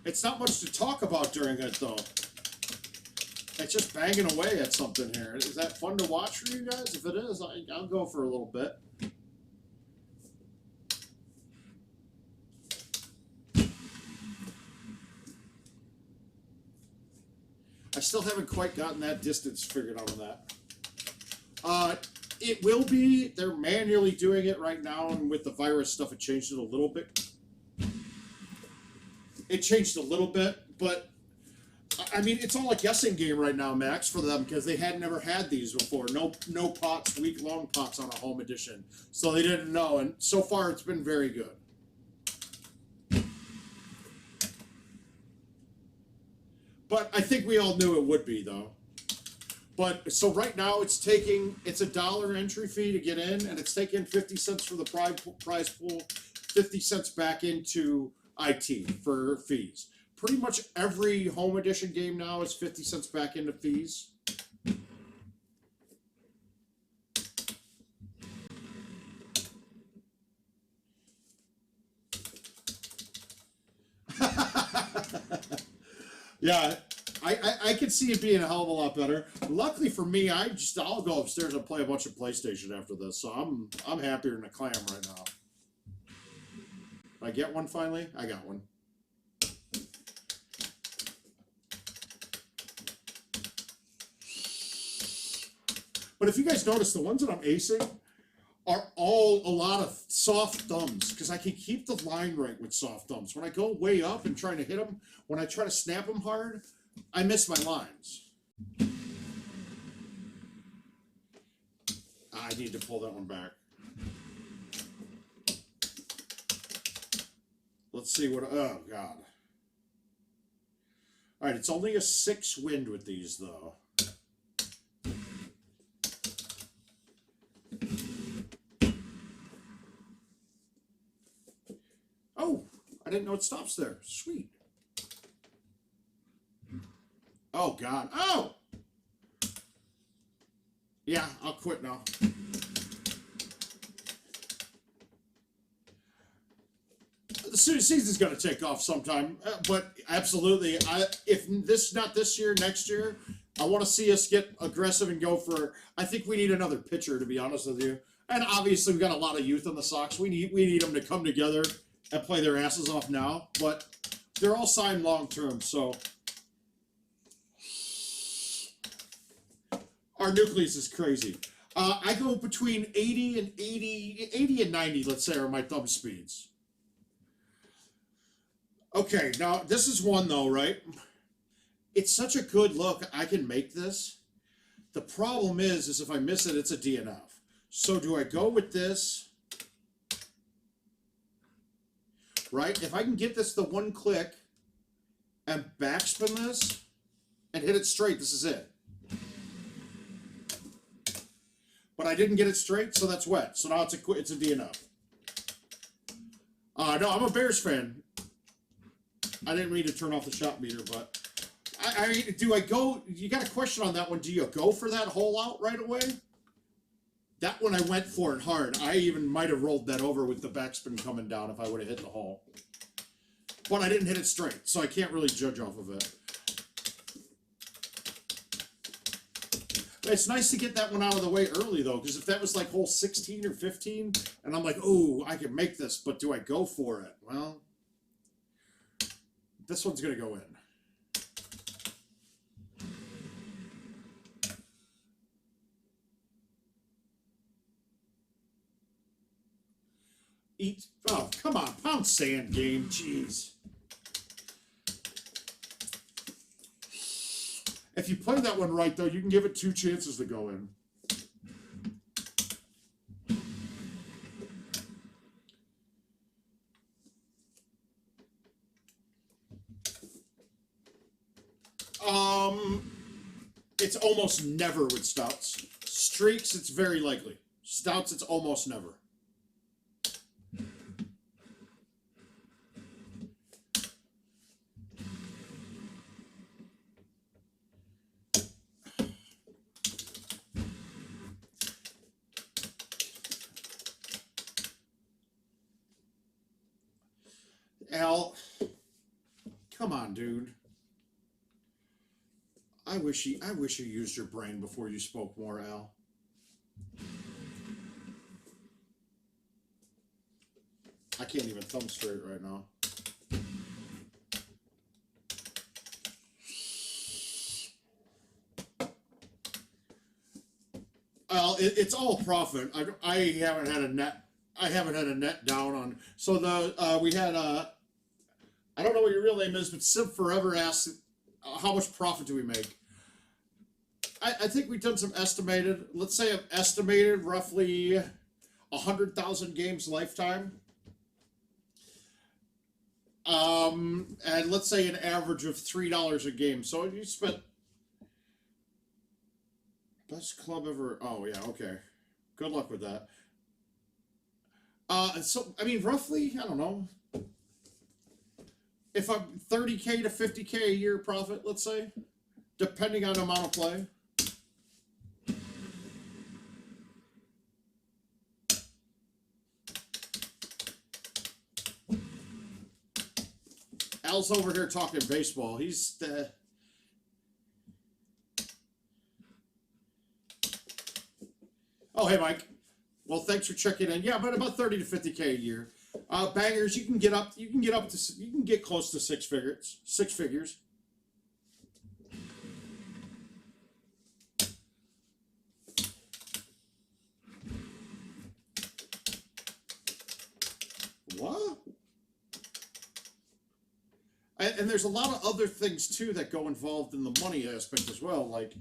It's not much to talk about during it, though. It's just banging away at something here. Is that fun to watch for you guys? If it is, I'll go for a little bit. I still haven't quite gotten that distance figured out on that. It will be. They're manually doing it right now, and with the virus stuff, it changed it a little bit. It changed a little bit, but I mean, it's all a guessing game right now, Max, for them because they had never had these before. No pots, week-long pots on a home edition, so they didn't know. And so far, it's been very good. But I think we all knew it would be, though. But so right now, it's a $1 entry fee to get in, and it's taking 50 cents for the prize pool, 50 cents back into IT for fees. Pretty much every home edition game now is 50 cents back into fees. Yeah, I could see it being a hell of a lot better. Luckily for me, I'll go upstairs and play a bunch of PlayStation after this, so I'm happier than a clam right now. Did I get one finally? I got one. But if you guys notice, the ones that I'm acing are all a lot of soft thumbs because I can keep the line right with soft thumbs. When I go way up and trying to hit them, when I try to snap them hard, I miss my lines. I need to pull that one back. Let's see what. Oh, God. All right, it's only a 6 wind with these, though. Oh, I didn't know it stops there. Sweet. Oh, God. Oh! Yeah, I'll quit now. The season's going to take off sometime, but absolutely, if not this year, next year, I want to see us get aggressive and go for. I think we need another pitcher, to be honest with you. And obviously, we've got a lot of youth on the Sox. We need them to come together and play their asses off now, but they're all signed long term, so our nucleus is crazy. I go between 80 and 90, let's say, are my thumb speeds. Okay, now this is one though, right? It's such a good look. I can make this. The problem is if I miss it, it's a DNF. So do I go with this? Right? If I can get this the one click and backspin this and hit it straight, this is it. But I didn't get it straight, so that's wet. So now it's a DNF. No, I'm a Bears fan. I didn't mean to turn off the shot meter, but I mean, do I go? You got a question on that one? Do you go for that hole out right away? That one I went for it hard. I even might have rolled that over with the backspin coming down if I would have hit the hole. but I didn't hit it straight, so I can't really judge off of it. It's nice to get that one out of the way early, though, because if that was like hole 16 or 15, and I'm like, oh, I can make this, but do I go for it? Well, this one's going to go in. Eat. Oh, come on. Pound sand game. Jeez. If you play that one right, though, you can give it 2 chances to go in. It's almost never with stouts. Streaks, it's very likely. Stouts, it's almost never. Al, come on, dude. I wish you used your brain before you spoke more, Al. I can't even thumb straight right now. Well, it's all profit. I haven't had a net. I haven't had a net down on. So we had I don't know what your real name is, but Simp Forever asked, how much profit do we make? I think we've done some estimated. Let's say I've estimated roughly 100,000 games lifetime. And let's say an average of $3 a game. So you spent best club ever. Oh yeah, okay. Good luck with that. So I mean, roughly, I don't know. If I'm 30K to 50K a year profit, let's say, depending on the amount of play. Al's over here talking baseball. He's Oh, hey, Mike. Well, thanks for checking in. Yeah, but about 30 to 50K a year. Bangers, you can get close to six figures. What? And there's a lot of other things too that go involved in the money aspect as well. Like,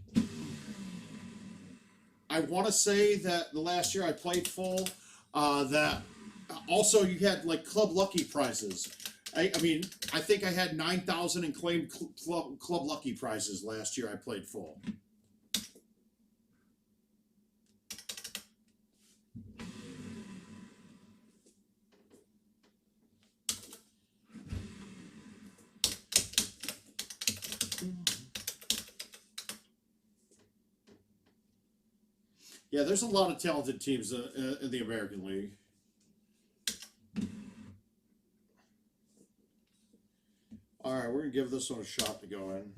I want to say that the last year I played full, that also you had like Club Lucky prizes. I mean, I think I had 9,000 in claimed Club Lucky prizes last year I played full. Yeah, there's a lot of talented teams in the American League. All right, we're gonna give this one a shot to go in.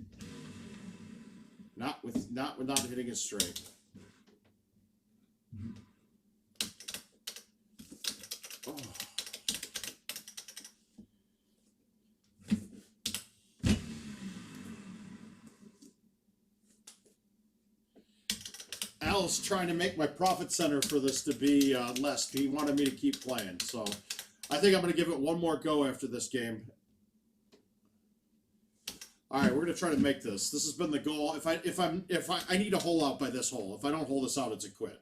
Not hitting it straight. Oh. Al's trying to make my profit center for this to be less. He wanted me to keep playing, so I think I'm going to give it one more go after this game. All right, we're going to try to make this. This has been the goal. If I need to hole out by this hole. If I don't hold this out, it's a quit.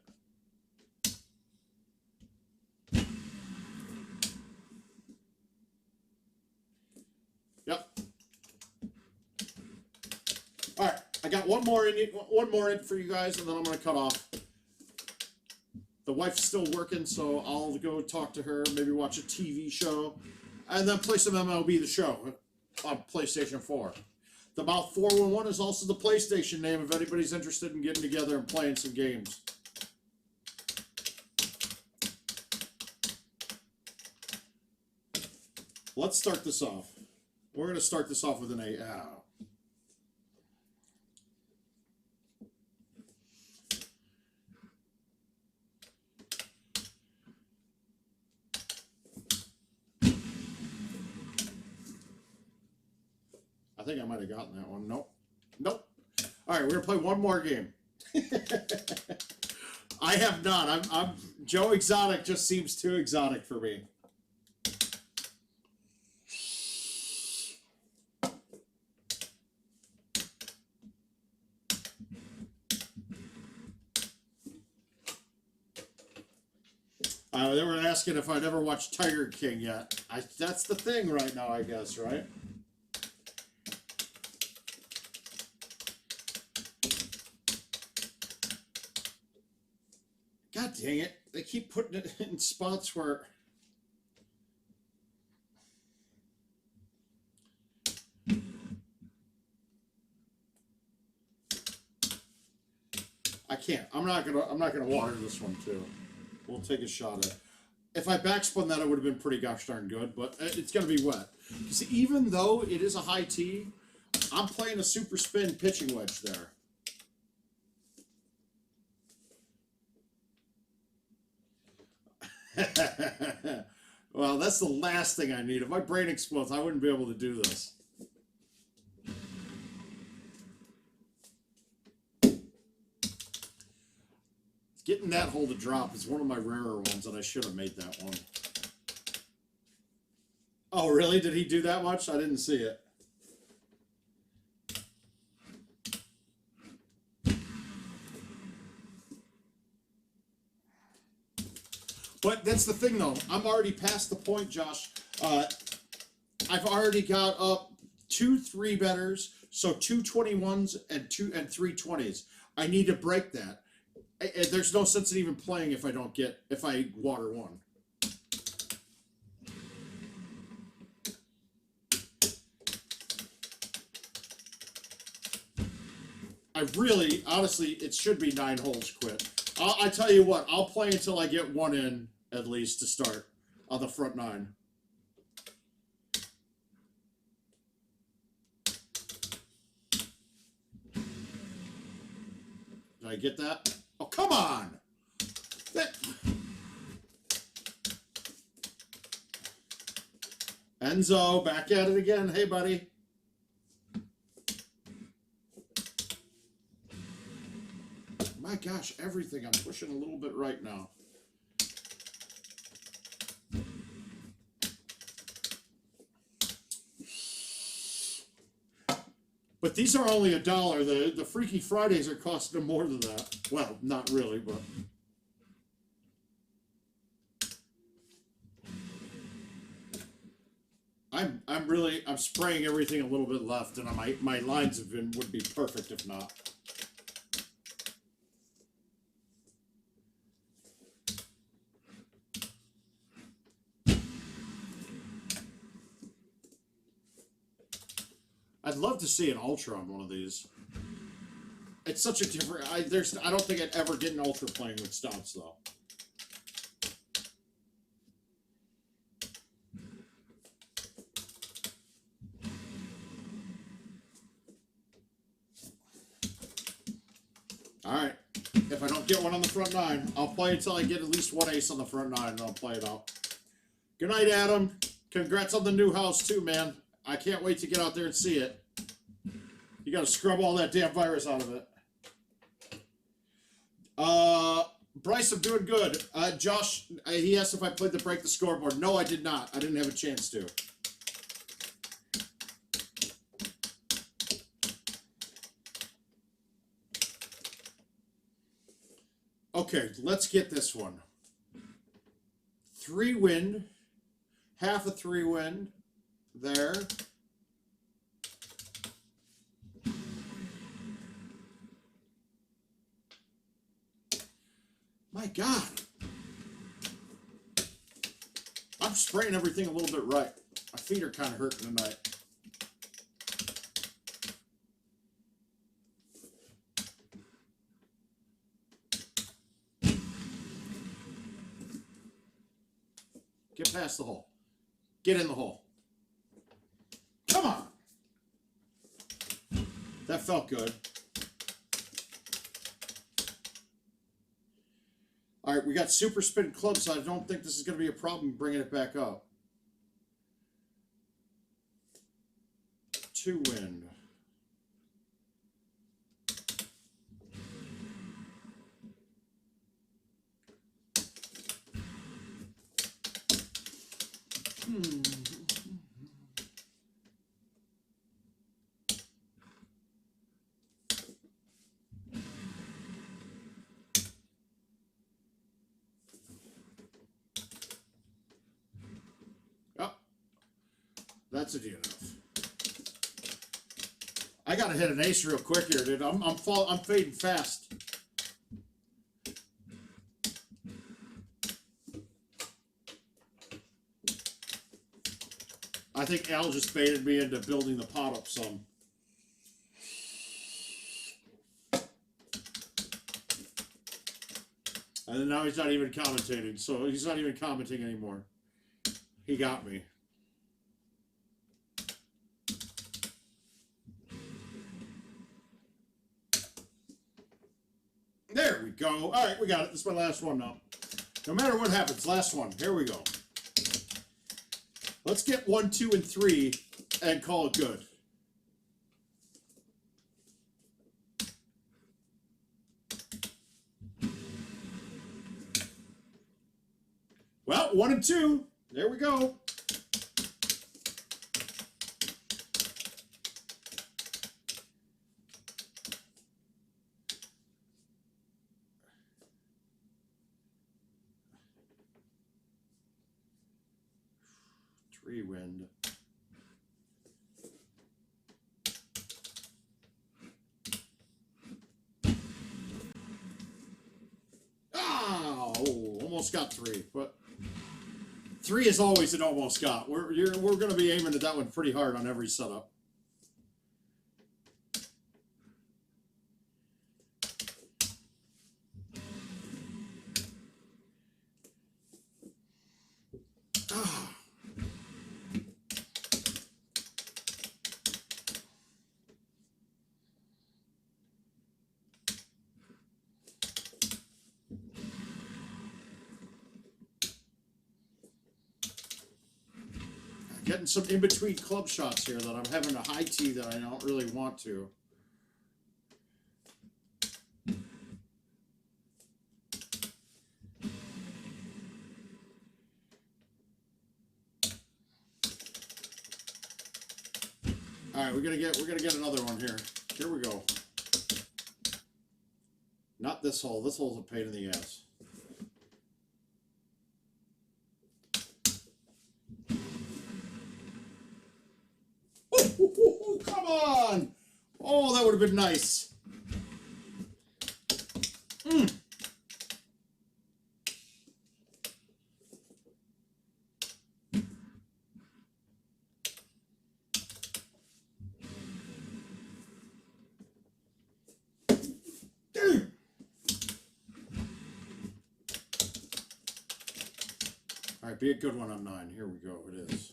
Yep. All right, I got one more in for you guys, and then I'm going to cut off. The wife's still working, so I'll go talk to her, maybe watch a TV show, and then play some MLB The Show on PlayStation 4. The Mouth 411 is also the PlayStation name if anybody's interested in getting together and playing some games. Let's start this off. We're going to start this off with an 8. I think I might have gotten that one. Nope. Nope. All right, we're going to play one more game. I have not. I'm Joe Exotic just seems too exotic for me. They were asking if I'd ever watched Tiger King yet. That's the thing right now, I guess, right? God dang it. They keep putting it in spots where... I can't. I'm not gonna water this one too. We'll take a shot at it. If I backspun that, it would have been pretty gosh darn good, but it's gonna be wet. Because even though it is a high tee, I'm playing a super spin pitching wedge there. Well, that's the last thing I need. If my brain explodes, I wouldn't be able to do this. Getting that hole to drop is one of my rarer ones, and I should have made that one. Oh, really? Did he do that much? I didn't see it. But that's the thing, though. I'm already past the point, Josh. I've already got up 2 3-betters, so 2 21s and 3 20s. I need to break that. There's no sense in even playing if I water one. I really, honestly, it should be 9 holes quit. I tell you what, I'll play until I get one in, at least, to start on the front 9. Did I get that? Oh, come on! Enzo, back at it again. Hey, buddy. My gosh, everything. I'm pushing a little bit right now. But these are only $1. The Freaky Fridays are costing them more than that. Well, not really, but... I'm spraying everything a little bit left, and my lines would be perfect if not. I'd love to see an Ultra on one of these. It's such a different... I don't think I'd ever get an Ultra playing with Stouts, though. Alright. If I don't get one on the front 9, I'll play until I get at least 1 ace on the front 9, and I'll play it out. Good night, Adam. Congrats on the new house, too, man. I can't wait to get out there and see it. You got to scrub all that damn virus out of it. Bryce, I'm doing good. Josh, he asked if I played the Break the Scoreboard. No, I did not. I didn't have a chance to. Okay, let's get this one. 3 wind, half a 3 wind, there. My God. I'm spraying everything a little bit right. My feet are kind of hurting tonight. Get past the hole. Get in the hole. Come That felt good. All right, we got super spin clubs, so I don't think this is going to be a problem bringing it back up. 2 wind. Oh, that's a DNF. I gotta hit an ace real quick here, dude. I'm fading fast. I think Al just baited me into building the pot up some. And then now he's not even commentating, so he's not even commenting anymore. He got me. There we go. All right, we got it. This is my last one now. No matter what happens, last one. Here we go. Let's get 1, 2, and 3 and call it good. Well, 1 and 2. There we go. Wind. Oh, almost got 3, but 3 is always an almost got. We're going to be aiming at that one pretty hard on every setup. Getting some in-between club shots here that I'm having a high tee that I don't really want to. All right, we're gonna get another one here. Here we go. Not this hole. This hole's a pain in the ass. Come on! Oh, that would have been nice. All right, be a good one on 9. Here we go. It is.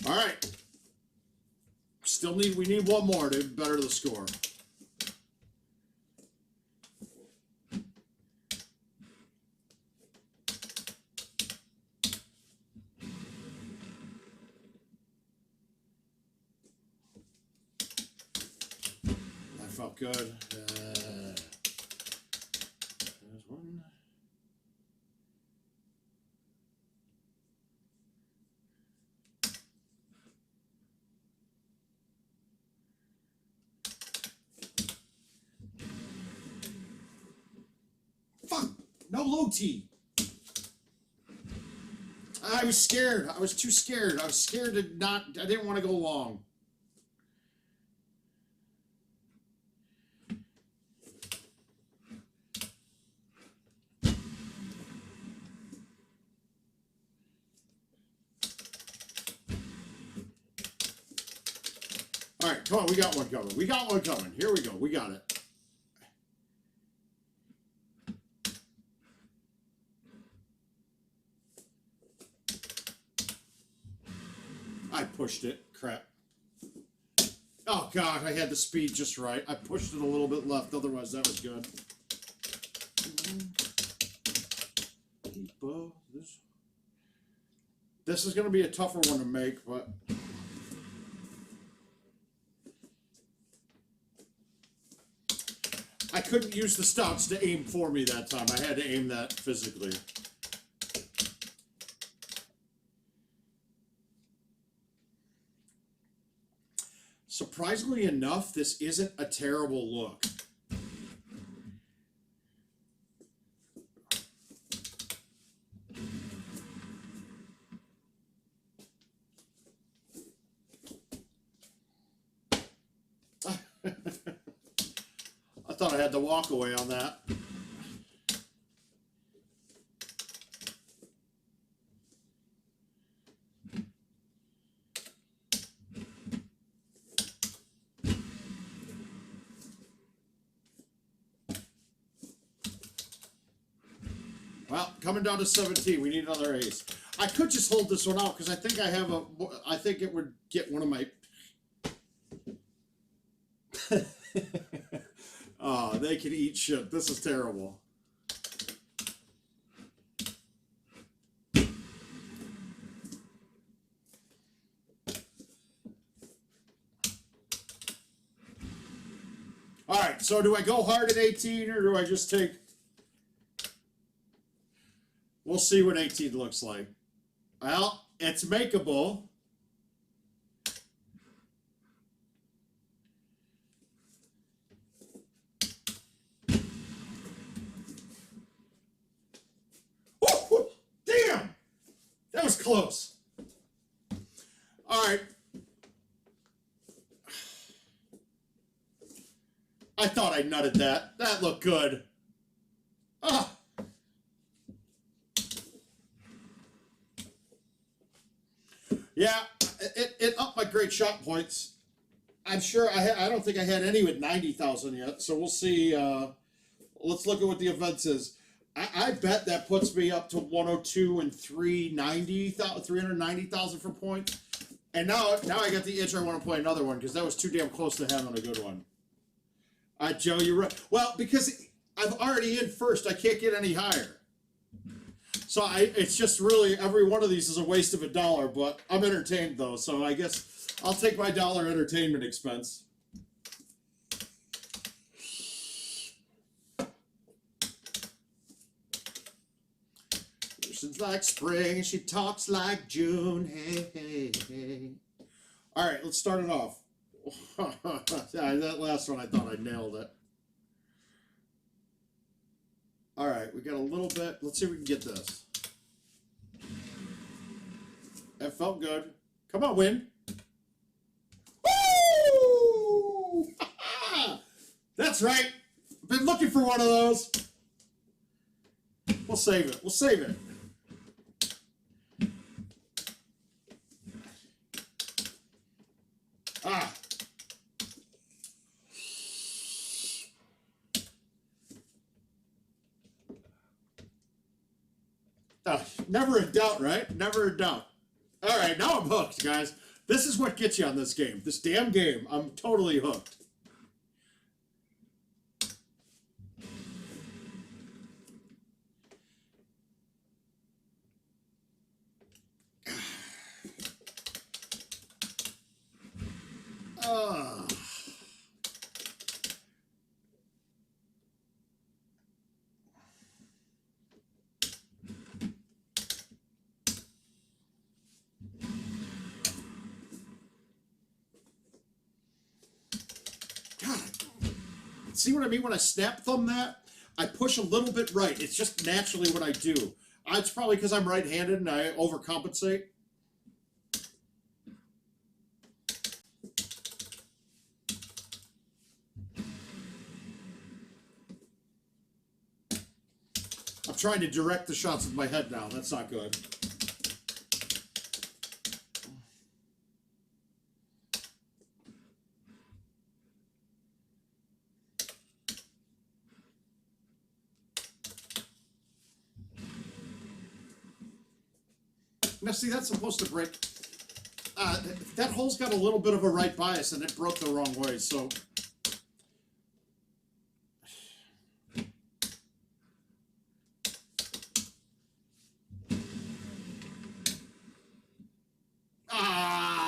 All right. We need one more to better the score. That felt good. There's one. Fuck! No low T. I was scared. I was too scared. I was scared to not. I didn't want to go long. All right, come on. We got one coming. We got one coming. Here we go. We got it. pushed it. Crap. Oh, God, I had the speed just right. I pushed it a little bit left. Otherwise, that was good. This is going to be a tougher one to make, but... I couldn't use the stouts to aim for me that time. I had to aim that physically. Surprisingly enough, this isn't a terrible look. I thought I had to walk away on that. Well, coming down to 17, we need another ace. I could just hold this one out because I think I have a. I think it would get one of my. Oh, they can eat shit. This is terrible. All right, so do I go hard at 18 or do I just take... We'll see what 18 looks like. Well, it's makeable. Woo! Damn! That was close. All right. I thought I nutted that. That looked good. Ah. Yeah, it upped my great shot points. I'm sure I don't think I had any with 90,000 yet, so we'll see. Let's look at what the events is. I bet that puts me up to 102 and 390,000 for points. And now I got the itch. I want to play another one because that was too damn close to having a good one. Joe, you're right. Well, because I'm already in first, I can't get any higher. So it's just really, every one of these is a waste of $1, but I'm entertained though, so I guess I'll take my $1 entertainment expense. She's like spring, she talks like June, hey, hey, hey. All right, let's start it off. That last one, I thought I nailed it. All right, we got a little bit. Let's see if we can get this. That felt good. Come on, win. Woo! That's right. I've been looking for one of those. We'll save it. We'll save it. Ah. Never in doubt, right? Never in doubt. All right, now I'm hooked, guys. This is what gets you on this game. This damn game. I'm totally hooked. God, see what I mean when I snap thumb that? I push a little bit right. It's just naturally what I do. It's probably because I'm right-handed and I overcompensate. I'm trying to direct the shots with my head now. That's not good. Now, see, that's supposed to break. That hole's got a little bit of a right bias, and it broke the wrong way, so...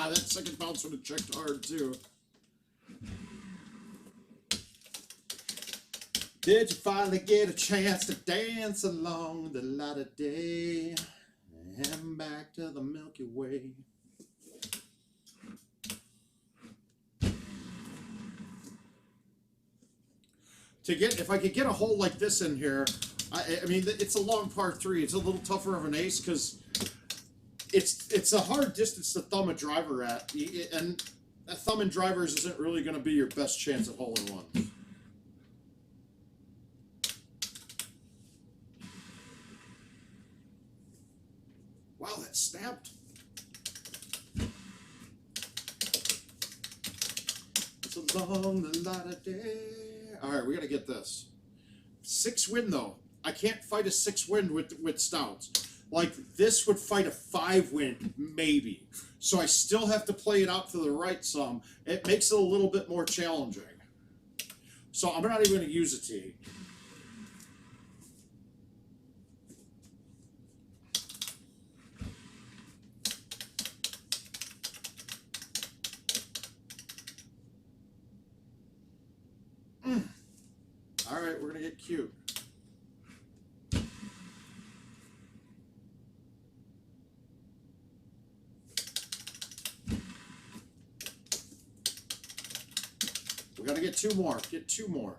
That second bounce would have checked hard, too. Did you finally get a chance to dance along the light of day and back to the Milky Way? If I could get a hole like this in here, I mean, it's a long par 3. It's a little tougher of an ace because it's a hard distance to thumb a driver at, and a thumb in drivers isn't really going to be your best chance at hole in one. Wow, that snapped. It's along the light of day. All right, we got to get this. 6 wind, though. I can't fight a 6 wind with stouts. Like, this would fight a 5 wind, maybe. So I still have to play it out to the right some. It makes it a little bit more challenging. So I'm not even going to use a tee. All right, we're going to get cute. We got to get 2 more. Get 2 more.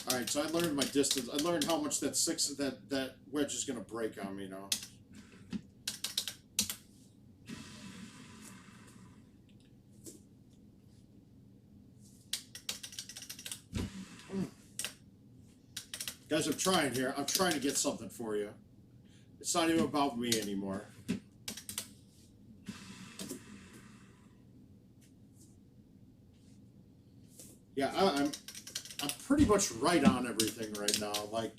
All right, so I learned my distance. I learned how much that wedge is going to break on me now. Guys, I'm trying here. I'm trying to get something for you. It's not even about me anymore. Yeah, I'm pretty much right on everything right now. Like,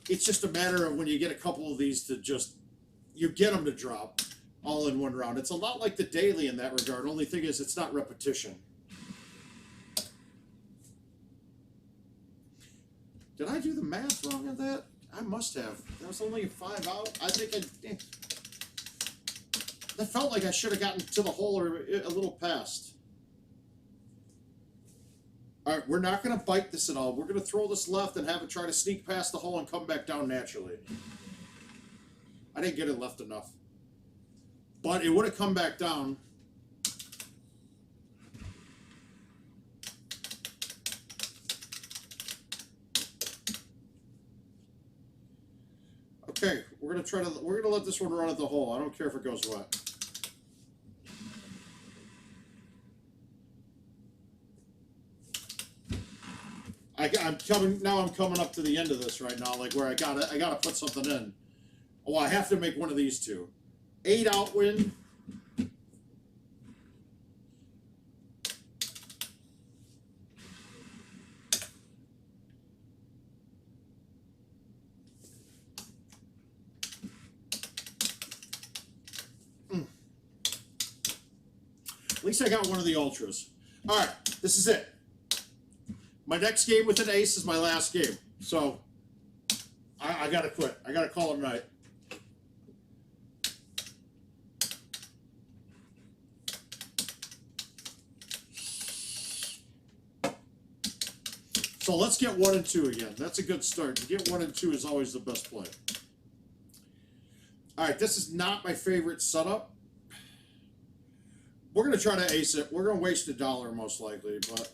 it's just a matter of when you get a couple of these to just, you get them to drop all in one round. It's a lot like the daily in that regard. Only thing is, it's not repetition. Did I do the math wrong on that? I must have. That was only a 5 out. I think that felt like I should have gotten to the hole or a little past. All right, we're not going to bite this at all. We're going to throw this left and have it try to sneak past the hole and come back down naturally. I didn't get it left enough. But it would have come back down. Okay, we're gonna let this one run at the hole. I don't care if it goes wet. I'm coming up to the end of this right now, like where I gotta put something in. Oh, I have to make one of these two. 8 out wind. At least I got one of the ultras. All right, this is it. My next game with an ace is my last game. So I gotta quit. I gotta call it a night. So let's get 1 and 2 again. That's a good start. To get 1 and 2 is always the best play. All right, this is not my favorite setup. We're going to try to ace it. We're going to waste $1 most likely, but...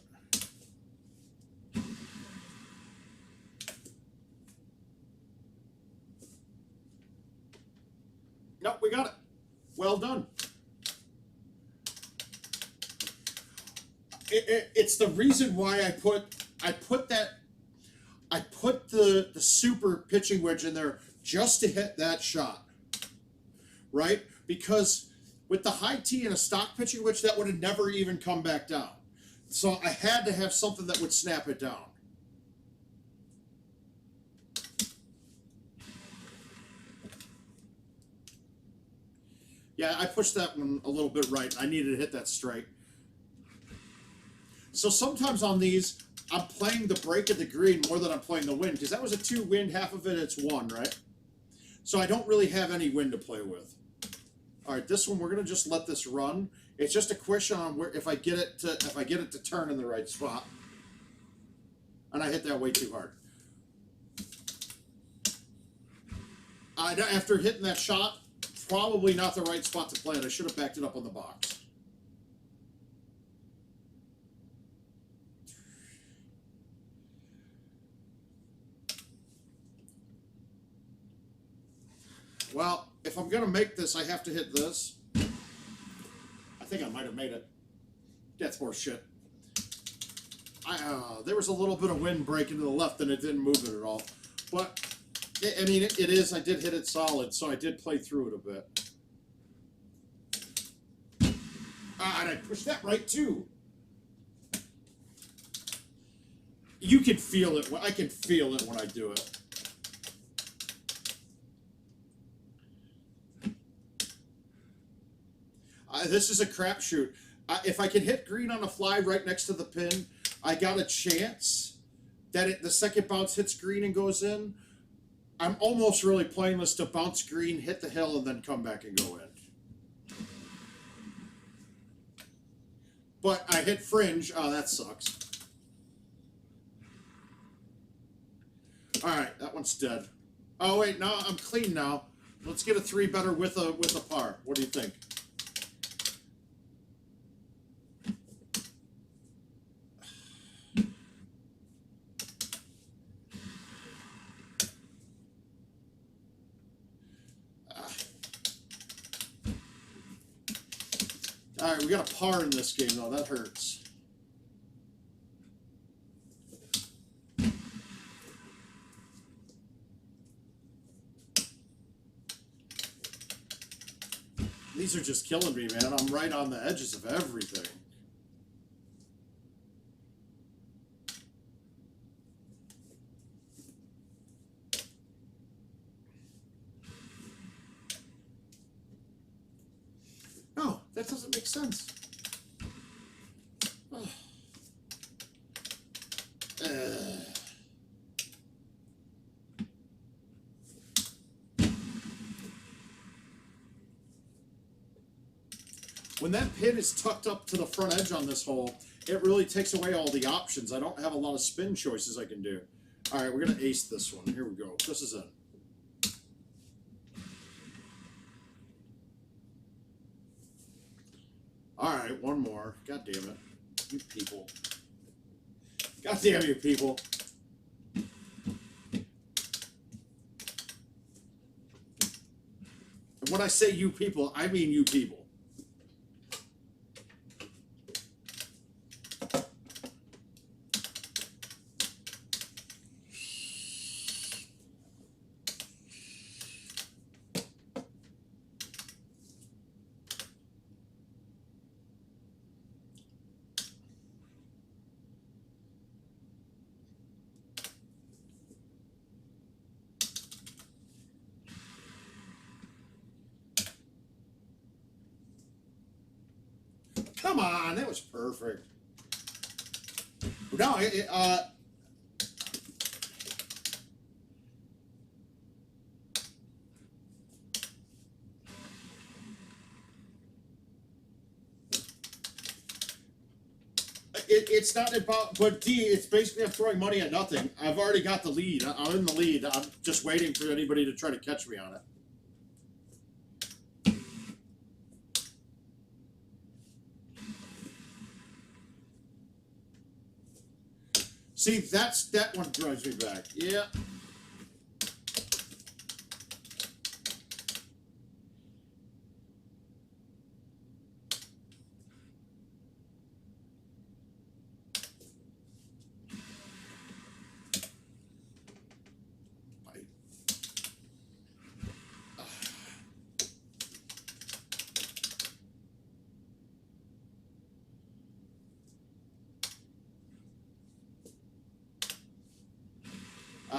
Nope, we got it. Well done. It's the reason why I put the super pitching wedge in there just to hit that shot, right? Because With the high tee and a stock pitching wedge, that would have never even come back down. So I had to have something that would snap it down. Yeah, I pushed that one a little bit right. I needed to hit that straight. So sometimes on these, I'm playing the break of the green more than I'm playing the wind, because that was a 2 wind, half of it it's 1, right? So I don't really have any wind to play with. All right, this one we're gonna just let this run. It's just a question on where if I get it to turn in the right spot, and I hit that way too hard. After hitting that shot, probably not the right spot to play it. I should have backed it up on the box. Well, if I'm gonna make this, I have to hit this. I think I might have made it. That's more shit. There was a little bit of wind breaking to the left, and it didn't move it at all. But I mean, it is. I did hit it solid, so I did play through it a bit. And I pushed that right too. You can feel it. I can feel it when I do it. This is a crapshoot. If I can hit green on a fly right next to the pin, I got a chance that the second bounce hits green and goes in. I'm almost really playing this to bounce green, hit the hill, and then come back and go in. But I hit fringe. Oh, that sucks. All right, that one's dead. Oh wait, no, I'm clean now. Let's get a 3 better with a par. What do you think? All right, we got a par in this game, though. That hurts. These are just killing me, man. I'm right on the edges of everything. No, that doesn't make sense. When that pin is tucked up to the front edge on this hole, it really takes away all the options. I don't have a lot of spin choices I can do. All right, we're going to ace this one. Here we go. This is in. All right, one more. God damn it. You people. God damn you people. And when I say you people, I mean you people. Come on, that was perfect. No, it's not about, but D, it's basically I'm throwing money at nothing. I've already got the lead. I'm in the lead. I'm just waiting for anybody to try to catch me on it. See, that one drives me back. Yeah.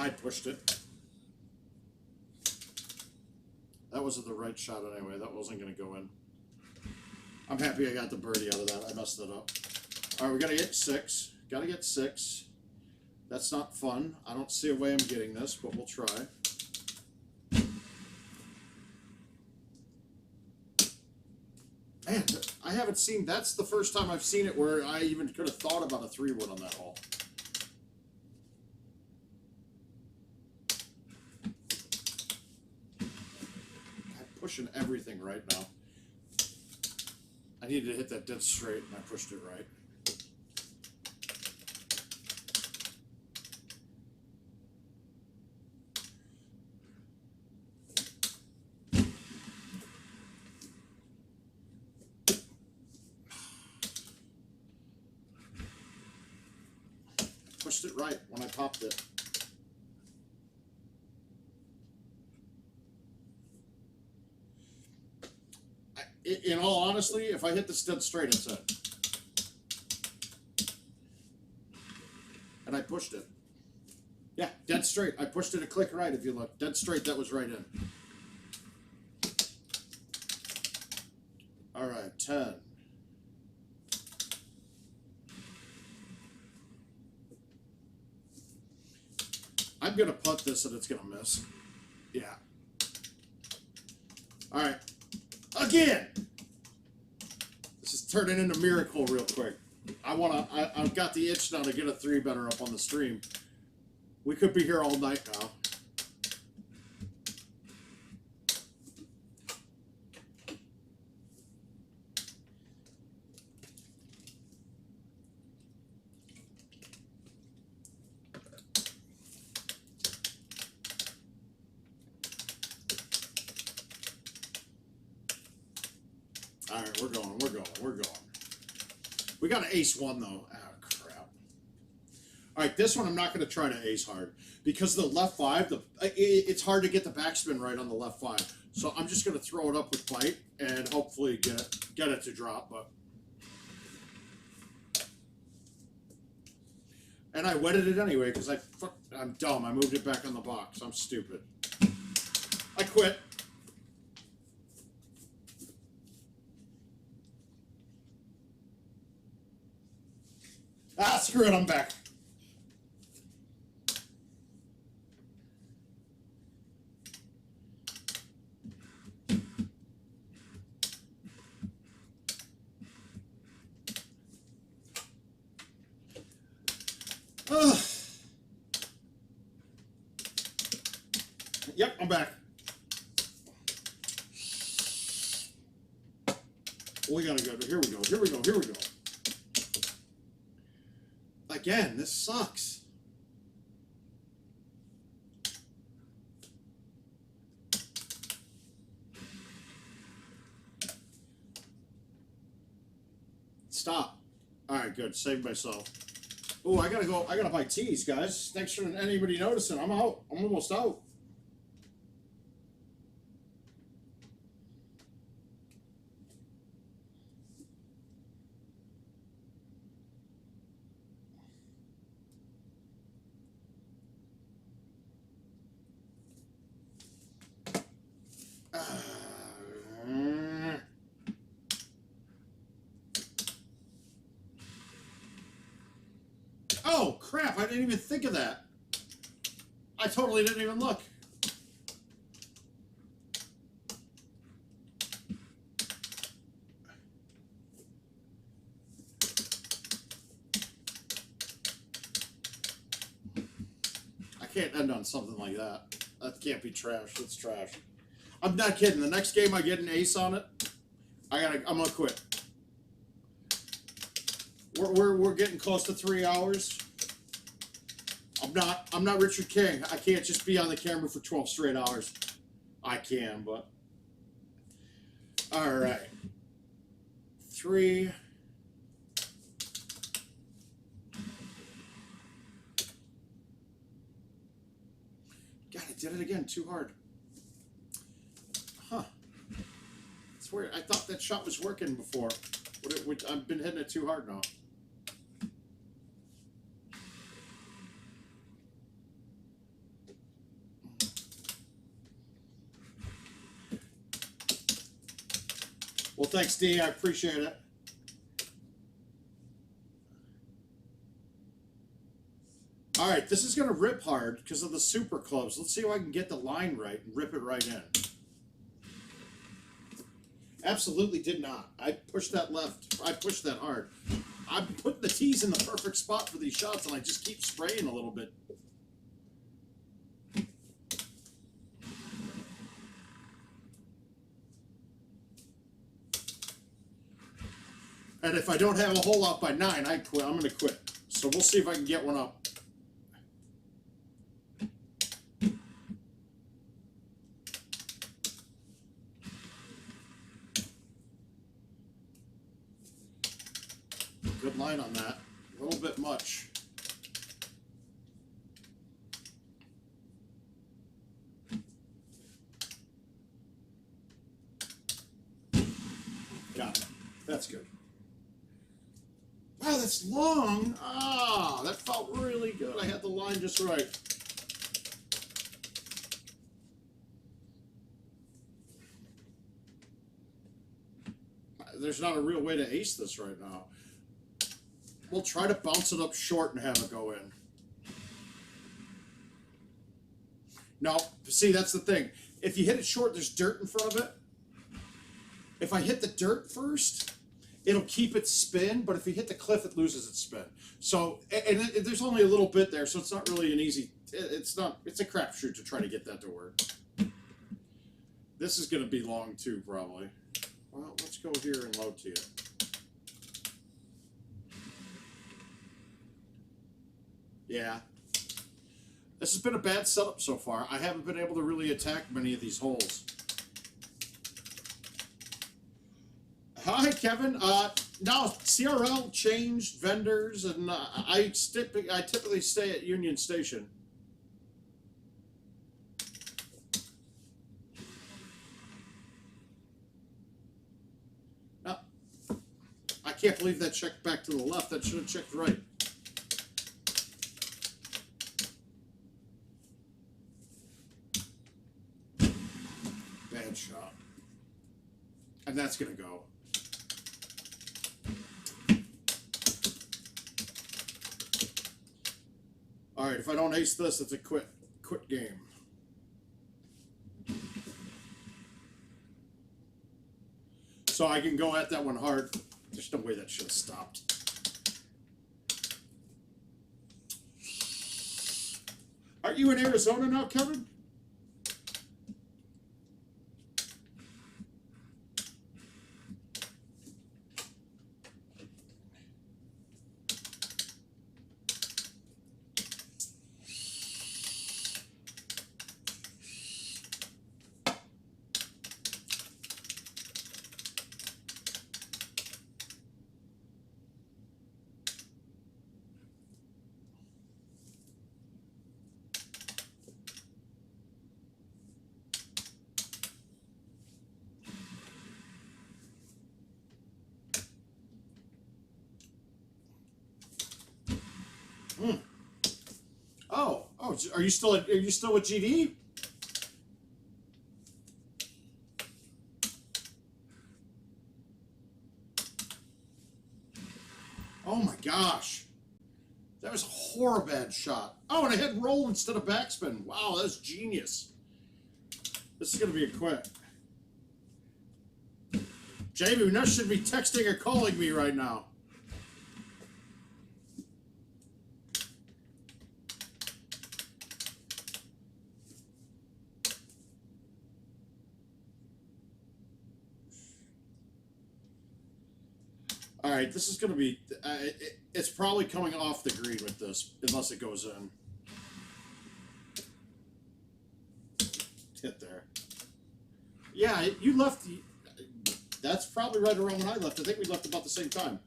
I pushed it. That wasn't the right shot anyway. That wasn't going to go in. I'm happy I got the birdie out of that. I messed it up. All right, we got to get 6. Got to get 6. That's not fun. I don't see a way I'm getting this, but we'll try. Man, I haven't seen... That's the first time I've seen it where I even could have thought about a 3-wood on that hole. Pushing everything right now. I needed to hit that dead straight, and I pushed it right. Pushed it right when I popped it. In all honesty, if I hit this dead straight, it's in. And I pushed it. Yeah, dead straight. I pushed it a click right, if you look. Dead straight, that was right in. All right, 10. I'm going to putt this and it's going to miss. Yeah. All right. Again! This is turning into a miracle real quick. I've got the itch now to get a 3-better up on the stream. We could be here all night now. All right, we're going. We got an ace 1 though. Ah, crap. All right, this one I'm not going to try to ace hard because the left 5, it's hard to get the backspin right on the left 5. So I'm just going to throw it up with bite and hopefully get it to drop. And I wetted it anyway because I'm dumb. I moved it back on the box. I'm stupid. I quit. Ah, screw it, I'm back. Yep, I'm back. We gotta go. Here we go. Again, this sucks. Stop. All right, good. Saved myself. Oh, I gotta buy teas, guys. Thanks for anybody noticing. I'm out. I'm almost out. Oh, crap, I didn't even think of that. I totally didn't even look. I can't end on something like that. That can't be trash. It's trash. I'm not kidding. The next game I get an ace on it, I'm gonna quit. We're getting close to 3 hours. I'm not Richard King. I can't just be on the camera for 12 straight hours. I can, but all right. 3. God, I did it again. Too hard. Huh. It's weird. I thought that shot was working before. I've been hitting it too hard now. Well, thanks, D. I appreciate it. All right, this is going to rip hard because of the super clubs. Let's see if I can get the line right and rip it right in. Absolutely did not. I pushed that left. I pushed that hard. I'm putting the tees in the perfect spot for these shots, and I just keep spraying a little bit. And if I don't have a hole out by 9, I quit. I'm going to quit. So we'll see if I can get one up. Good line on that. A little bit much. Got it. That's good. Wow, that's long. Ah, that felt really good. I had the line just right. There's not a real way to ace this right now. We'll try to bounce it up short and have it go in. No, see, that's the thing. If you hit it short, there's dirt in front of it. If I hit the dirt first, it'll keep its spin, but if you hit the cliff, it loses its spin. So, and there's only a little bit there, so it's not really an easy, it's a crapshoot to try to get that to work. This is going to be long too, probably. Well, let's go here and low tee it. Yeah. This has been a bad setup so far. I haven't been able to really attack many of these holes. Hi, Kevin. Now, CRL changed vendors, and I typically stay at Union Station. Now, I can't believe that checked back to the left. That should have checked right. Bad shot. And that's going to go. All right, if I don't ace this, it's a quit game. So I can go at that one hard. There's no way that should have stopped. Aren't you in Arizona now, Kevin? Oh, are you still with GD? Oh my gosh, that was a horrible bad shot. Oh, and I hit roll instead of backspin. Wow, that's genius. This is gonna be a quit. Jamie, you should be texting or calling me right now. All right, this is going to be, it's probably coming off the green with this, unless it goes in. Hit there. Yeah, you left, that's probably right around when I left. I think we left about the same time.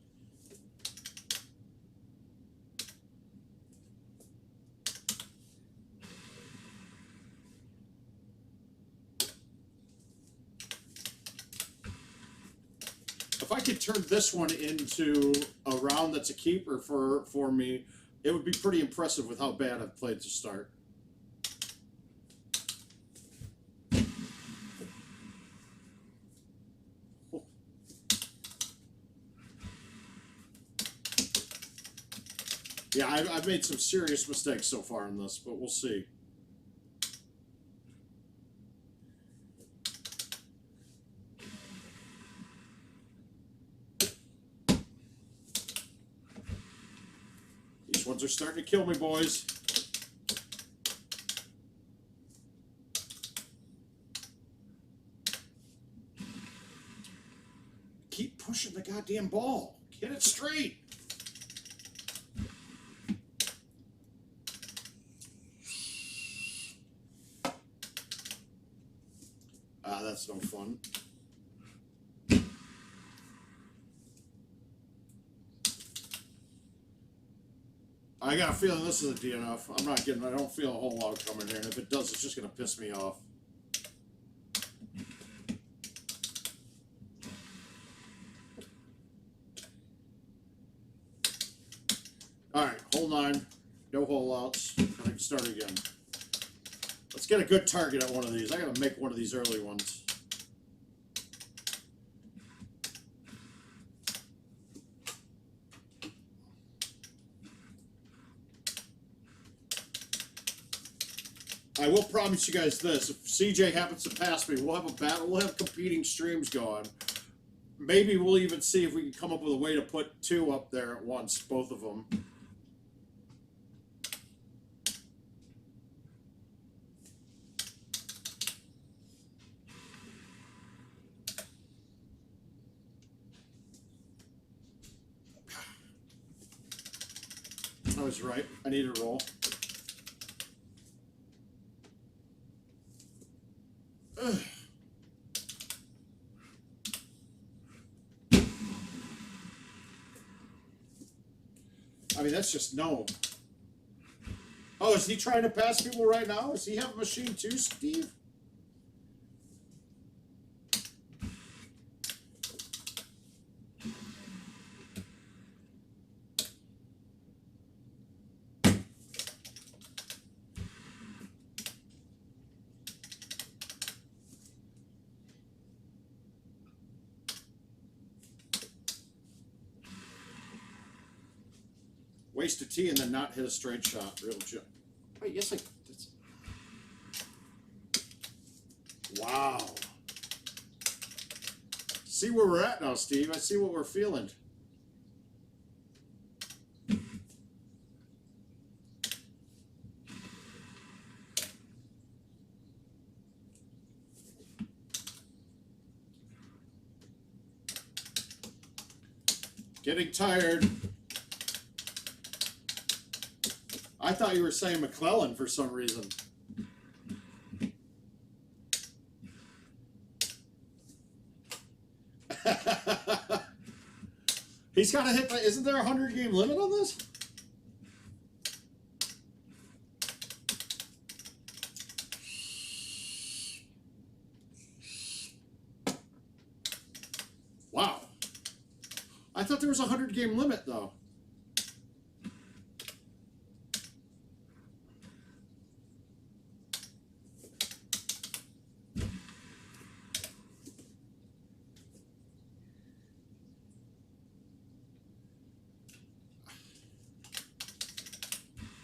If I could turn this one into a round that's a keeper for me, it would be pretty impressive with how bad I've played to start. Yeah, I've made some serious mistakes so far in this, but we'll see. These ones are starting to kill me, boys. Keep pushing the goddamn ball. Get it straight. Ah, that's no fun. I got a feeling this is a DNF. I'm not getting, I don't feel a whole lot coming here, and if it does, it's just going to piss me off. Alright, hole 9. No hole outs. I can start again. Let's get a good target at one of these. I got to make one of these early ones. I will promise you guys this: if CJ happens to pass me, we'll have a battle. We'll have competing streams going. Maybe we'll even see if we can come up with a way to put 2 up there at once, both of them. I was right. I need a roll. Ugh. I mean, that's just no. Oh, is he trying to pass people right now? Does he have a machine too, Steve? Waste a tee and then not hit a straight shot. Real joke. Wait, yes, that's... Wow. See where we're at now, Steve. I see what we're feeling. Getting tired. I thought you were saying McClellan for some reason. He's got to hit the... Isn't there a 100-game limit on this? Wow. I thought there was a 100-game limit, though.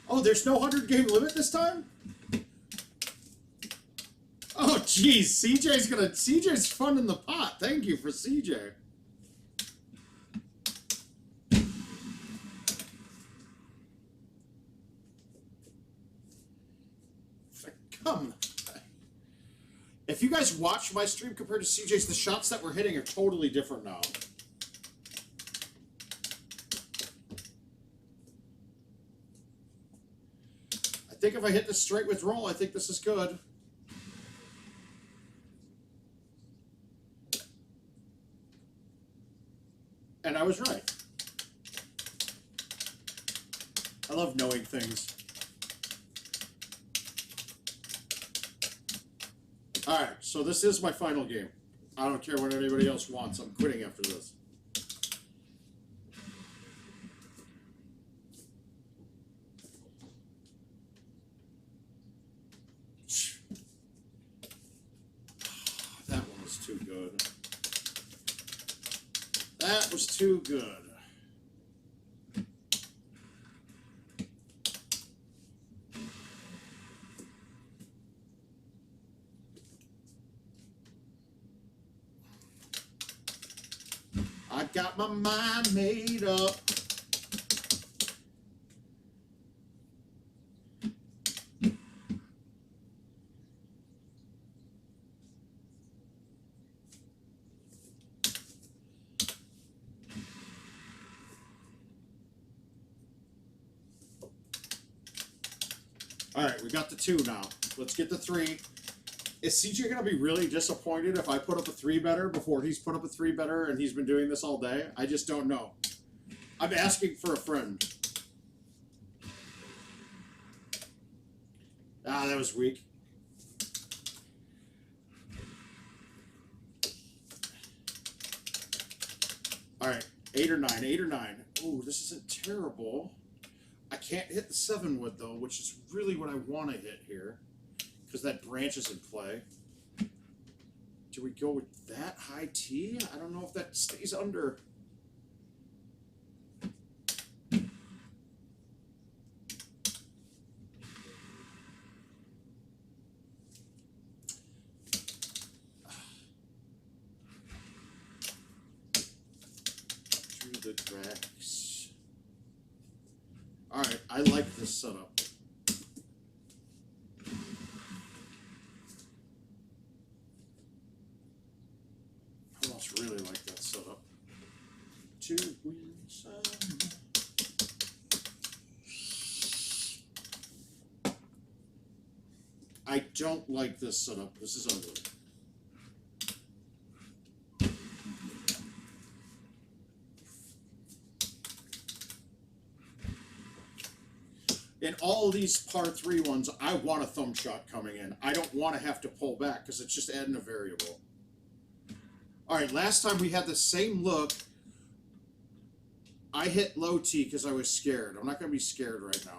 Oh, there's no 100-game limit this time? Oh, geez. CJ's funding the pot. Thank you for CJ. Come. If you guys watch my stream compared to CJ's, the shots that we're hitting are totally different now. I think if I hit this straight with roll, I think this is good. And I was right. I love knowing things. Alright, so this is my final game. I don't care what anybody else wants. I'm quitting after this. That one was too good. That was too good. got my mind made up. All right, we got the 2 now. Let's get the 3. Is CJ going to be really disappointed if I put up a 3-better before he's put up a 3-better and he's been doing this all day? I just don't know. I'm asking for a friend. Ah, that was weak. All right, 8 or 9, 8 or 9. Ooh, this isn't terrible. I can't hit the 7-wood, though, which is really what I want to hit here, because that branch is in play. Do we go with that high T? I don't know if that stays under. Through the cracks. All right, I like this setup. I almost really like that setup. 2 wins. I don't like this setup. This is ugly. In all of these par 3 ones, I want a thumb shot coming in. I don't want to have to pull back because it's just adding a variable. All right, last time we had the same look. I hit low T because I was scared. I'm not going to be scared right now.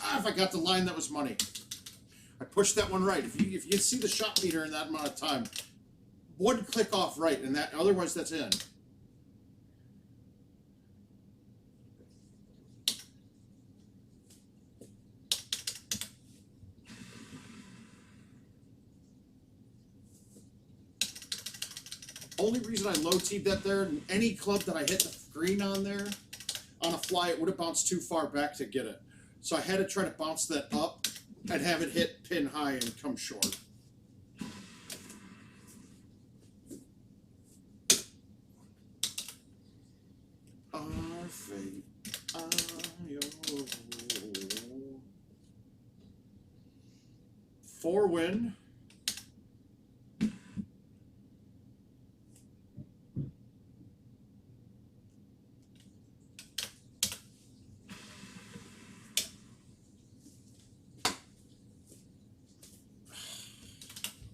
Ah, if I got the line, that was money. I pushed that one right. If you see the shot meter in that amount of time, 1 click off right, and that otherwise that's in. Only reason I low teed that there, any club that I hit the green on there, on a fly, it would have bounced too far back to get it. So I had to try to bounce that up and have it hit pin high and come short. Our fate, I-O. 4 win.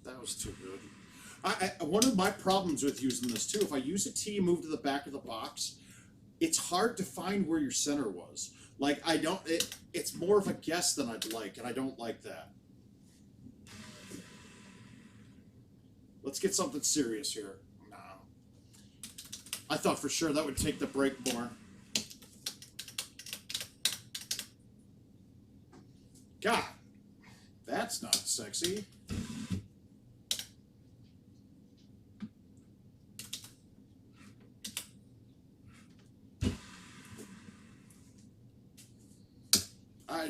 That was too good. One of my problems with using this too, if I use a T move to the back of the box, it's hard to find where your center was. Like it's more of a guess than I'd like, and I don't like that. Let's get something serious here. No. I thought for sure that would take the break more. God, that's not sexy.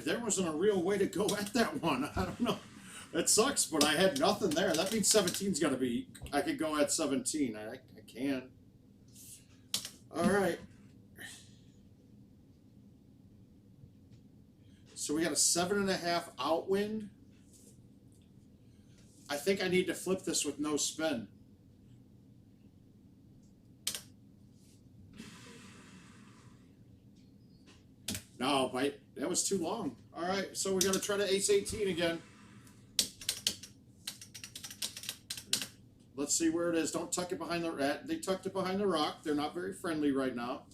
There wasn't a real way to go at that one. I don't know. It sucks, but I had nothing there. That means 17's got to be... I could go at 17. I can. All right. So we got a 7.5 outwind. I think I need to flip this with no spin. No, bite. That was too long. All right, so we got to try to ace 18 again. Let's see where it is. Don't tuck it behind the rat. They tucked it behind the rock. They're not very friendly right now.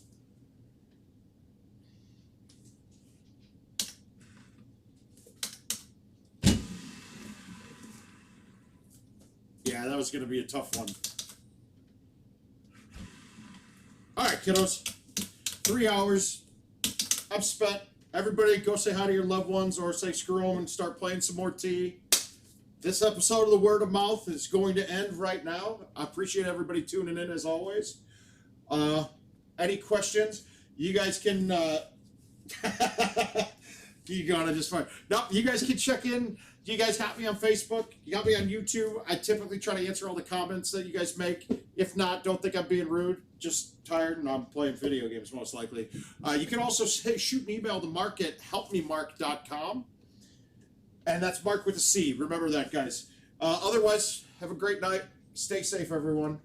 Yeah, that was going to be a tough one. All right, kiddos. 3 hours. I'm spent. Everybody go say hi to your loved ones or say screw them and start playing some more T. this episode of the Word of Mouth is going to end right now. I appreciate everybody tuning in as always. Any questions? You guys can. You gonna just fine. No, you guys can check in. You guys got me on Facebook. You got me on YouTube. I typically try to answer all the comments that you guys make. If not, don't think I'm being rude. Just tired and I'm playing video games most likely. You can also shoot an email to Mark at helpmemark.com. And that's Mark with a C. Remember that, guys. Otherwise, have a great night. Stay safe, everyone.